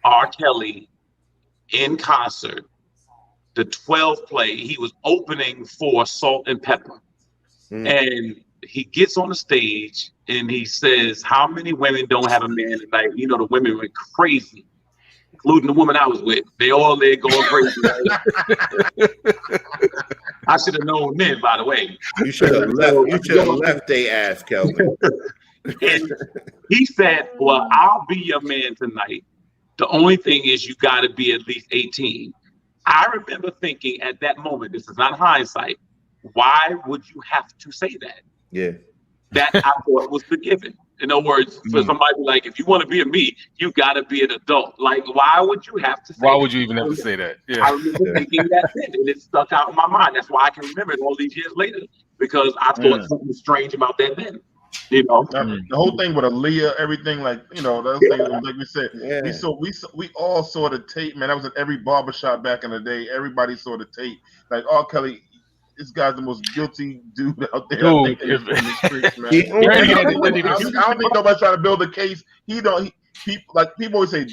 R. Kelly in concert, the 12 play. He was opening for Salt and Pepper, and he gets on the stage and he says, "How many women don't have a man tonight?" The women went crazy, including the woman I was with. They all there going crazy. I should have known then, by the way. You should have left. You should have left their ass, Kelvin. And he said, "Well, I'll be your man tonight. The only thing is you got to be at least 18. I remember thinking at that moment, this is not hindsight, why would you have to say that? Yeah. That I thought was forgiven. In other words, for somebody like, if you want to be a me, you got to be an adult. Like, why would you have to say Why would you even have to say that? Yeah. I remember thinking that then, and it stuck out in my mind. That's why I can remember it all these years later, because I thought something strange about that then. The whole thing with Aaliyah, everything, like, those things, like we said, we all saw the tape, man. That was at every barbershop back in the day. Everybody saw the tape. Like, R. Kelly, this guy's the most guilty dude out there. Dude, in the streets, man. I don't think nobody's trying to build a case. People always say,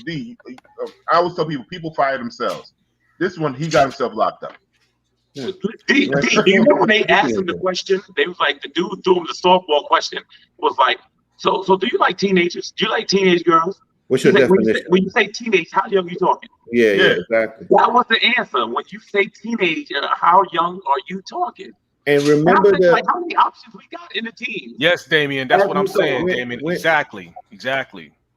I always tell people fire themselves. This one, he got himself locked up. Do you remember when they asked him the question? They was like, the dude threw him the softball question. Was like, so do you like teenagers? Do you like teenage girls? What's your definition? When you say teenage, how young are you talking? Yeah, exactly. That was the answer. When you say teenage, how young are you talking? And remember like, how many options we got in the team? Yes, Damien. That's what I'm saying, Damien. Exactly.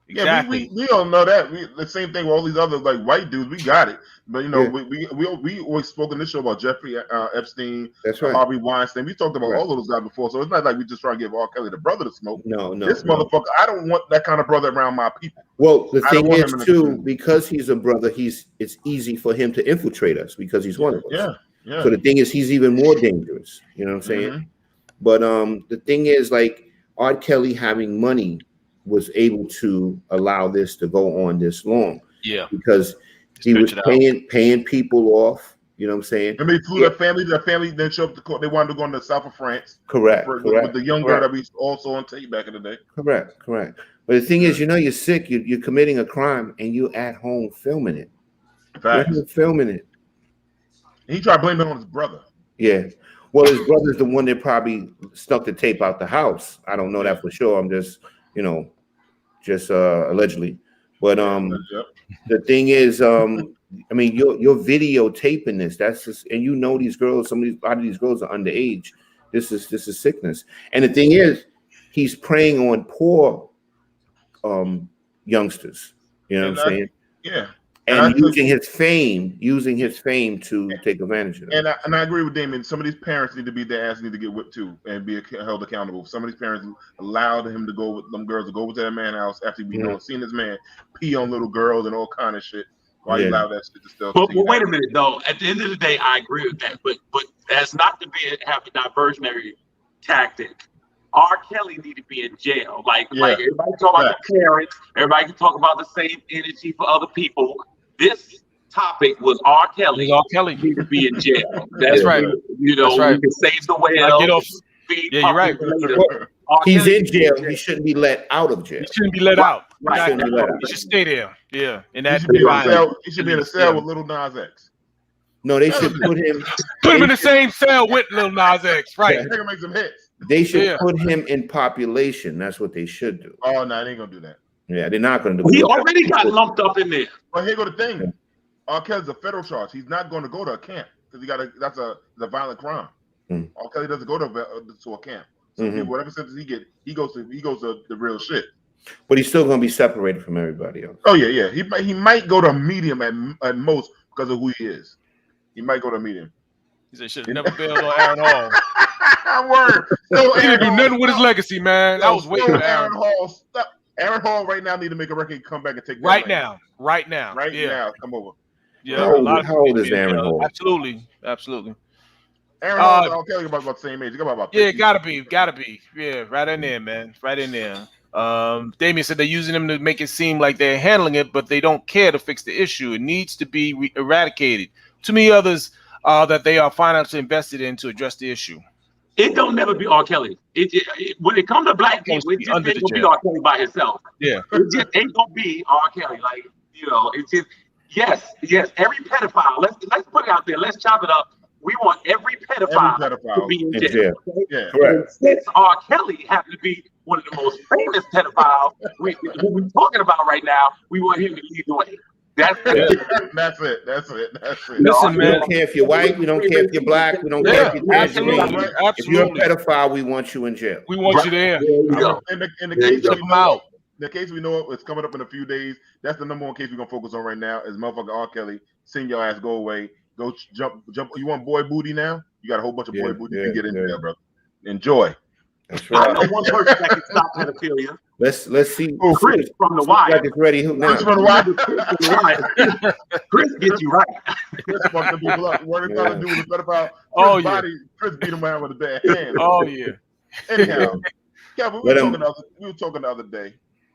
Yeah, we don't know that. The same thing with all these other like white dudes. We got it, but we always spoke in this show about Jeffrey Epstein, that's right, Harvey Weinstein. We talked about all of those guys before, so it's not like we just try to give R. Kelly the brother to smoke. No, this motherfucker. I don't want that kind of brother around my people. Well, the thing is too, because he's a brother, it's easy for him to infiltrate us because he's one of us. Yeah. So the thing is, he's even more dangerous. You know what I'm saying? But the thing is, like, R. Kelly having money was able to allow this to go on this long. Yeah. Because he was paying people off. You know what I'm saying? And they flew their family then showed up to court. They wanted to go in the south of France. Correct. With the young girl that we also on tape back in the day. Correct. But the thing is, you're sick, you're committing a crime, and you at home filming it. Filming it. And he tried blaming it on his brother. Yeah. Well, his brother's the one that probably stuck the tape out the house. I don't know that for sure. I'm just, allegedly. But the thing is, I mean, you're videotaping this. That's just, and these girls, a lot of these girls are underage. This is sickness. And the thing is, he's preying on poor youngsters. You know what I'm saying? Yeah. And using his fame to take advantage of them. And I agree with Damien. Some of these parents need to be, their ass need to get whipped too and be held accountable. Some of these parents allowed him to go with them girls to go with that man house after seeing this man pee on little girls and all kind of shit. Why you allow that shit to still? But wait a minute though. At the end of the day, I agree with that. But as not to have a diversionary tactic, R. Kelly need to be in jail. Like Yeah. everybody talk about the parents, everybody can talk about the same energy for other people. This topic was R. Kelly. R. Kelly Need to be in jail. That's right. You know, That's right. we can save the Like, get whale. off. Yeah, you're right. He's in jail. He shouldn't be let out of jail. He shouldn't be let out. Right. He should stay there. Yeah. And that he should be in a cell with Lil Nas X. No, they should put him in the same cell with Lil Nas X. Right. They can make some hits. They should put him in population. That's what they should do. Oh no, they ain't gonna do that. Yeah, they're not gonna do it. He already got lumped up in there. But here go the thing. R. Kelly's a federal charge. He's not going to go to a camp because that's a violent crime. R. Kelly doesn't go to a camp. So whatever sentence he get, he goes to the real shit. But he's still gonna be separated from everybody else. Oh yeah. He might go to medium at most because of who he is. He might go to medium. He said should have never bailed on Aaron Hall. Word. He didn't do nothing with his legacy, man. I was waiting for Aaron Hall. Aaron Hall right now need to make a record, come back and take right now, now, come over. Yeah, how old is Aaron Hall? Absolutely. Aaron Hall, I'll tell you about the same age. About 50. Gotta be. Yeah, right in there, man. Right in there. Damien said they're using them to make it seem like they're handling it, but they don't care to fix the issue. It needs to be eradicated. Too many others that they are financially invested in to address the issue. It don't never be R. Kelly. When it comes to black people, it just ain't gonna be R. Kelly by himself. Yeah. It just ain't gonna be R. Kelly. Like, you know, it's just yes. Every pedophile, let's put it out there, let's chop it up. We want every pedophile to be in jail. Okay? Yeah. And since R. Kelly happened to be one of the most famous pedophiles who we're talking about right now, we want him to lead the way. That's it. That's it. Listen, we don't care if you're white. We don't care if you're black. We don't care if you're absolutely. If you're a pedophile, we want you in jail. We want you there. In the case we know it's coming up in a few days. That's the number one case we're gonna focus on right now. Is motherfucker R. Kelly. Send your ass, go away. Go jump. You want boy booty now? You got a whole bunch of boy booty. You can get in there, bro. Enjoy. That's right. I know one person that can stop pedophilia. Let's see. Chris from the Wire. Like it's ready now. Chris from the Wire. Chris gets you right. Chris fucking people up. What they trying to do with the pedophile? Chris beat him out with a bad hand. Oh yeah. Anyhow, Kelvin, we were talking the other day.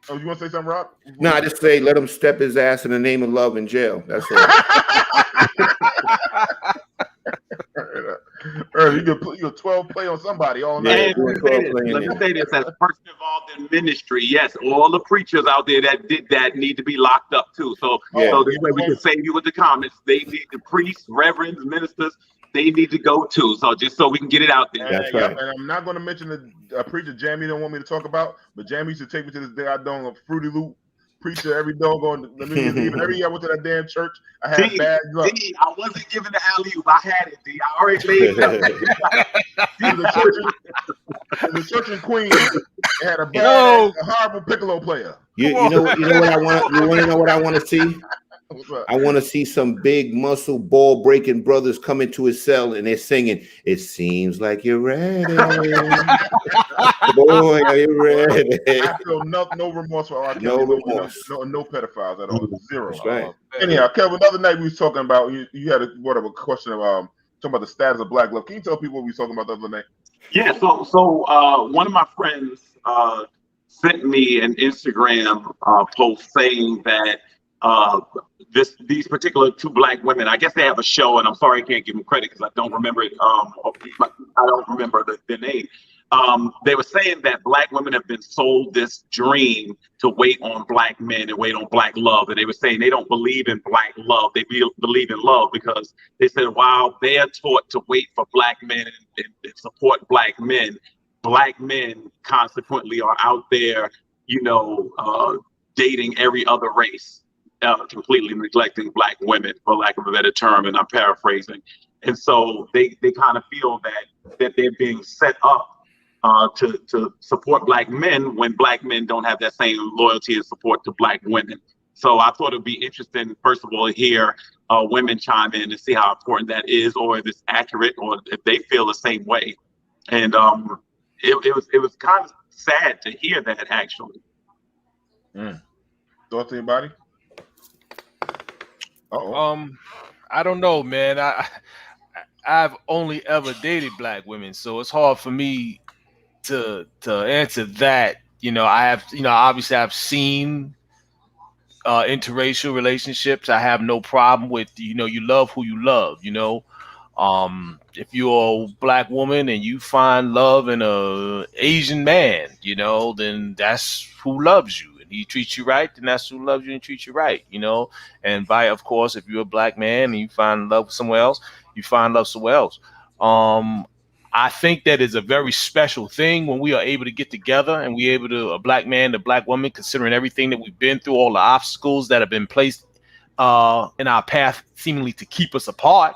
Oh, you want to say something, Rob? No, I just say let him step his ass in the name of love in jail. That's all. You could 12 play on somebody all night. Let me say this as a person involved in ministry. Yes, all the preachers out there that did that need to be locked up too. So this way we can save you with the comments. They need the priests, reverends, ministers. They need to go too. So just so we can get it out there. That's right. And I'm not going to mention the preacher Jamie don't want me to talk about, but Jamie used to take me to this day I don't a Fruity Loop preacher every doggone. Even every year I went to that damn church, I had bad luck. D, I wasn't giving the alley-oop. I had it, D. I already laid it. The church in Queens had a horrible piccolo player. You know what I want. You want to know what I want to see? I want to see some big muscle ball breaking brothers come into his cell and they're singing. It seems like you're ready. Boy, are you ready? I feel no remorse for R. Kelly. No remorse. No pedophiles at all. Zero. That's right. Anyhow, Kelvin, the other night we was talking about you had a question of talking about the status of black love. Can you tell people what we was talking about the other night? Yeah. So one of my friends sent me an Instagram post saying that these particular two black women, I guess they have a show, and I'm sorry I can't give them credit because I don't remember it. I don't remember their name. They were saying that black women have been sold this dream to wait on black men and wait on black love. And they were saying they don't believe in black love. They believe in love because they said while they are taught to wait for black men and support black men consequently are out there, dating every other race. Completely neglecting black women, for lack of a better term, and I'm paraphrasing. And so they kind of feel that they're being set up to support black men when black men don't have that same loyalty and support to black women. So I thought it'd be interesting, first of all, to hear women chime in and see how important that is, or if it's accurate, or if they feel the same way. And it was kind of sad to hear that, actually. Thoughts, anybody? I don't know, man. I've only ever dated black women, so it's hard for me to answer that, I have, obviously I've seen interracial relationships. I have no problem with, you love who you love, if you're a black woman and you find love in a Asian man, then that's who loves you and he treats you right, then that's who loves you and treats you right, and of course, if you're a black man and you find love somewhere else, you find love somewhere else. Um, I think that is a very special thing when we are able to get together and we able to, a black man, a black woman, considering everything that we've been through, all the obstacles that have been placed in our path, seemingly to keep us apart.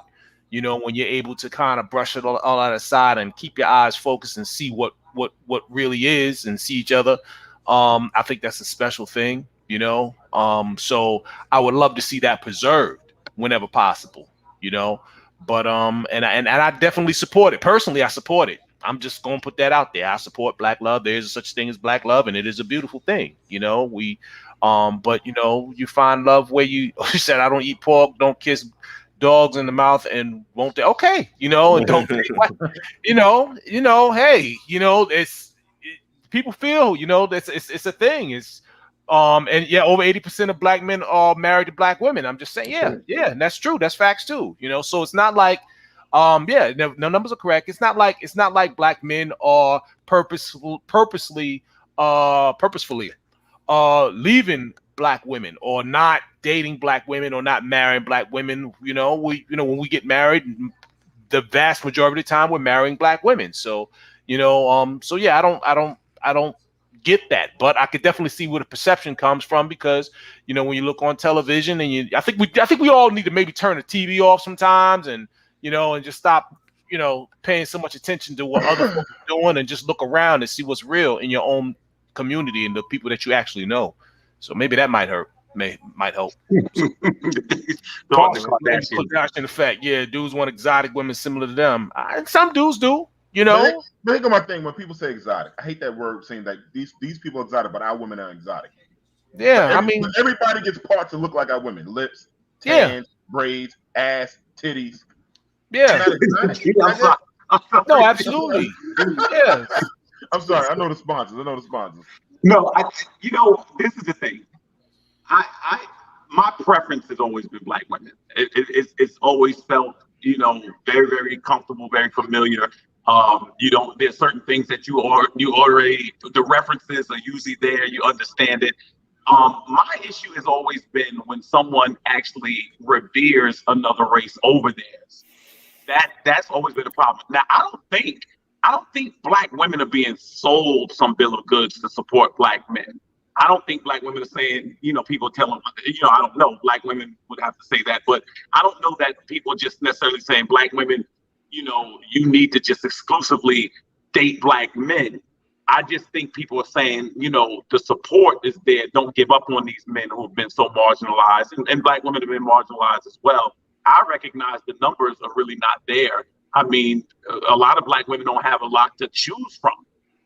When you're able to kind of brush it all out aside and keep your eyes focused and see what really is and see each other. I think that's a special thing, so I would love to see that preserved whenever possible, but and I definitely support it. Personally, I support it. I'm just gonna put that out there. I support black love. There is such thing as black love, and it is a beautiful thing. But you find love where you said, I don't eat pork, don't kiss dogs in the mouth, and won't they? Okay, and don't hey, people feel, it's a thing. And yeah, over 80% of black men are married to black women. I'm just saying, yeah, and that's true. That's facts too. So it's not like, no numbers are correct. It's not like black men are purposefully leaving black women or not dating black women or not marrying black women. When we get married, the vast majority of the time we're marrying black women. So, so yeah, I don't get that, but I could definitely see where the perception comes from, because when you look on television and I think we all need to maybe turn the TV off sometimes and and just stop paying so much attention to what other people are doing and just look around and see what's real in your own community and the people that you actually know. So maybe that might help. Kardashian effect. Yeah, dudes want exotic women similar to them. Some dudes do. But think of my thing when people say exotic. I hate that word, saying that these people are exotic, but our women are exotic. Yeah, everybody gets parts that look like our women: lips, hands, braids, ass, titties. Yeah, no, absolutely. Yeah, I'm sorry. I know the sponsors. No, this is the thing. My preference has always been black women. It's always felt, very, very comfortable, very familiar. There's certain things that you already, the references are usually there. You understand it. My issue has always been when someone actually reveres another race over theirs. That's always been a problem. Now, I don't think black women are being sold some bill of goods to support black men. I don't think black women are saying, people tell them, I don't know. Black women would have to say that, but I don't know that people just necessarily saying black women, you need to just exclusively date black men. I just think people are saying, the support is there. Don't give up on these men who have been so marginalized, and black women have been marginalized as well. I recognize the numbers are really not there. I mean, a lot of black women don't have a lot to choose from.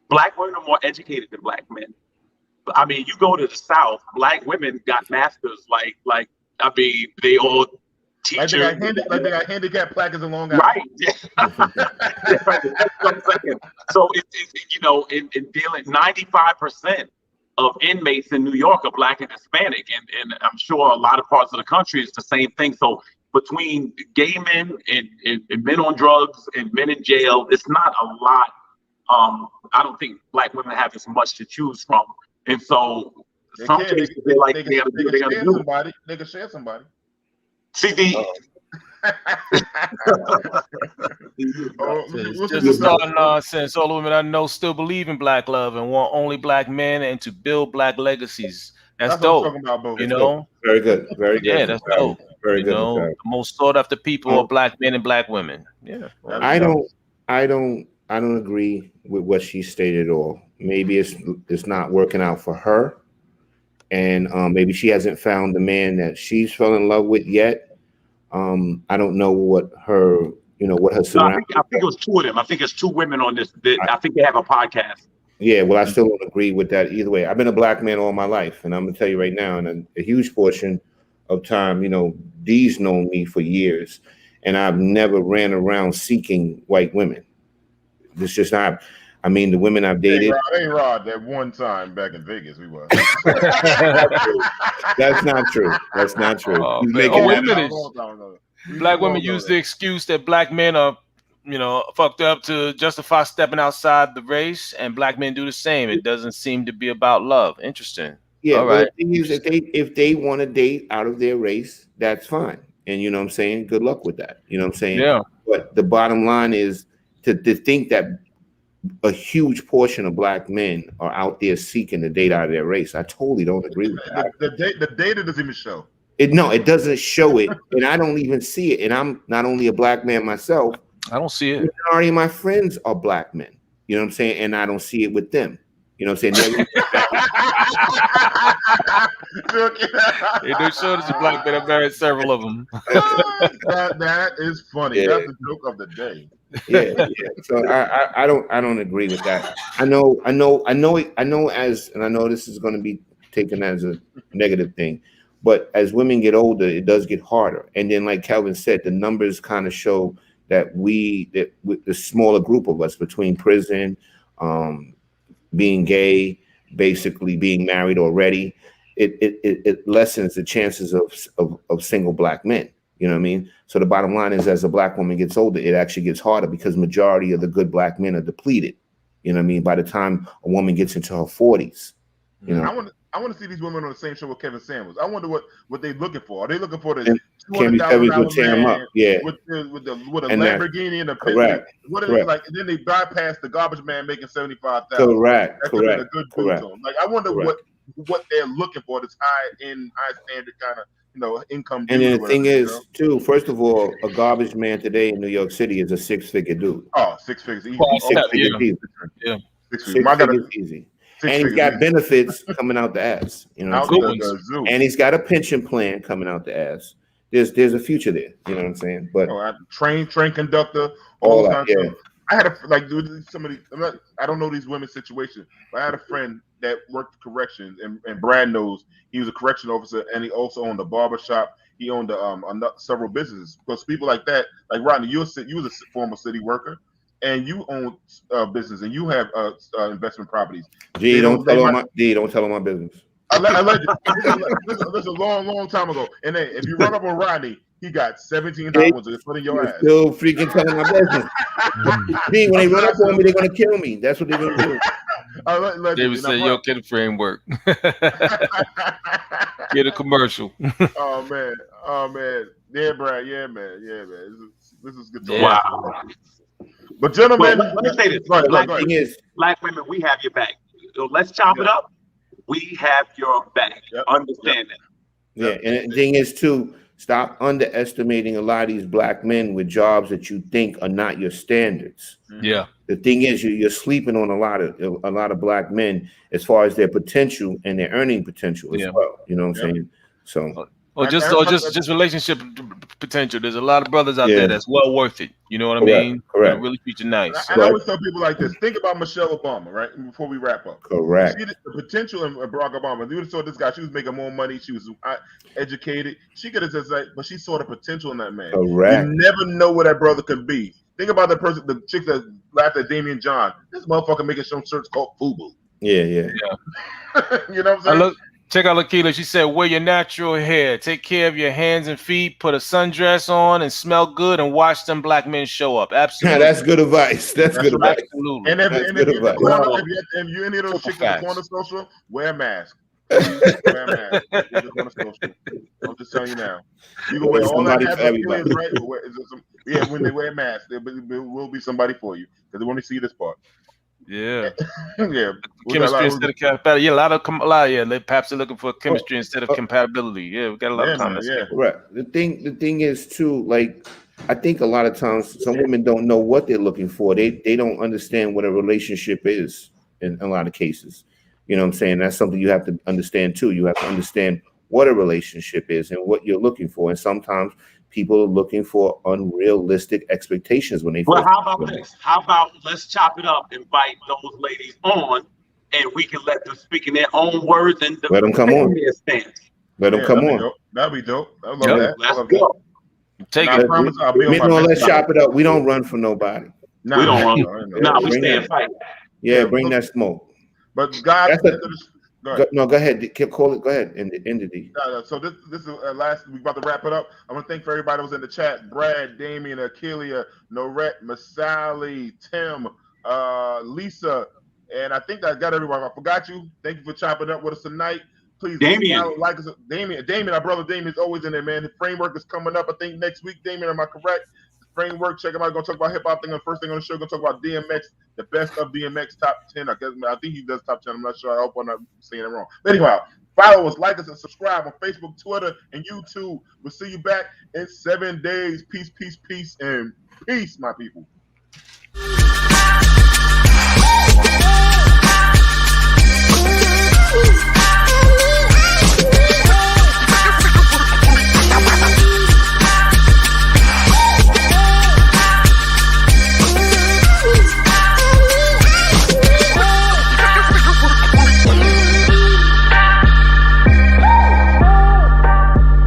Black women are more educated than black men. I mean, you go to the South, black women got masters. They all teachers. Like they got handicapped placards in Long Island. Right. So in dealing, 95% of inmates in New York are black and Hispanic, and I'm sure a lot of parts of the country is the same thing. So between gay men and men on drugs and men in jail, it's not a lot. I don't think black women have as much to choose from. And so some cases they gotta do somebody. They can share somebody. See just starting nonsense. All the women I know still believe in black love and want only black men and to build black legacies. That's dope. What I'm talking about, Dope. Very good. Very good. Yeah, that's dope. Very good. The most sought after people are black men and black women. Yeah. I don't agree with what she stated at all. Maybe it's not working out for her, and maybe she hasn't found the man that she's fell in love with yet. I don't know what her, what her surroundings. I think it was two of them. I think it's two women on this. I think they have a podcast. Yeah, well, I still don't agree with that either way. I've been a black man all my life, and I'm gonna tell you right now, and a huge portion of time, Dee's known me for years, and I've never ran around seeking white women. This just not. I mean, the women I've dated. Hey, Rod, that one time back in Vegas, we were. That's not true. That's not true. Wait a minute. Black women use the excuse that black men are, fucked up to justify stepping outside the race, and black men do the same. It doesn't seem to be about love. Interesting. Yeah, all right. The thing is, if they want to date out of their race, that's fine. And you know what I'm saying? Good luck with that. You know what I'm saying? Yeah. But the bottom line is to think that a huge portion of black men are out there seeking to date out of their race. I totally don't agree with that. The data doesn't even show. It doesn't show it, and I don't even see it. And I'm not only a black man myself. I don't see it. The majority of my friends are black men. You know what I'm saying? And I don't see it with them. You know what I'm saying? They do show that the black men have married several of them. That is funny. Yeah. That's the joke of the day. Yeah. So I don't agree with that. I know this is going to be taken as a negative thing, but as women get older, it does get harder. And then, like Kelvin said, the numbers kind of show that with the smaller group of us between prison, being gay, basically being married already, it lessens the chances of single black men. You know what I mean? So the bottom line is, as a black woman gets older, it actually gets harder because majority of the good black men are depleted. You know what I mean? By the time a woman gets into her 40s, you know. I want to see these women on the same show with Kevin Samuels. I wonder what they're looking for. Are they looking for the $200,000 man yeah, with a Lamborghini and a Bentley? What are they like? And then they bypass the garbage man making $75,000. Correct. A good zone. Like, I wonder what they're looking for. This high standard kind of income. And then the thing is, too, first of all, a garbage man today in New York City is a six-figure dude. Oh, 6 figures easy. Yeah. 6 figures easy. And he's got benefits coming out the ass, and he's got a pension plan coming out the ass. There's a future there, you know what I'm saying? But train conductor, all kinds of stuff. I had I don't know these women's situations, but I had a friend that worked corrections, and Brad knows he was a correction officer, and he also owned a barber shop. He owned several businesses. Because people like that, like Rodney, you was a former city worker, and you own business, and you have investment properties. Don't tell them my business. This is a long time ago. And then if you run up on Rodney, he got 17 hours to put in your ass. Still freaking telling my business. When they run up on me, they're gonna kill me. That's what they're gonna do. David said, "Yo, get a framework. Get a commercial." Oh man. Yeah, Brad. Yeah, man. This is good. Yeah. Wow. But gentlemen, let me say this: black women, we have your back. So let's chop it up. We have your back. Yep. Understand that. Yeah, and the thing is too, stop underestimating a lot of these black men with jobs that you think are not your standards. Yeah. The thing is, you're sleeping on a lot of black men as far as their potential and their earning potential as well. You know what I'm saying? So. Or just relationship potential. There's a lot of brothers out there that's well worth it. You know what I mean? Correct. Really treat you nice. I always tell people like this: think about Michelle Obama, right? Before we wrap up. Correct. The potential in Barack Obama. You would have saw this guy. She was making more money. She was educated. She could have just but she saw the potential in that man. Correct. You never know what that brother could be. Think about the chick that laughed at Damian John. This motherfucker making some shirts called FUBU. Yeah. You know what I'm saying? Check out Lakeela. She said, wear your natural hair. Take care of your hands and feet. Put a sundress on and smell good and watch them black men show up. Absolutely. That's good advice. That's good advice. Absolutely. And if you're any of those chicks at the corner social, wear a mask. Wear a mask. I'm just telling you now. You can wear all that right? When they wear masks, there will be somebody for you because they want to see this part. Yeah. Yeah. Chemistry instead of compatibility. Yeah, perhaps they're looking for chemistry instead of compatibility. Yeah, we got a lot of comments. Yeah. Right. The thing is too, like, I think a lot of times some women don't know what they're looking for. They don't understand what a relationship is in a lot of cases. You know what I'm saying? That's something you have to understand too. You have to understand what a relationship is and what you're looking for. And sometimes people are looking for unrealistic expectations when they. Well, how about this? How about let's chop it up, invite those ladies on, and we can let them speak in their own words and let them come on. Let them come on. That'd be dope. I love that. Let's go. Take it. Let's chop it up. We don't run from nobody. We don't run. We stay and fight. Yeah, bring that smoke. But God, go ahead. Call it. Go ahead. End it. So this is last. We about to wrap it up. I want to thank for everybody that was in the chat: Brad, Damien, Akelia, Norette, Masali, Tim, Lisa, and I think I got everyone. I forgot you. Thank you for chopping up with us tonight. Please, Damien, like us. Damien, our brother Damien is always in there, man. The framework is coming up. I think next week, Damien. Am I correct? Framework. Check him out. Gonna talk about hip hop thing. The first thing on the show. Gonna talk about DMX, the best of DMX top 10. I think he does top 10. I'm not sure. I hope I'm not saying it wrong. But anyhow, follow us, like us, and subscribe on Facebook, Twitter, and YouTube. We'll see you back in 7 days. Peace, peace, peace, and peace, my people.